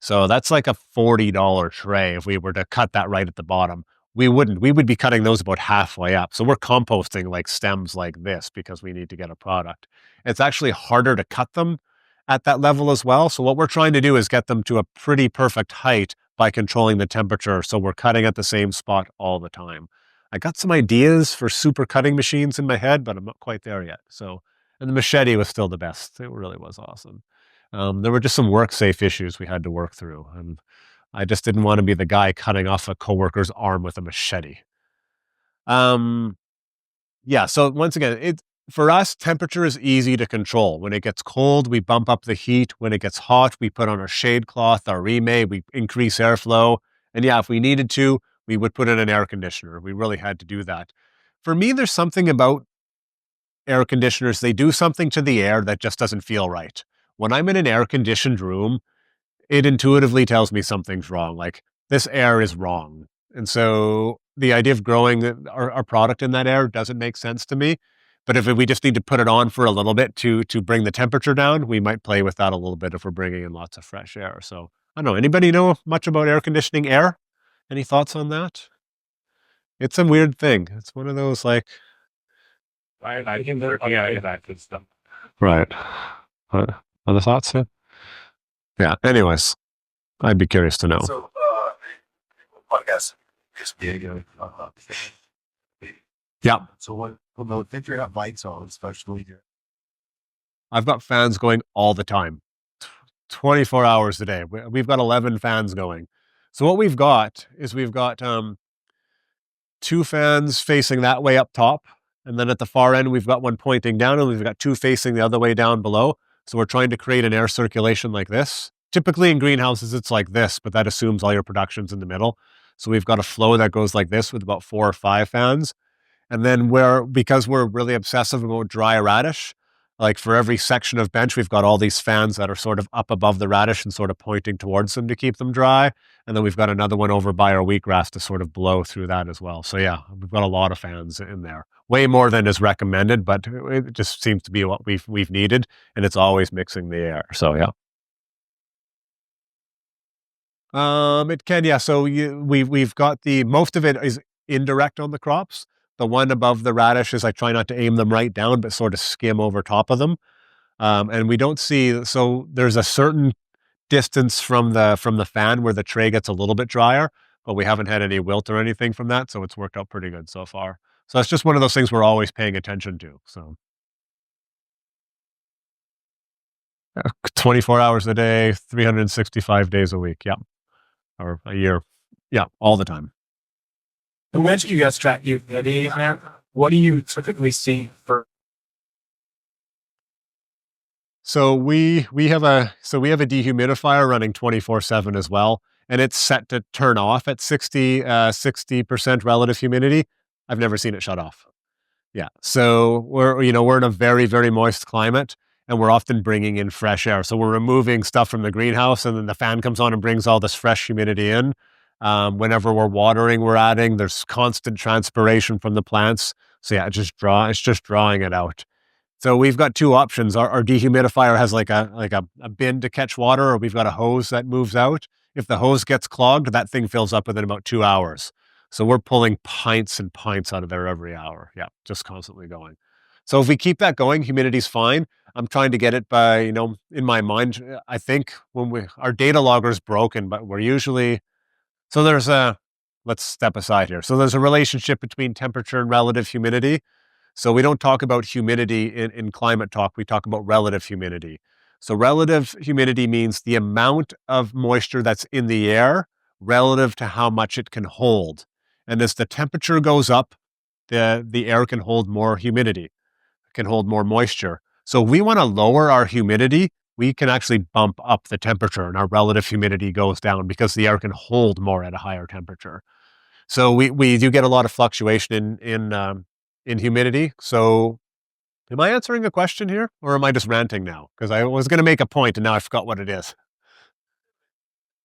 So that's like a $40 tray if we were to cut that right at the bottom. We wouldn't. We would be cutting those about halfway up. So we're composting like stems like this because we need to get a product. It's actually harder to cut them at that level as well. So what we're trying to do is get them to a pretty perfect height by controlling the temperature. So we're cutting at the same spot all the time. I got some ideas for super cutting machines in my head, but I'm not quite there yet. So, and the machete was still the best. It really was awesome. There were just some work safe issues we had to work through. And I just didn't want to be the guy cutting off a coworker's arm with a machete. Yeah. So once again, for us, temperature is easy to control. When it gets cold, we bump up the heat. When it gets hot, we put on our shade cloth, our remade, we increase airflow. And yeah, if we needed to, we would put in an air conditioner. We really had to do that. For me, there's something about air conditioners. They do something to the air that just doesn't feel right. When I'm in an air conditioned room, it intuitively tells me something's wrong. Like this air is wrong. And so the idea of growing our product in that air doesn't make sense to me. But if we just need to put it on for a little bit to bring the temperature down, we might play with that a little bit if we're bringing in lots of fresh air. So I don't know. Anybody know much about air conditioning air? Any thoughts on that? It's a weird thing. It's one of those like. I can yeah, that good stuff. Right. Other thoughts? Yeah. Anyways, I'd be curious to know. So, podcast. Yeah. So when the figure out lights on, especially here. I've got fans going all the time, 24 hours a day. We've got 11 fans going. So what we've got is we've got 2 fans facing that way up top. And then at the far end, we've got one pointing down and we've got 2 facing the other way down below. So we're trying to create an air circulation like this. Typically in greenhouses, it's like this, but that assumes all your production's in the middle. So we've got a flow that goes like this with about 4 or 5 fans. And then because we're really obsessive about dry radish, like for every section of bench, we've got all these fans that are sort of up above the radish and sort of pointing towards them to keep them dry. And then we've got another one over by our wheatgrass to sort of blow through that as well. So yeah, we've got a lot of fans in there. Way more than is recommended, but it just seems to be what we've needed, and it's always mixing the air. So yeah. It can, yeah. So we've got most of it is indirect on the crops. The one above the radishes, I try not to aim them right down, but sort of skim over top of them. And we don't see, so there's a certain distance from the fan where the tray gets a little bit drier, but we haven't had any wilt or anything from that. So it's worked out pretty good so far. So it's just one of those things we're always paying attention to. So 24 hours a day, 365 days a week. Yeah. Or a year. Yeah. All the time. You mentioned you guys track humidity, man. What do you typically see for? So we have a dehumidifier running 24/7 as well, and it's set to turn off at 60% relative humidity. I've never seen it shut off. Yeah. So we're in a very, very moist climate, and we're often bringing in fresh air. So we're removing stuff from the greenhouse, and then the fan comes on and brings all this fresh humidity in. Whenever we're watering, we're adding. There's constant transpiration from the plants. So yeah, it's just drawing it out. So we've got 2 options. Our dehumidifier has like a bin to catch water, or we've got a hose that moves out. If the hose gets clogged, that thing fills up within about 2 hours. So we're pulling pints and pints out of there every hour. Yeah, just constantly going. So if we keep that going, humidity's fine. I'm trying to get it by, in my mind, I think our data logger is broken, but we're usually, so let's step aside here. So there's a relationship between temperature and relative humidity. So we don't talk about humidity in climate talk. We talk about relative humidity. So relative humidity means the amount of moisture that's in the air relative to how much it can hold. And as the temperature goes up, the air can hold more humidity, can hold more moisture. So if we want to lower our humidity, we can actually bump up the temperature and our relative humidity goes down because the air can hold more at a higher temperature. So we do get a lot of fluctuation in humidity. So Am I answering a question here, or am I just ranting now? Because I was going to make a point, and now I forgot what it is.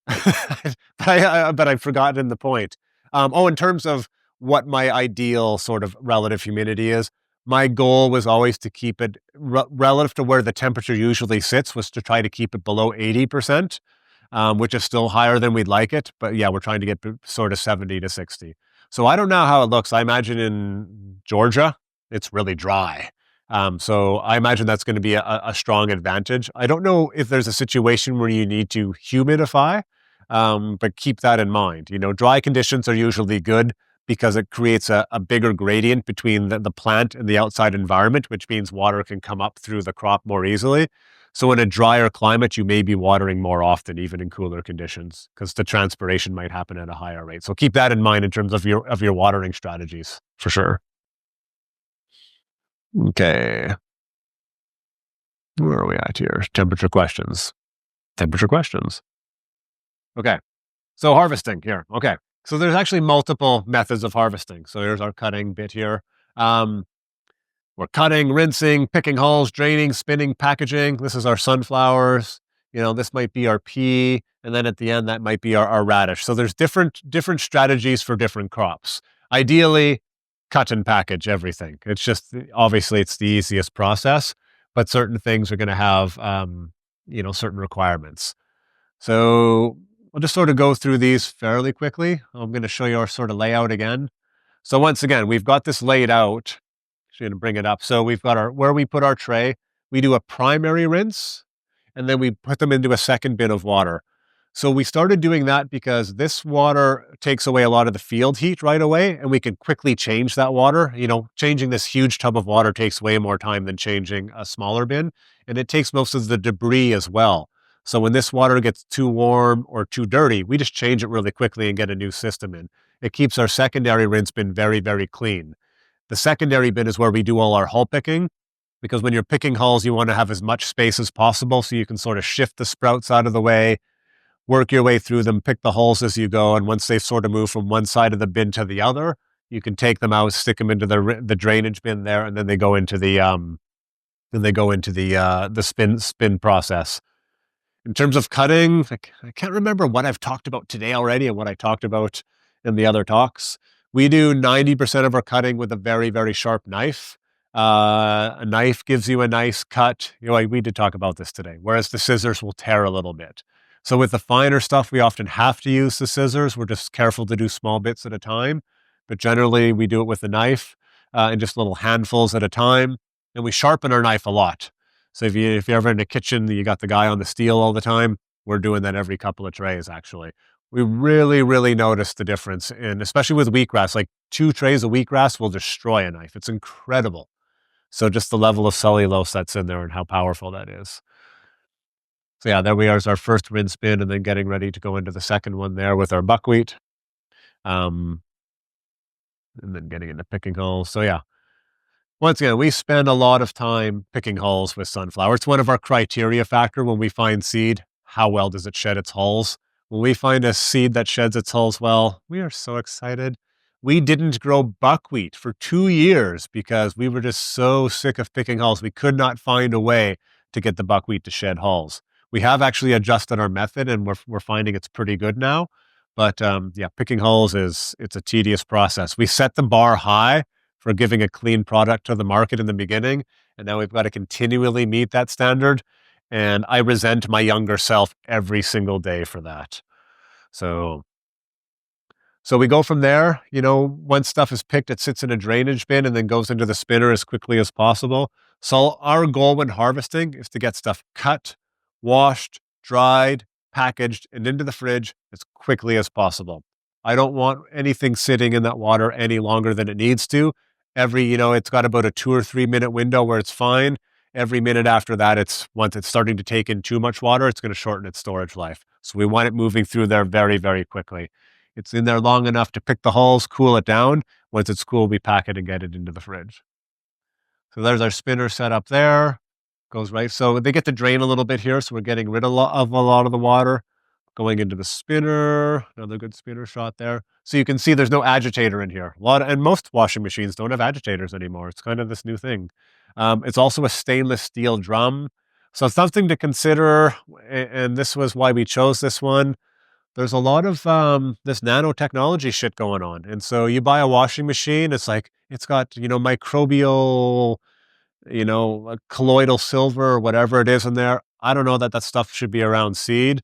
But I've forgotten the point. In terms of what my ideal sort of relative humidity is, my goal was always to keep it relative to where the temperature usually sits, was to try to keep it below 80%, which is still higher than we'd like it. But yeah, we're trying to get sort of 70 to 60. So I don't know how it looks. I imagine in Georgia, it's really dry. So I imagine that's going to be a strong advantage. I don't know if there's a situation where you need to humidify, but keep that in mind. Dry conditions are usually good because it creates a bigger gradient between the plant and the outside environment, which means water can come up through the crop more easily. So in a drier climate, you may be watering more often, even in cooler conditions, because the transpiration might happen at a higher rate. So keep that in mind in terms of your watering strategies, for sure. Okay. Where are we at here? Temperature questions. Okay. So harvesting here. Okay. So there's actually multiple methods of harvesting. So here's our cutting bit here. We're cutting, rinsing, picking hulls, draining, spinning, packaging. This is our sunflowers. This might be our pea. And then at the end, that might be our radish. So there's different strategies for different crops. Ideally, cut and package everything. It's just, obviously it's the easiest process, but certain things are going to have, certain requirements. So we'll just sort of go through these fairly quickly. I'm going to show you our sort of layout again. So once again, we've got this laid out. Actually, going to bring it up. So we've got where we put our tray, we do a primary rinse, and then we put them into a second bin of water. So we started doing that because this water takes away a lot of the field heat right away, and we can quickly change that water. Changing this huge tub of water takes way more time than changing a smaller bin, and it takes most of the debris as well. So when this water gets too warm or too dirty, we just change it really quickly and get a new system in. It keeps our secondary rinse bin very, very clean. The secondary bin is where we do all our hull picking, because when you're picking hulls, you want to have as much space as possible so you can sort of shift the sprouts out of the way, work your way through them, pick the hulls as you go. And once they've sort of moved from one side of the bin to the other, you can take them out, stick them into the drainage bin there, and then they go into the spin process. In terms of cutting, I can't remember what I've talked about today already and what I talked about in the other talks. We do 90% of our cutting with a very, very sharp knife. A knife gives you a nice cut. We did talk about this today, whereas the scissors will tear a little bit. So with the finer stuff, we often have to use the scissors. We're just careful to do small bits at a time. But generally, we do it with the knife in just little handfuls at a time. And we sharpen our knife a lot. So if you're ever in the kitchen, you got the guy on the steel all the time. We're doing that every couple of trays, actually. We really, really notice the difference especially with wheatgrass. Like 2 trays of wheatgrass will destroy a knife. It's incredible. So just the level of cellulose that's in there and how powerful that is. So yeah, there we are as our first rinse bin, and then getting ready to go into the second one there with our buckwheat. And then getting into picking hulls. So yeah. Once again, we spend a lot of time picking hulls with sunflower. It's one of our criteria factor when we find seed. How well does it shed its hulls? When we find a seed that sheds its hulls well, we are so excited. We didn't grow buckwheat for 2 years because we were just so sick of picking hulls. We could not find a way to get the buckwheat to shed hulls. We have actually adjusted our method, and we're finding it's pretty good now. But picking hulls it's a tedious process. We set the bar high for giving a clean product to the market in the beginning, and now we've got to continually meet that standard. And I resent my younger self every single day for that. So we go from there. Once stuff is picked, it sits in a drainage bin and then goes into the spinner as quickly as possible. So our goal when harvesting is to get stuff cut, washed, dried, packaged, and into the fridge as quickly as possible. I don't want anything sitting in that water any longer than it needs to. It's got about a 2 or 3 minute window where it's fine. Every minute after that, once it's starting to take in too much water, it's going to shorten its storage life. So we want it moving through there very, very quickly. It's in there long enough to pick the hulls, cool it down. Once it's cool, we pack it and get it into the fridge. So there's our spinner set up there. Goes right. So they get to drain a little bit here, so we're getting rid of a lot of the water. Going into the spinner, another good spinner shot there. So you can see there's no agitator in here. And most washing machines don't have agitators anymore. It's kind of this new thing. It's also a stainless steel drum. So something to consider, and this was why we chose this one. There's a lot of this nanotechnology shit going on. And so you buy a washing machine, it's like, it's got, microbial, colloidal silver or whatever it is in there. I don't know that that stuff should be around seed.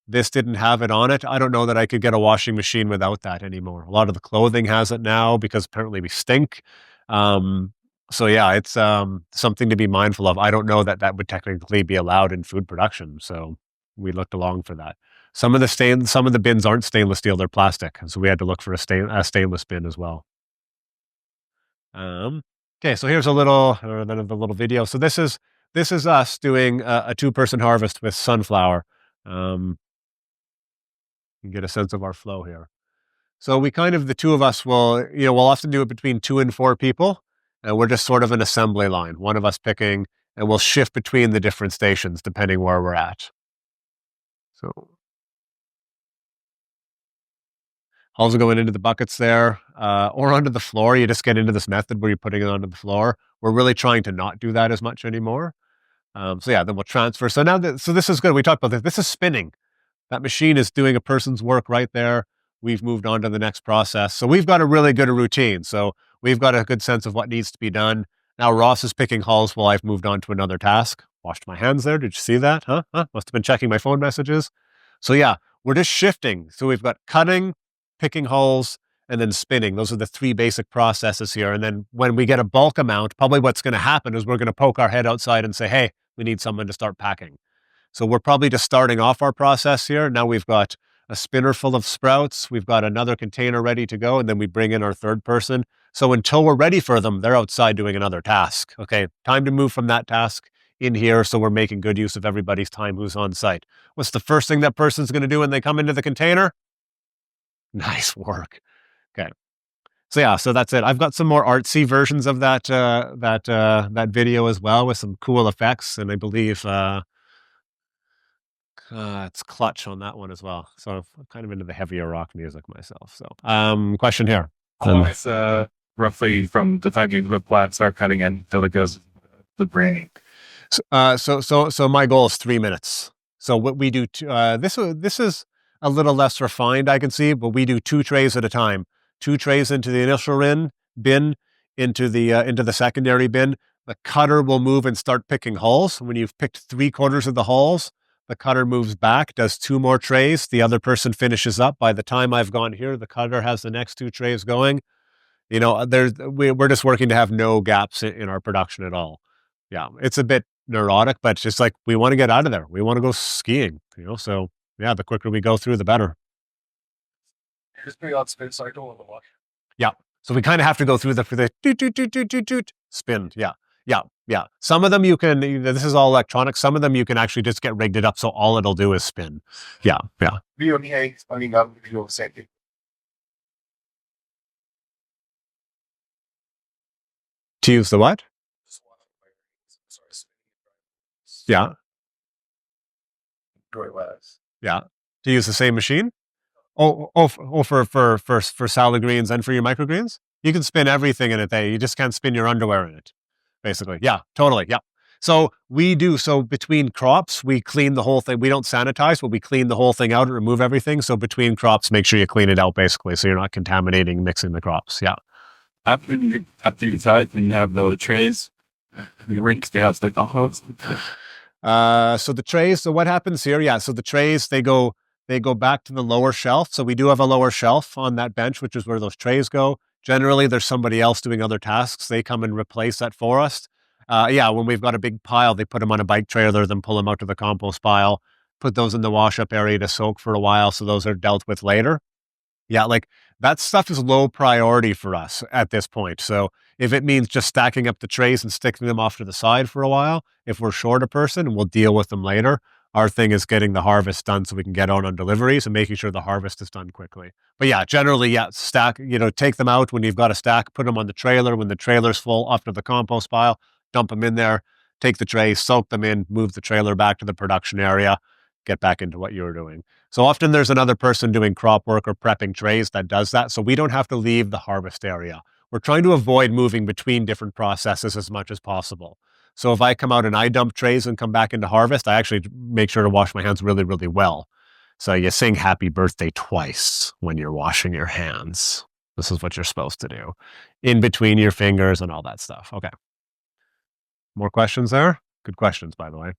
This didn't have it on it. I don't know that I could get a washing machine without that anymore. A lot of the clothing has it now because apparently we stink. So yeah, it's something to be mindful of. I don't know that that would technically be allowed in food production. So we looked along for that. Some of the bins aren't stainless steel; they're plastic, so we had to look for a stainless bin as well. Okay, so here's the little video. So this is us doing a 2-person harvest with sunflower. You can get a sense of our flow here. So we the two of us we'll often do it between 2 and 4 people, and we're just sort of an assembly line. One of us picking, and we'll shift between the different stations depending where we're at. So hulls are going into the buckets there, or onto the floor. You just get into this method where you're putting it onto the floor. We're really trying to not do that as much anymore. So yeah, then we'll transfer. So now, so this is good. We talked about this. This is spinning. That machine is doing a person's work right there. We've moved on to the next process. So we've got a really good routine. So we've got a good sense of what needs to be done. Now Ross is picking hulls while I've moved on to another task. Washed my hands there. Did you see that? Huh? Must have been checking my phone messages. So yeah, we're just shifting. So we've got cutting, picking hulls, and then spinning. Those are the 3 basic processes here. And then when we get a bulk amount, probably what's going to happen is we're going to poke our head outside and say, hey, we need someone to start packing. So we're probably just starting off our process here. Now we've got a spinner full of sprouts. We've got another container ready to go. And then we bring in our 3rd person. So until we're ready for them, they're outside doing another task. Okay, time to move from that task in here. So we're making good use of everybody's time who's on site. What's the first thing that person's going to do when they come into the container? Nice work. Okay. So yeah, so that's it. I've got some more artsy versions of that video as well with some cool effects, and I believe it's clutch on that one as well. So I'm kind of into the heavier rock music myself. So question here. It's roughly from the time you the plant start cutting in until it goes the brain. So my goal is 3 minutes. So what we do, this is a little less refined, I can see, but we do 2 trays at a time. 2 trays into the initial bin, into the secondary bin. The cutter will move and start picking hulls. When you've picked 3/4 of the hulls, the cutter moves back, does 2 more trays. The other person finishes up. By the time I've gone here, the cutter has the next 2 trays going. We're just working to have no gaps in our production at all. Yeah, it's a bit neurotic, but it's just like we want to get out of there. We want to go skiing, so yeah, the quicker we go through, the better. Just bring on spin cycle in the wash. Yeah. So we kind of have to go through for the doot, spin. Yeah. Some of them you can, this is all electronic. Some of them you can actually just get rigged it up. So all it'll do is spin. Yeah. VOK, spinning up, you do the same thing. To use the what? Yeah. Yeah. To use the same machine? For salad greens and for your microgreens? You can spin everything in it there. You just can't spin your underwear in it, basically. Yeah, totally. Yeah. So between crops, we clean the whole thing. We don't sanitize, but we clean the whole thing out and remove everything. So between crops, make sure you clean it out, basically, so you're not contaminating, mixing the crops. Yeah. After you cut, then you have the trays. You rinse the house like host. So the trays. So what happens here? Yeah. So the trays, they go back to the lower shelf. So we do have a lower shelf on that bench, which is where those trays go. Generally, there's somebody else doing other tasks. They come and replace that for us. When we've got a big pile, they put them on a bike trailer, then pull them out to the compost pile, put those in the wash-up area to soak for a while. So those are dealt with later. Yeah, like that stuff is low priority for us at this point. So if it means just stacking up the trays and sticking them off to the side for a while, if we're short a person, we'll deal with them later. Our thing is getting the harvest done so we can get on deliveries and making sure the harvest is done quickly. But yeah, generally, stack, take them out when you've got a stack, put them on the trailer. When the trailer's full, off to the compost pile, dump them in there, take the trays, soak them in, move the trailer back to the production area. get back into what you were doing. So often there's another person doing crop work or prepping trays that does that. So we don't have to leave the harvest area. We're trying to avoid moving between different processes as much as possible. So if I come out and I dump trays and come back into harvest, I actually make sure to wash my hands really, really well. So you sing happy birthday twice when you're washing your hands. This is what you're supposed to do. In between your fingers and all that stuff. Okay. More questions there? Good questions, by the way.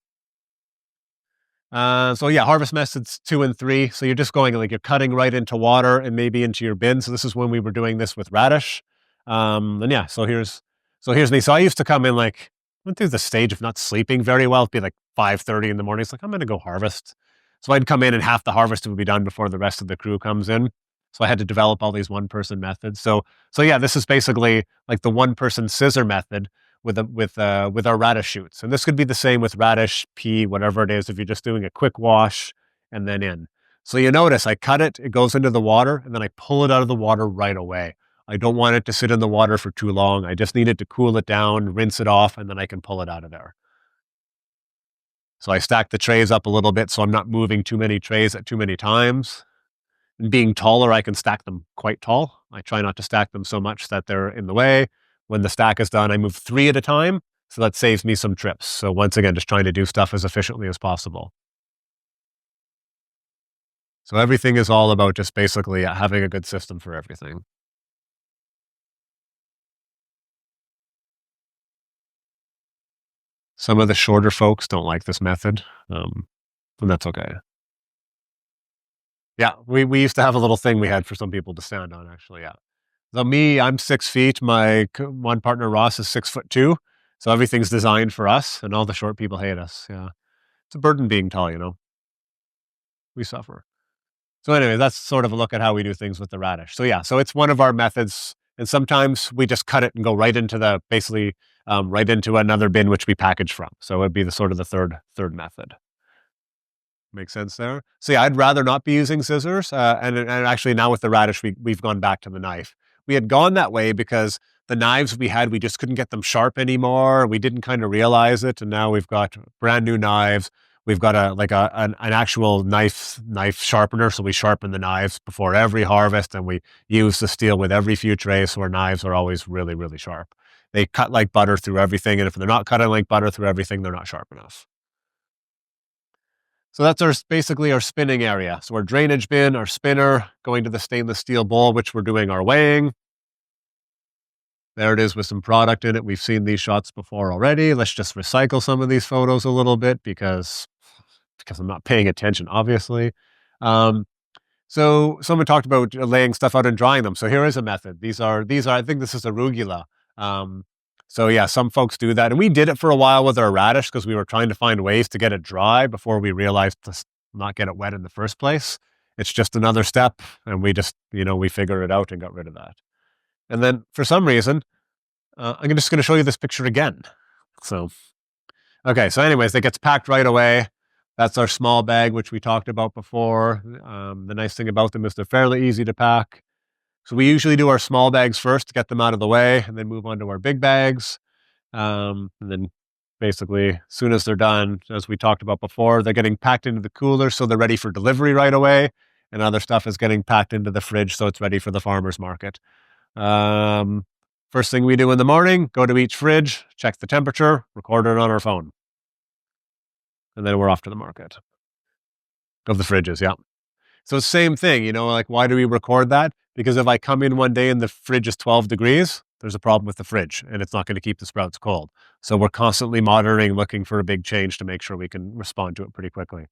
So yeah, harvest methods 2 and 3. So you're just going like you're cutting right into water and maybe into your bin. So this is when we were doing this with radish. And yeah, so here's me. So I used to come in like, went through the stage of not sleeping very well. It'd be like 5:30 in the morning. It's like, I'm going to go harvest. So I'd come in and half the harvest would be done before the rest of the crew comes in. So I had to develop all these one-person methods. So yeah, this is basically like the one-person scissor method with our radish shoots. And this could be the same with radish, pea, whatever it is, if you're just doing a quick wash and then in. So you notice I cut it, it goes into the water, and then I pull it out of the water right away. I don't want it to sit in the water for too long. I just need it to cool it down, rinse it off, and then I can pull it out of there. So I stack the trays up a little bit so I'm not moving too many trays at too many times. And being taller, I can stack them quite tall. I try not to stack them so much that they're in the way. When the stack is done, I move 3 at a time. So that saves me some trips. So once again, just trying to do stuff as efficiently as possible. So everything is all about just basically having a good system for everything. Some of the shorter folks don't like this method, and that's okay. Yeah, we used to have a little thing we had for some people to stand on, actually, yeah. So me, I'm 6 feet. My one partner, Ross, is 6'2". So everything's designed for us, and all the short people hate us, yeah. It's a burden being tall, you know. We suffer. So anyway, that's sort of a look at how we do things with the radish. So yeah, so it's one of our methods, and sometimes we just cut it and go right into right into another bin which we package from. So it would be the sort of the third method. Makes sense there. So yeah, I'd rather not be using scissors. And actually now with the radish, we've gone back to the knife. We had gone that way because the knives we had, we just couldn't get them sharp anymore. We didn't kind of realize it, and now we've got brand new knives. We've got an actual knife sharpener, so we sharpen the knives before every harvest, and we use the steel with every few trays, so our knives are always really, really sharp. They cut like butter through everything, and if they're not cutting like butter through everything, they're not sharp enough. So that's basically our spinning area. So our drainage bin, our spinner, going to the stainless steel bowl, which we're doing our weighing. There it is with some product in it. We've seen these shots before already. Let's just recycle some of these photos a little bit because I'm not paying attention, obviously. So someone talked about laying stuff out and drying them. So here is a method. These are I think this is arugula. So yeah, some folks do that. And we did it for a while with our radish because we were trying to find ways to get it dry before we realized to not get it wet in the first place. It's just another step. And we just, we figured it out and got rid of that. And then for some reason, I'm just going to show you this picture again. So, okay. So anyways, it gets packed right away. That's our small bag, which we talked about before. The nice thing about them is they're fairly easy to pack. So we usually do our small bags first to get them out of the way and then move on to our big bags. And then basically, as soon as they're done, as we talked about before, they're getting packed into the cooler so they're ready for delivery right away. And other stuff is getting packed into the fridge so it's ready for the farmer's market. First thing we do in the morning, go to each fridge, check the temperature, record it on our phone. And then we're off to the market. Of the fridges, yeah. So same thing, like why do we record that? Because if I come in one day and the fridge is 12 degrees, there's a problem with the fridge and it's not going to keep the sprouts cold. So we're constantly monitoring, looking for a big change to make sure we can respond to it pretty quickly.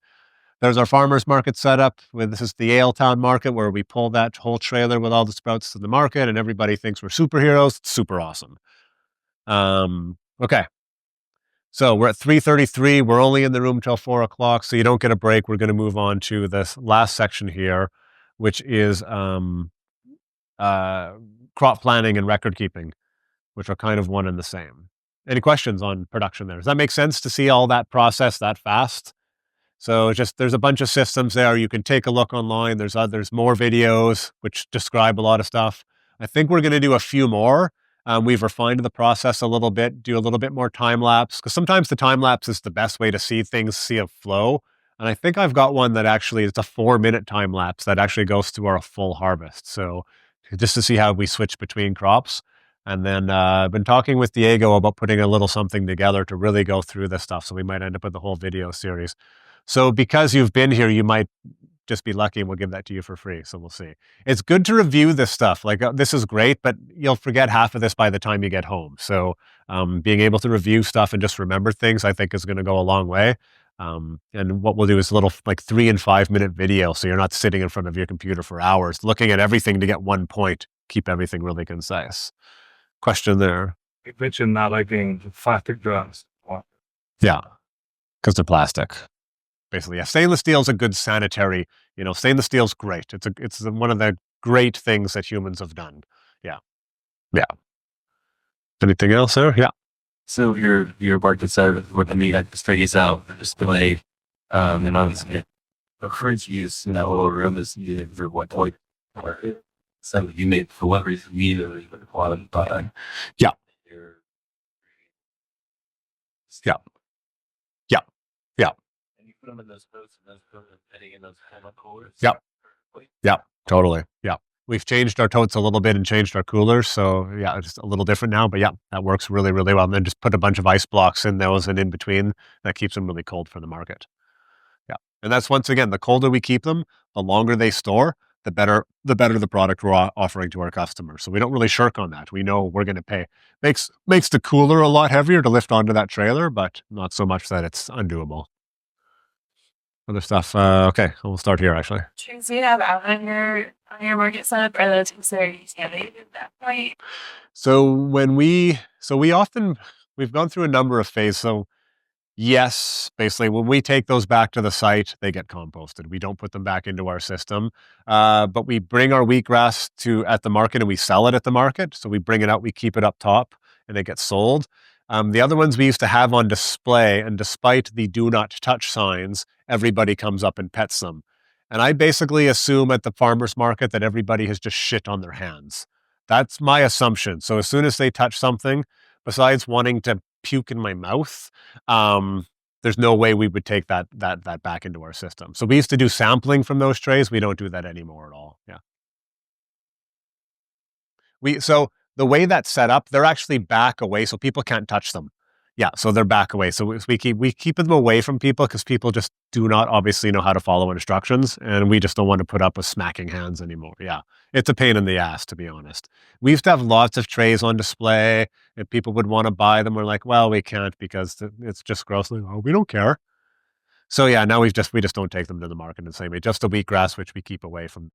There's our farmer's market setup. This is the Aletown market where we pull that whole trailer with all the sprouts to the market and everybody thinks we're superheroes. It's super awesome. Okay. So we're at 3:33. We're only in the room till 4 o'clock, so you don't get a break. We're going to move on to this last section here, which is crop planning and record keeping, which are kind of one and the same. Any questions on production there? Does that make sense to see all that process that fast? So there's a bunch of systems there. You can take a look online. There's more videos which describe a lot of stuff. I think we're going to do a few more. We've refined the process a little bit, do a little bit more time lapse, because sometimes the time lapse is the best way to see things, see a flow. And I think I've got one that actually it's a 4-minute time lapse that actually goes through our full harvest. So just to see how we switch between crops. And then I've been talking with Diego about putting a little something together to really go through this stuff. So we might end up with the whole video series. So because you've been here, you might just be lucky and we'll give that to you for free. So we'll see. It's good to review this stuff. Like this is great, but you'll forget half of this by the time you get home. So being able to review stuff and just remember things, I think is going to go a long way. And what we'll do is a little like 3 and 5 minute video. So you're not sitting in front of your computer for hours, looking at everything to get one point, keep everything really concise. Question there. You mentioned not liking plastic drums. Yeah. Because they're plastic. Basically, yeah. Stainless steel is a good sanitary, stainless steel is great. It's one of the great things that humans have done. Yeah. Yeah. Anything else there? Yeah. So your market side with the meat strays out display, and obviously the fridge use in that little room is needed for what point? So you made for what reason neither the quality product. Yeah. Yeah. Yeah. Yeah. And you put them in those boats and those boats are fitting in those coolers. Yep. Yeah, totally. Yeah. We've changed our totes a little bit and changed our coolers. So yeah, it's just a little different now, but yeah, that works really, really well. And then just put a bunch of ice blocks in those and in between. That keeps them really cold for the market. Yeah. And that's once again, the colder we keep them, the longer they store, the better the product we're offering to our customers. So we don't really shirk on that. We know we're going to pay. Makes the cooler a lot heavier to lift onto that trailer, but not so much that it's undoable. Other stuff. Okay, we'll start here actually. Trees you have out on your market setup are those considered utility at that point? So we've gone through a number of phases. So yes, basically when we take those back to the site, they get composted. We don't put them back into our system, but we bring our wheatgrass at the market and we sell it at the market. So we bring it out, we keep it up top and it gets sold. The other ones we used to have on display, and despite the do not touch signs, everybody comes up and pets them. And I basically assume at the farmer's market that everybody has just shit on their hands. That's my assumption. So as soon as they touch something, besides wanting to puke in my mouth, there's no way we would take that back into our system. So we used to do sampling from those trays. We don't do that anymore at all. Yeah. So the way that's set up, they're actually back away, so people can't touch them. Yeah, so they're back away. So we keep them away from people because people just do not obviously know how to follow instructions, and we just don't want to put up with smacking hands anymore. Yeah, it's a pain in the ass, to be honest. We used to have lots of trays on display, and people would want to buy them. We're like, well, we can't because it's just gross. Like, oh, we don't care. So yeah, now we just don't take them to the market in the same way. Just the wheatgrass, which we keep away from